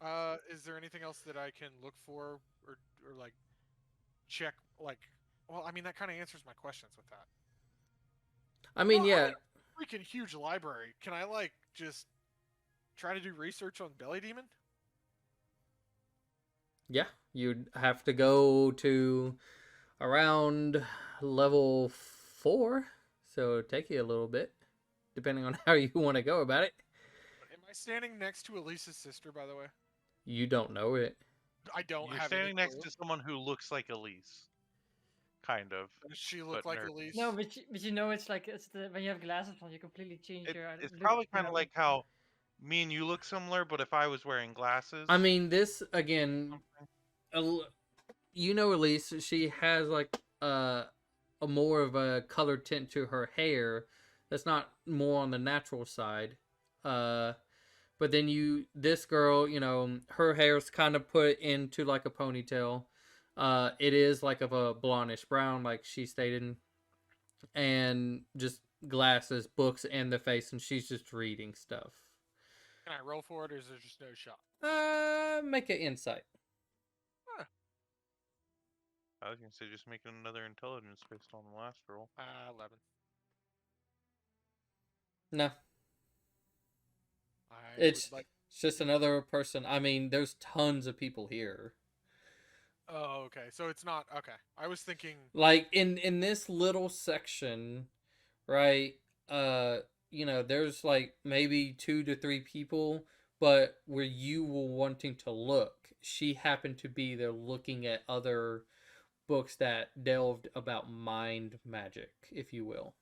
Is there anything else that I can look for or like check like? Well, I mean that kind of answers my questions with that. I mean, Well, yeah, freaking huge library. Can I like just try to do research on Belly Demon? yeah, you'd have to go to around level 4, so it'd take you a little bit, depending on how you want to go about it. Am I standing next to Elisa's sister, by the way? You don't know it. I don't You're have any standing next clue. to someone who looks like Elise. Kind of. Does she look but like nerd. Elise? No, but you know it's like it's the when you have glasses on, you completely change your It's look. probably You kind of know. like how me and you look similar, but if I was wearing glasses. I mean, this again, you know, Elise, she has like a more of a color tint to her hair that's not more on the natural side. But then this girl, her hair's kind of put into like a ponytail. It is like of a blondish brown, like she stated, and just glasses, books in the face, and she's just reading stuff. Can I roll for it, or is there just no shot? Make an insight. Huh. I was gonna say just making another intelligence based on the last roll. 11. No, I it's would like. just another person. I mean, there's tons of people here. Oh, okay. So it's not okay. I was thinking. Like in this little section, right? There's like maybe 2 to 3 people, but where you were wanting to look, she happened to be there looking at other books that delved about mind magic, if you will.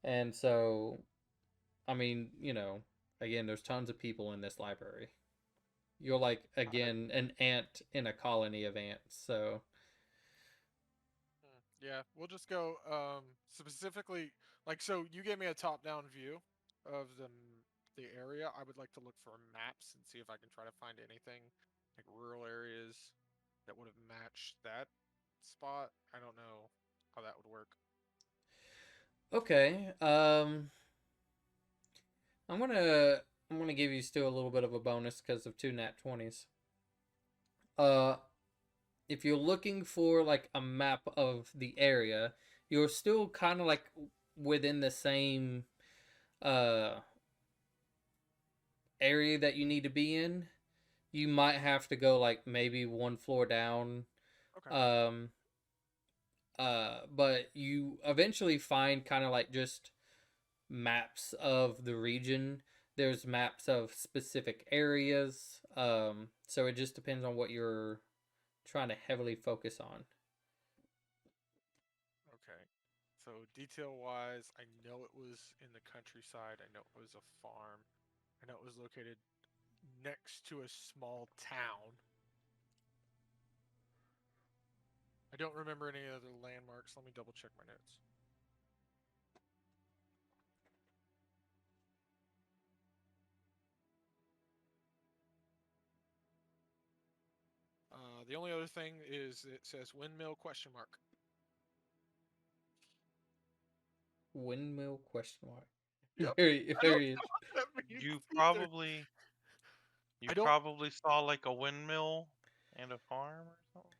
And so, I mean, again, there's tons of people in this library. you're like again an ant in a colony of ants. So Yeah, we'll just go specifically so you gave me a top-down view of the area. I would like to look for maps and see if I can try to find anything like rural areas that would have matched that spot. I don't know how that would work. okay, I'm gonna I'm gonna give you still a little bit of a bonus because of 2 nat 20s. Uh, if you're looking for like a map of the area, you're still kind of like within the same uh area that you need to be in. You might have to go like maybe one floor down. Okay. But you eventually find kind of like just maps of the region. There's maps of specific areas. So it just depends on what you're trying to heavily focus on. Okay. So detail-wise, I know it was in the countryside. I know it was a farm. I know it was located next to a small town. I don't remember any other landmarks. Let me double check my notes. The only other thing is it says windmill question mark. Windmill question mark. Yep. Very, I don't very. know what that means You either. probably you I don't- probably saw like a windmill and a farm or something.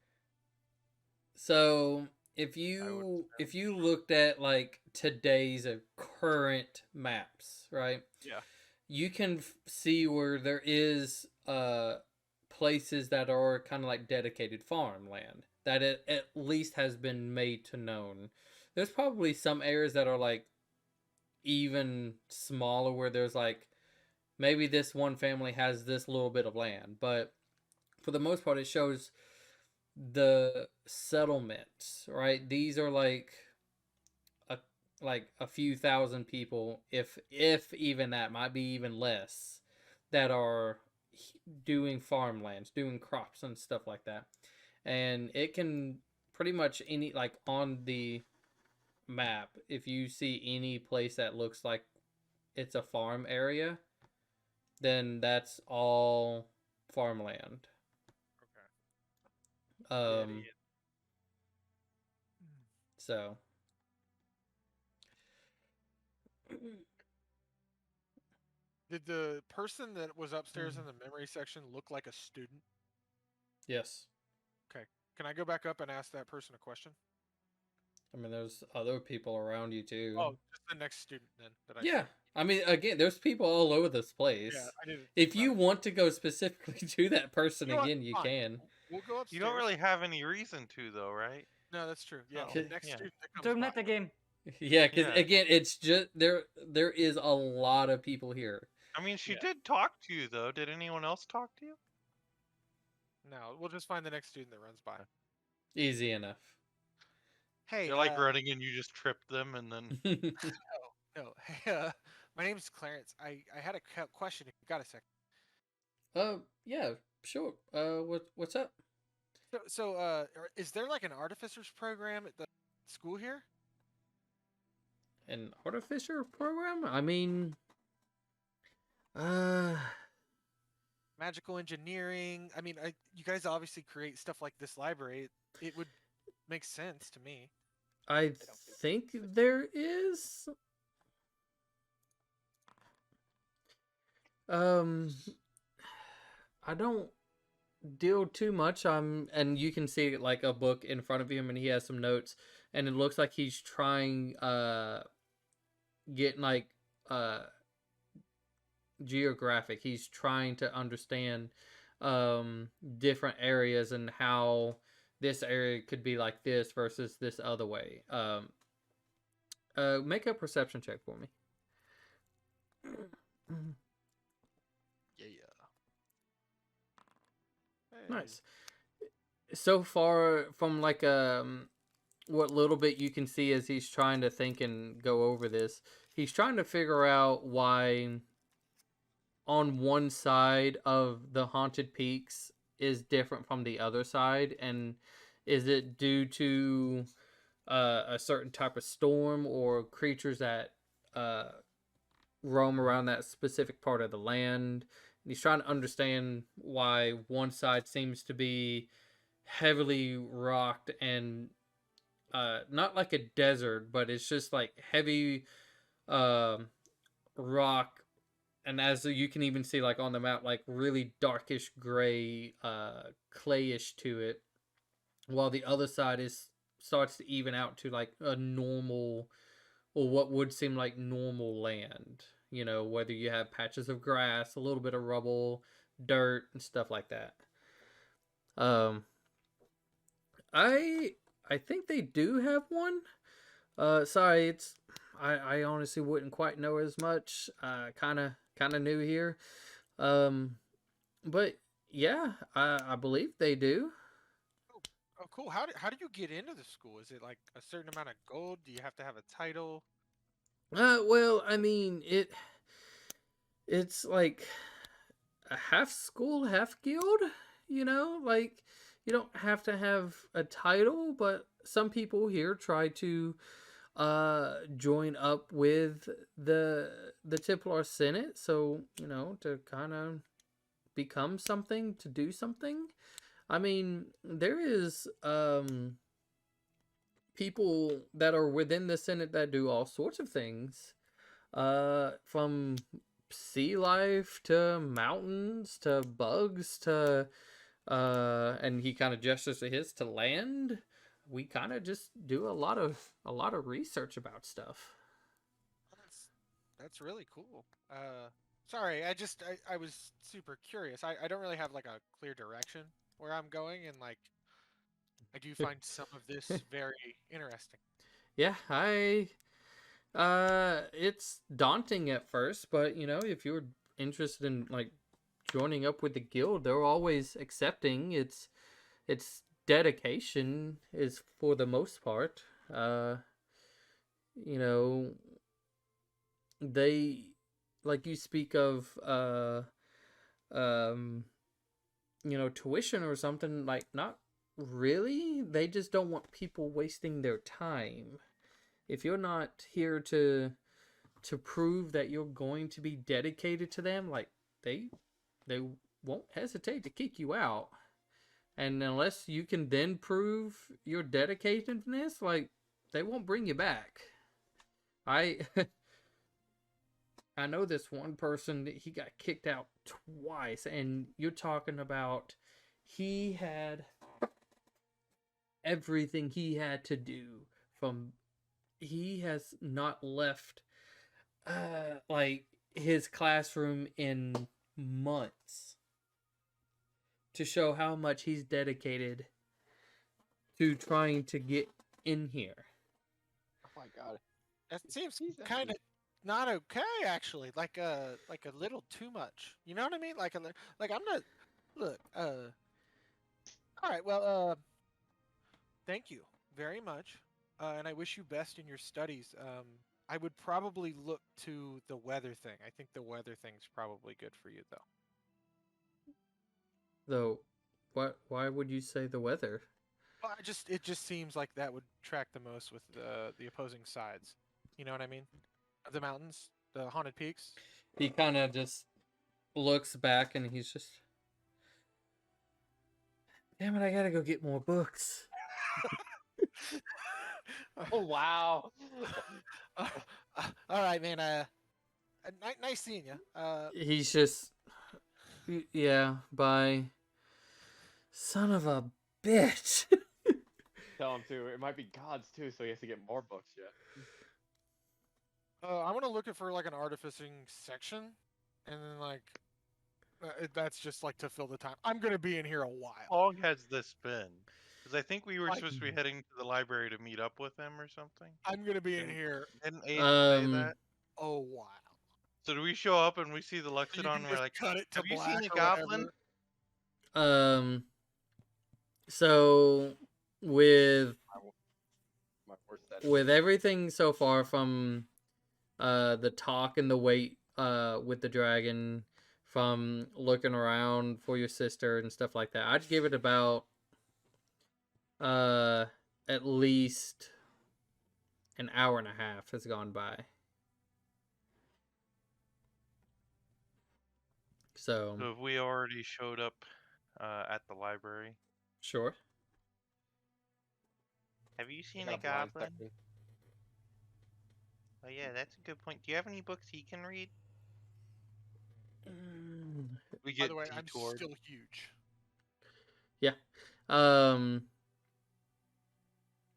So if I would if you looked at like today's current maps, right? Yeah. You can see where there is places that are kind of like dedicated farmland that it at least has been made to known. There's probably some areas that are like even smaller where there's like maybe this one family has this little bit of land, but for the most part it shows the settlements, right? These are a like a few thousand people, if even that, might be even less, that are doing farmlands, doing crops and stuff like that. And it can pretty much any like on the map, if you see any place that looks like it's a farm area, then that's all farmland. Okay. Um, so Did the person that was upstairs in the memory section look like a student? yes, Okay. Can I go back up and ask that person a question? I mean there's other people around you too. Oh, just the next student then that I Yeah, see. I mean again, there's people all over this place. Yeah, I didn't. If you want to go specifically to that person You know what? again, you Fine. can. We'll go upstairs. You don't really have any reason to, though, right? No, that's true. Yeah, Oh, the next yeah. student that comes Don't by. let the game. Yeah, because Yeah. again, it's just there is a lot of people here. I mean, she Yeah. did talk to you, though. Did anyone else talk to you? No, we'll just find the next student that runs by. Easy enough. Hey, They're like running and you just trip them and then no. Hey, my name's Clarence. I had a question. If you got a second. Yeah, sure. What's up? Is there like an artificer's program at the school here? An artificer program? I mean, Magical engineering. I mean, you guys obviously create stuff like this library. It would make sense to me. I think there is. I don't deal too much. And you can see like a book in front of him, and he has some notes, and it looks like he's trying getting like geographic. He's trying to understand different areas and how this area could be like this versus this other way. Make a perception check for me. Yeah. Nice. So far from like what little bit you can see as he's trying to think and go over this, he's trying to figure out why on one side of the haunted peaks is different from the other side, and is it due to a certain type of storm or creatures that roam around that specific part of the land? And he's trying to understand why one side seems to be heavily rocked and not like a desert, but it's just like heavy rock, and as you can even see like on the map, like really darkish gray clayish to it, while the other side is starts to even out to like a normal, or what would seem like normal land, you know, whether you have patches of grass, a little bit of rubble, dirt and stuff like that. um I think they do have one. Sorry, it's I honestly wouldn't quite know as much. Kind of new here. Um, but yeah, I believe they do. Oh, cool. How do you get into the school? Is it like a certain amount of gold? Do you have to have a title? Well, I mean it's like a half school, half guild. You know, like you don't have to have a title, but some people here try to join up with the Templar Senate, so you know, to kind of become something, to do something. I mean, there is people that are within the Senate that do all sorts of things, from sea life to mountains to bugs to and he kind of gestures to his, to land. We kind of just do a lot of research about stuff. That's really cool. Sorry, I was super curious. I don't really have like a clear direction where I'm going, and like I do find some of this very interesting. Yeah, it's daunting at first, but you know, if you're interested in like joining up with the guild, they're always accepting. It's dedication is for the most part. You know, they, like you speak of um you know, tuition or something, like not really. They just don't want people wasting their time. If you're not here to prove that you're going to be dedicated to them, like they won't hesitate to kick you out. And unless you can then prove your dedicatedness, like they won't bring you back. I I know this one person, he got kicked out twice, and you're talking about he had everything he had to do. From he has not left like his classroom in months, to show how much he's dedicated to trying to get in here. Oh my god. That seems He's kind of not okay, actually. Like a little too much. You know what I mean? Like I'm not. Look. All right. Well. Thank you very much, and I wish you best in your studies. I would probably look to the weather thing. I think the weather thing's probably good for you, though. Though, why would you say the weather? Well, it just seems like that would track the most with the opposing sides. You know what I mean? The mountains, the haunted peaks. He kind of just looks back and he's just, damn it, I gotta go get more books. Oh wow. All right, man. Nice seeing you. He's just, yeah, bye. Son of a bitch. Tell him to. It might be gods too, so he has to get more books yet. I'm gonna look for like an artificing section, and then like that's just like to fill the time. I'm gonna be in here a while. How long has this been? Because I think we were Like- supposed to be heading to the library to meet up with them or something. I'm gonna be in Didn't- here Didn't Aiden say Um, that? a while. So do we show up and we see the So you Luxodon can and we're just like, cut it to have you black seen a or goblin? whatever. So with My worst edit. with everything so far, from the talk and the wait with the dragon, from looking around for your sister and stuff like that. I'd give it about at least an hour and a half has gone by. So have we already showed up at the library? sure. Have you I seen got a a blind goblin? section. Oh yeah, that's a good point. Do you have any books he can read? We By get the way, I'm detoured. still huge. Yeah.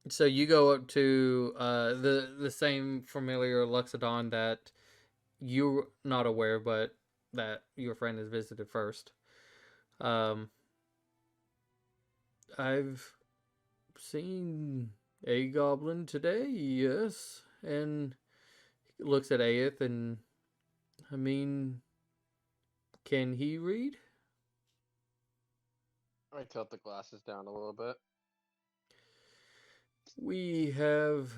So you go up to the same familiar Luxodon that you're not aware, but that your friend has visited first. I've seen a goblin today, yes, and looks at Aeth and I mean, can he read? I tilt the glasses down a little bit. We have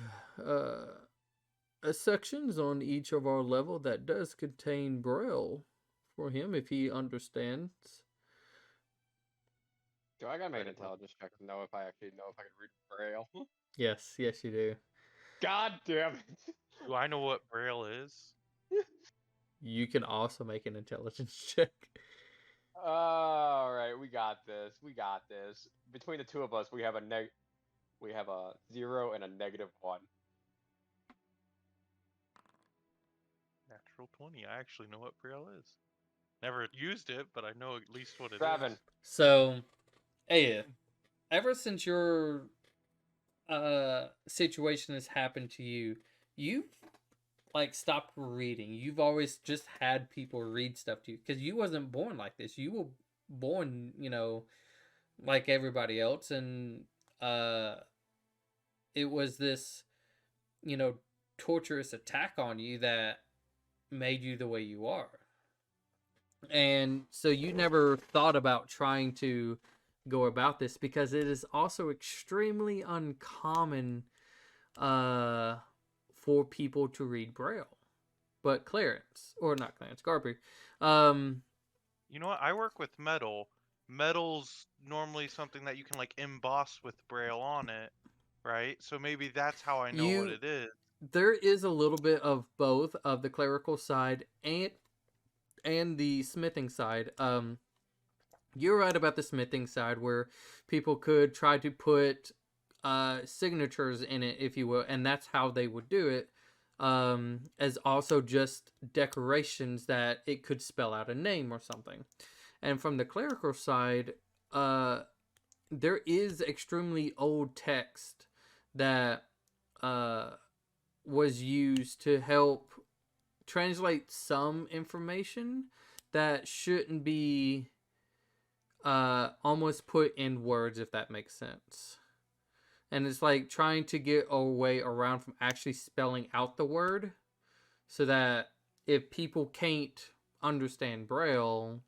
sections on each of our level that does contain braille for him if he understands. Do I gotta make an Right, well- intelligence check to know if I actually know if I can read Braille? Yes, yes, you do. God damn it! Do I know what Braille is? You can also make an intelligence check. All right, we got this. We got this. Between the two of us, we have a 0 and a -1. Natural 20. I actually know what Braille is. Never used it, but I know at least what it is. 7. So, Aeth, ever since your situation has happened to you, you've like stopped reading. You've always just had people read stuff to you because you wasn't born like this. You were born, like everybody else, and it was this, torturous attack on you that made you the way you are. And so you never thought about trying to go about this because it is also extremely uncommon for people to read Braille. But Clarence, or not Clarence, Garber, You know what? I work with metal. Metal's normally something that you can like emboss with Braille on it, right? So maybe that's how I know what You- it is. there is a little bit of both of the clerical side and the smithing side. You're right about the smithing side where people could try to put signatures in it, if you will, and that's how they would do it. As also just decorations that it could spell out a name or something. And from the clerical side, there is extremely old text that was used to help translate some information that shouldn't be almost put in words, if that makes sense. And it's like trying to get a way around from actually spelling out the word so that if people can't understand Braille,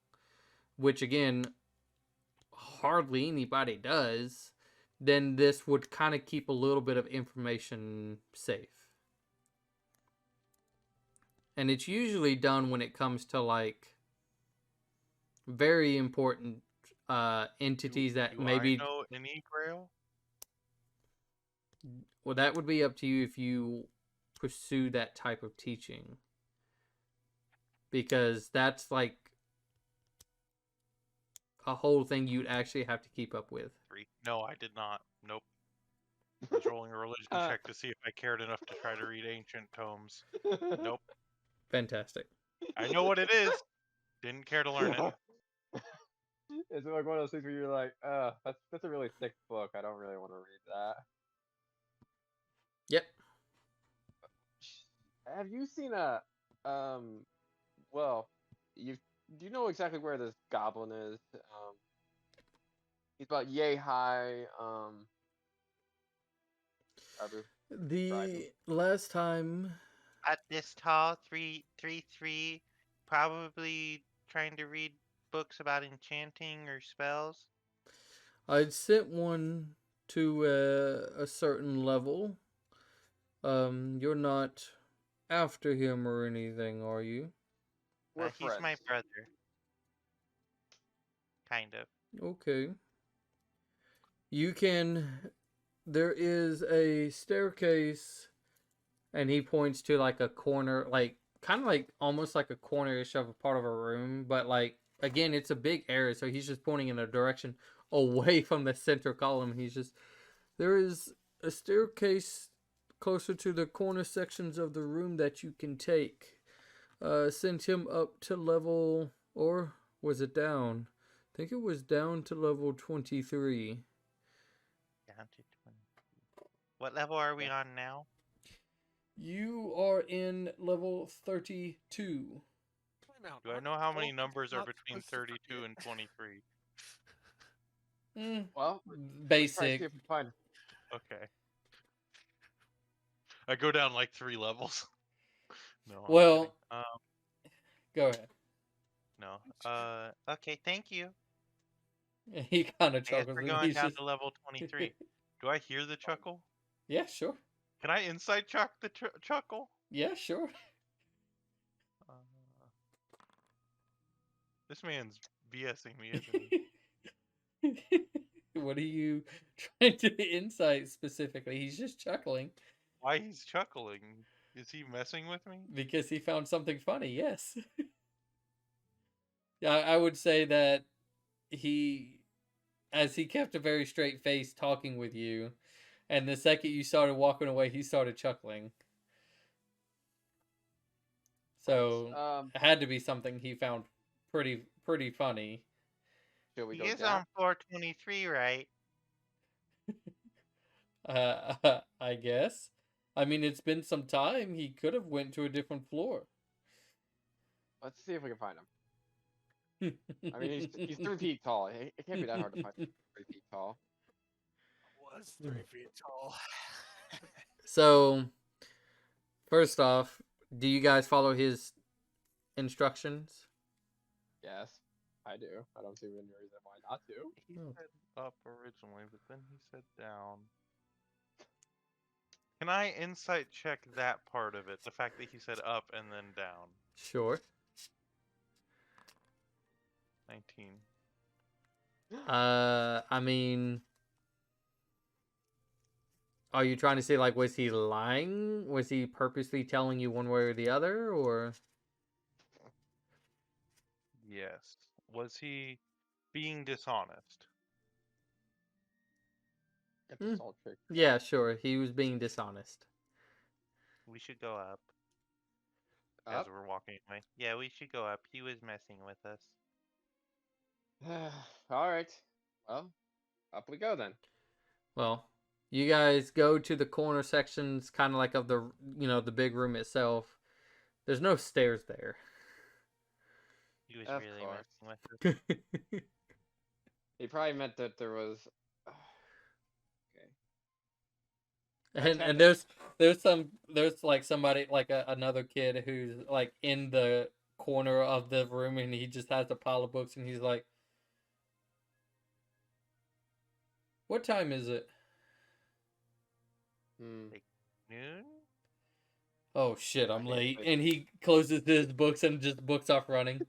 which again, hardly anybody does, then this would kind of keep a little bit of information safe. And it's usually done when it comes to like very important entities that Do maybe. I know any Braille? Well, that would be up to you if you pursue that type of teaching. Because that's like a whole thing you'd actually have to keep up with. 3. No, I did not. Nope. I was rolling a religion check to see if I cared enough to try to read ancient tomes. Nope. Fantastic. I know what it is. Didn't care to learn it. It's like one of those things where you're like, that's a really thick book. I don't really want to read that. Yep. Have you seen well, do you know exactly where this goblin is? He's about yay high, Abu. The last time At this tall, 3'3", probably trying to read books about enchanting or spells. I'd sent one to a certain level. You're not after him or anything, are you? We're He's my friends. brother. kind of. Okay. You can. There is a staircase, and he points to like a corner, like kind of like almost like a corner-ish of a part of a room, but like again, it's a big area, so he's just pointing in a direction away from the center column. He's just there is a staircase closer to the corner sections of the room that you can take. Send him up to level, or was it down? I think it was down to level 23. Down to 20. What level are we on now? You are in level 32. Time out. Do I aren't know how many 12 numbers are not between supposed to 32 forget? and 23? Well, let's try to Basic. see if we find. Okay. I go down like 3 levels. No, I'm Well, kidding. go ahead. No. Okay, thank you. He kind of I guess chuckles. we're And going he's down just... to level 23. Do I hear the chuckle? Yeah, sure. Can I insight check the chuckle? Yeah, sure. Uh, this man's BSing me, isn't he? What are you trying to insight specifically? He's just chuckling Why he's chuckling? Is he messing with me? because he found something funny. Yes. Yeah, I would say that as he kept a very straight face talking with you, and the second you started walking away, he started chuckling. So it had to be something he found pretty funny. Should we He go is down? on floor 23, right? I guess. I mean, it's been some time. He could have went to a different floor. Let's see if we can find him. I mean, he's 3 feet tall. It can't be that hard to find 3 feet tall. Was 3 feet tall. So, first off, do you guys follow his instructions? Yes, I do. I don't see any reason why not to. He Oh. said up originally, but then he said down. Can I insight check that part of it? The fact that he said up and then down. Sure. 19. I mean, are you trying to say, like, was he lying? Was he purposely telling you one way or the other, or? Yes. Was he being dishonest? Get the salt trick. Yeah, sure. He was being dishonest. We should go up as Up? we're walking away. Yeah, we should go up. He was messing with us. All right. Well, up we go then. Well, you guys go to the corner sections, kind of like of the, the big room itself. There's no stairs there. He was Of really course. messing with us. He probably meant that there was. And there's like somebody like another kid who's like in the corner of the room, and he just has a pile of books, and he's like, "What time is it?" Noon? Oh shit, I'm I late. think- And he closes his books and just books off running.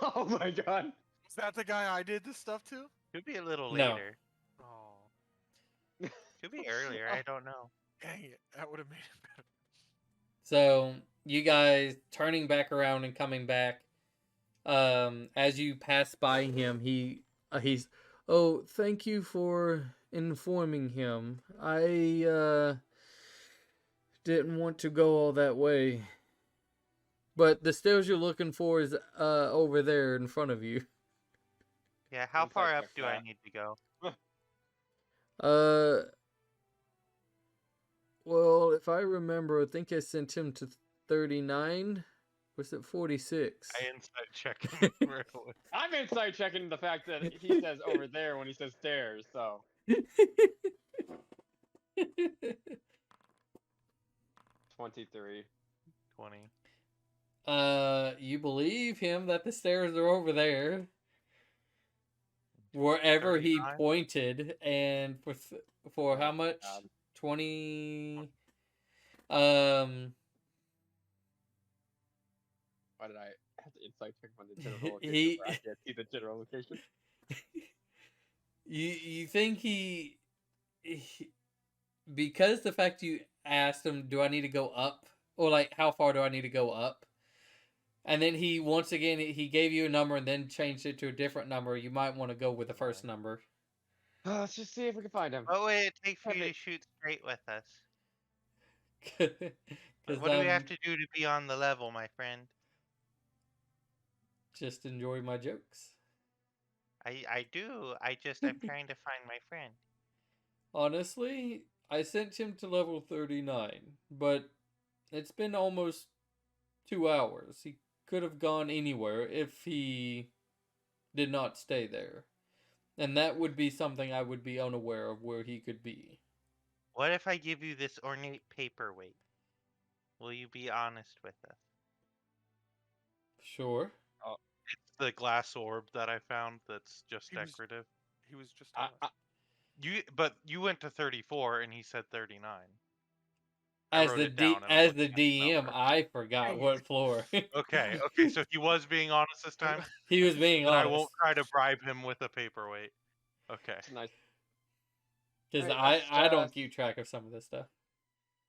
Oh my god. Was that the guy I did this stuff to? Could be a little No. later. Oh, Could be earlier. I don't know. dang it. That would have made it better. So you guys turning back around and coming back, as you pass by him, he's, "Oh, thank you for informing him. I didn't want to go all that way, but the stairs you're looking for is over there in front of you." Yeah, how Inside far up check do I that. need to go? Well, if I remember, I think I sent him to 39. Was it 46? I insight check him right away. I'm inside checking the fact that he says over there when he says stairs. So 23. 20. You believe him that the stairs are over there, wherever he 39? pointed, and for how much? God. 20. Why did I have to insight check on the general location. He, Where I can't see the general location. you think he because the fact you asked him, do I need to go up, or like how far do I need to go up, and then he once again he gave you a number and then changed it to a different number. You might want to go with the first number. Let's just see if we can find him. What would it take for you Heavy. to shoot straight with us? Because What do we have to do to be on the level, my friend? just enjoy my jokes. I do. I'm trying to find my friend. Honestly, I sent him to level 39, but it's been almost 2 hours. He could have gone anywhere if he did not stay there. And that would be something I would be unaware of where he could be. What if I give you this ornate paperweight? Will you be honest with us? Sure. It's the glass orb that I found that's just He was- decorative. He was just I, honest. But you went to 34 and he said 39. As wrote the it down and I'm as looking the at the DM, number. I forgot what floor. Okay, so he was being honest this time. He was being Then I honest. won't try to bribe him with a paperweight. Okay. it's nice. Because Alright, I let's, don't keep track of some of this stuff.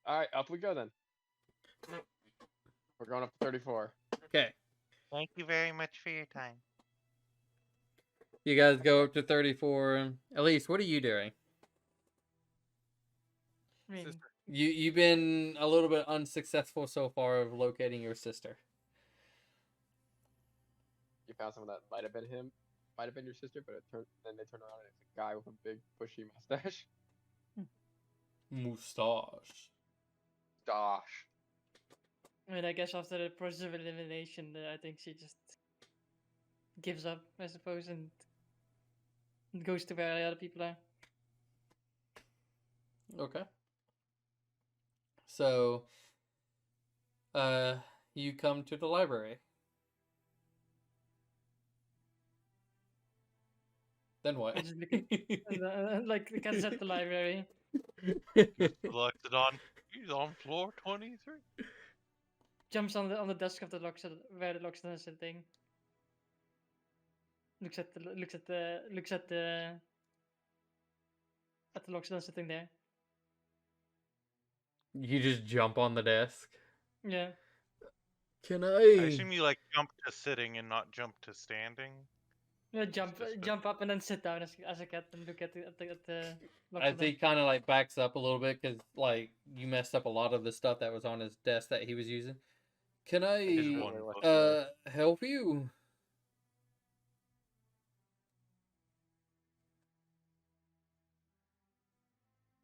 All right, up we go then. We're going up to 34. Okay. Thank you very much for your time. You guys go up to 34. Elise, what are you doing? I mean, Sister. You've been a little bit unsuccessful so far of locating your sister. You found someone that might have been him, might have been your sister, but then they turn around and it's a guy with a big bushy mustache. Mustache. Gosh. I mean, I guess after the process of elimination, I think she just gives up, I suppose, and goes to where the other people are. Okay. So, you come to the library. Then what? I just look at, like the cat's at the library. Loxodon, he's on floor 23. Jumps on the desk of the Loxodon, where the Loxodon is sitting. Looks at the Loxodon sitting there. You just jump on the desk. Yeah. Can I I? assume you like jump to sitting and not jump to standing. Yeah, jump just a- jump up and then sit down as a cat and look at the I Loxodon. think kind of like backs up a little bit because like you messed up a lot of the stuff that was on his desk that he was using. Can His I one book. help you?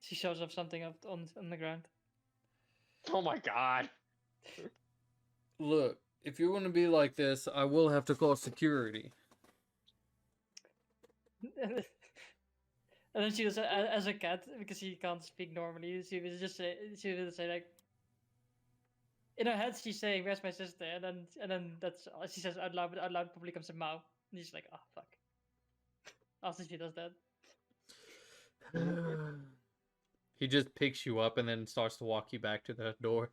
She shows up something up on the ground. Oh my god. Look, if you're going to be like this, I will have to call security. And then she was as a cat because she can't speak normally. She would just say like in her head she's saying where's my sister, and then that's all she says out loud. But out loud probably comes a Mao, and she's like, oh fuck. After she does that, He just picks you up and then starts to walk you back to the door.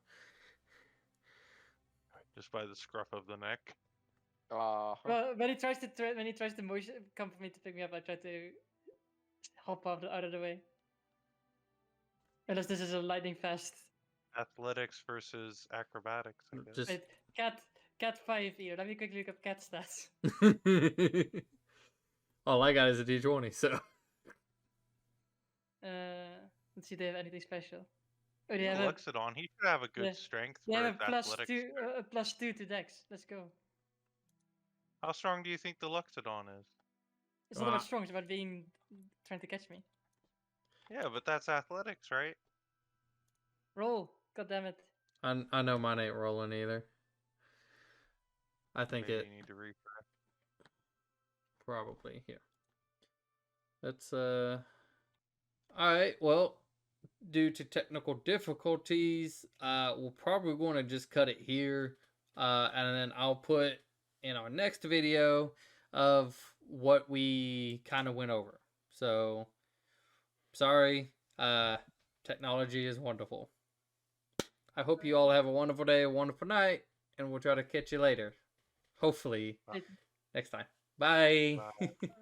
Just by the scruff of the neck. well, when he tries to motion come for me to pick me up, I try to hop out of the way. Unless this is a lightning fast. Athletics versus acrobatics, I guess. Just Wait, cat 5 here. Let me quickly look up cat stats. all I got is a D20, so Let's see if they have anything special. Oh, they Ooh, have a, Loxodon, he should have a good yeah, strength they for have his a athletics. +2 to Dex. Let's go. How strong do you think the Loxodon is? It's not about strong. It's about trying to catch me. Yeah, but that's athletics, right? Roll. God damn it. I know mine ain't rolling either. I think Maybe it you need to refresh. probably here. That's alright, well, due to technical difficulties, we're probably going to just cut it here. And then I'll put in our next video of what we kind of went over. So, sorry, technology is wonderful. I hope you all have a wonderful day, a wonderful night, and we'll try to catch you later. hopefully Bye. next time. Bye. Bye.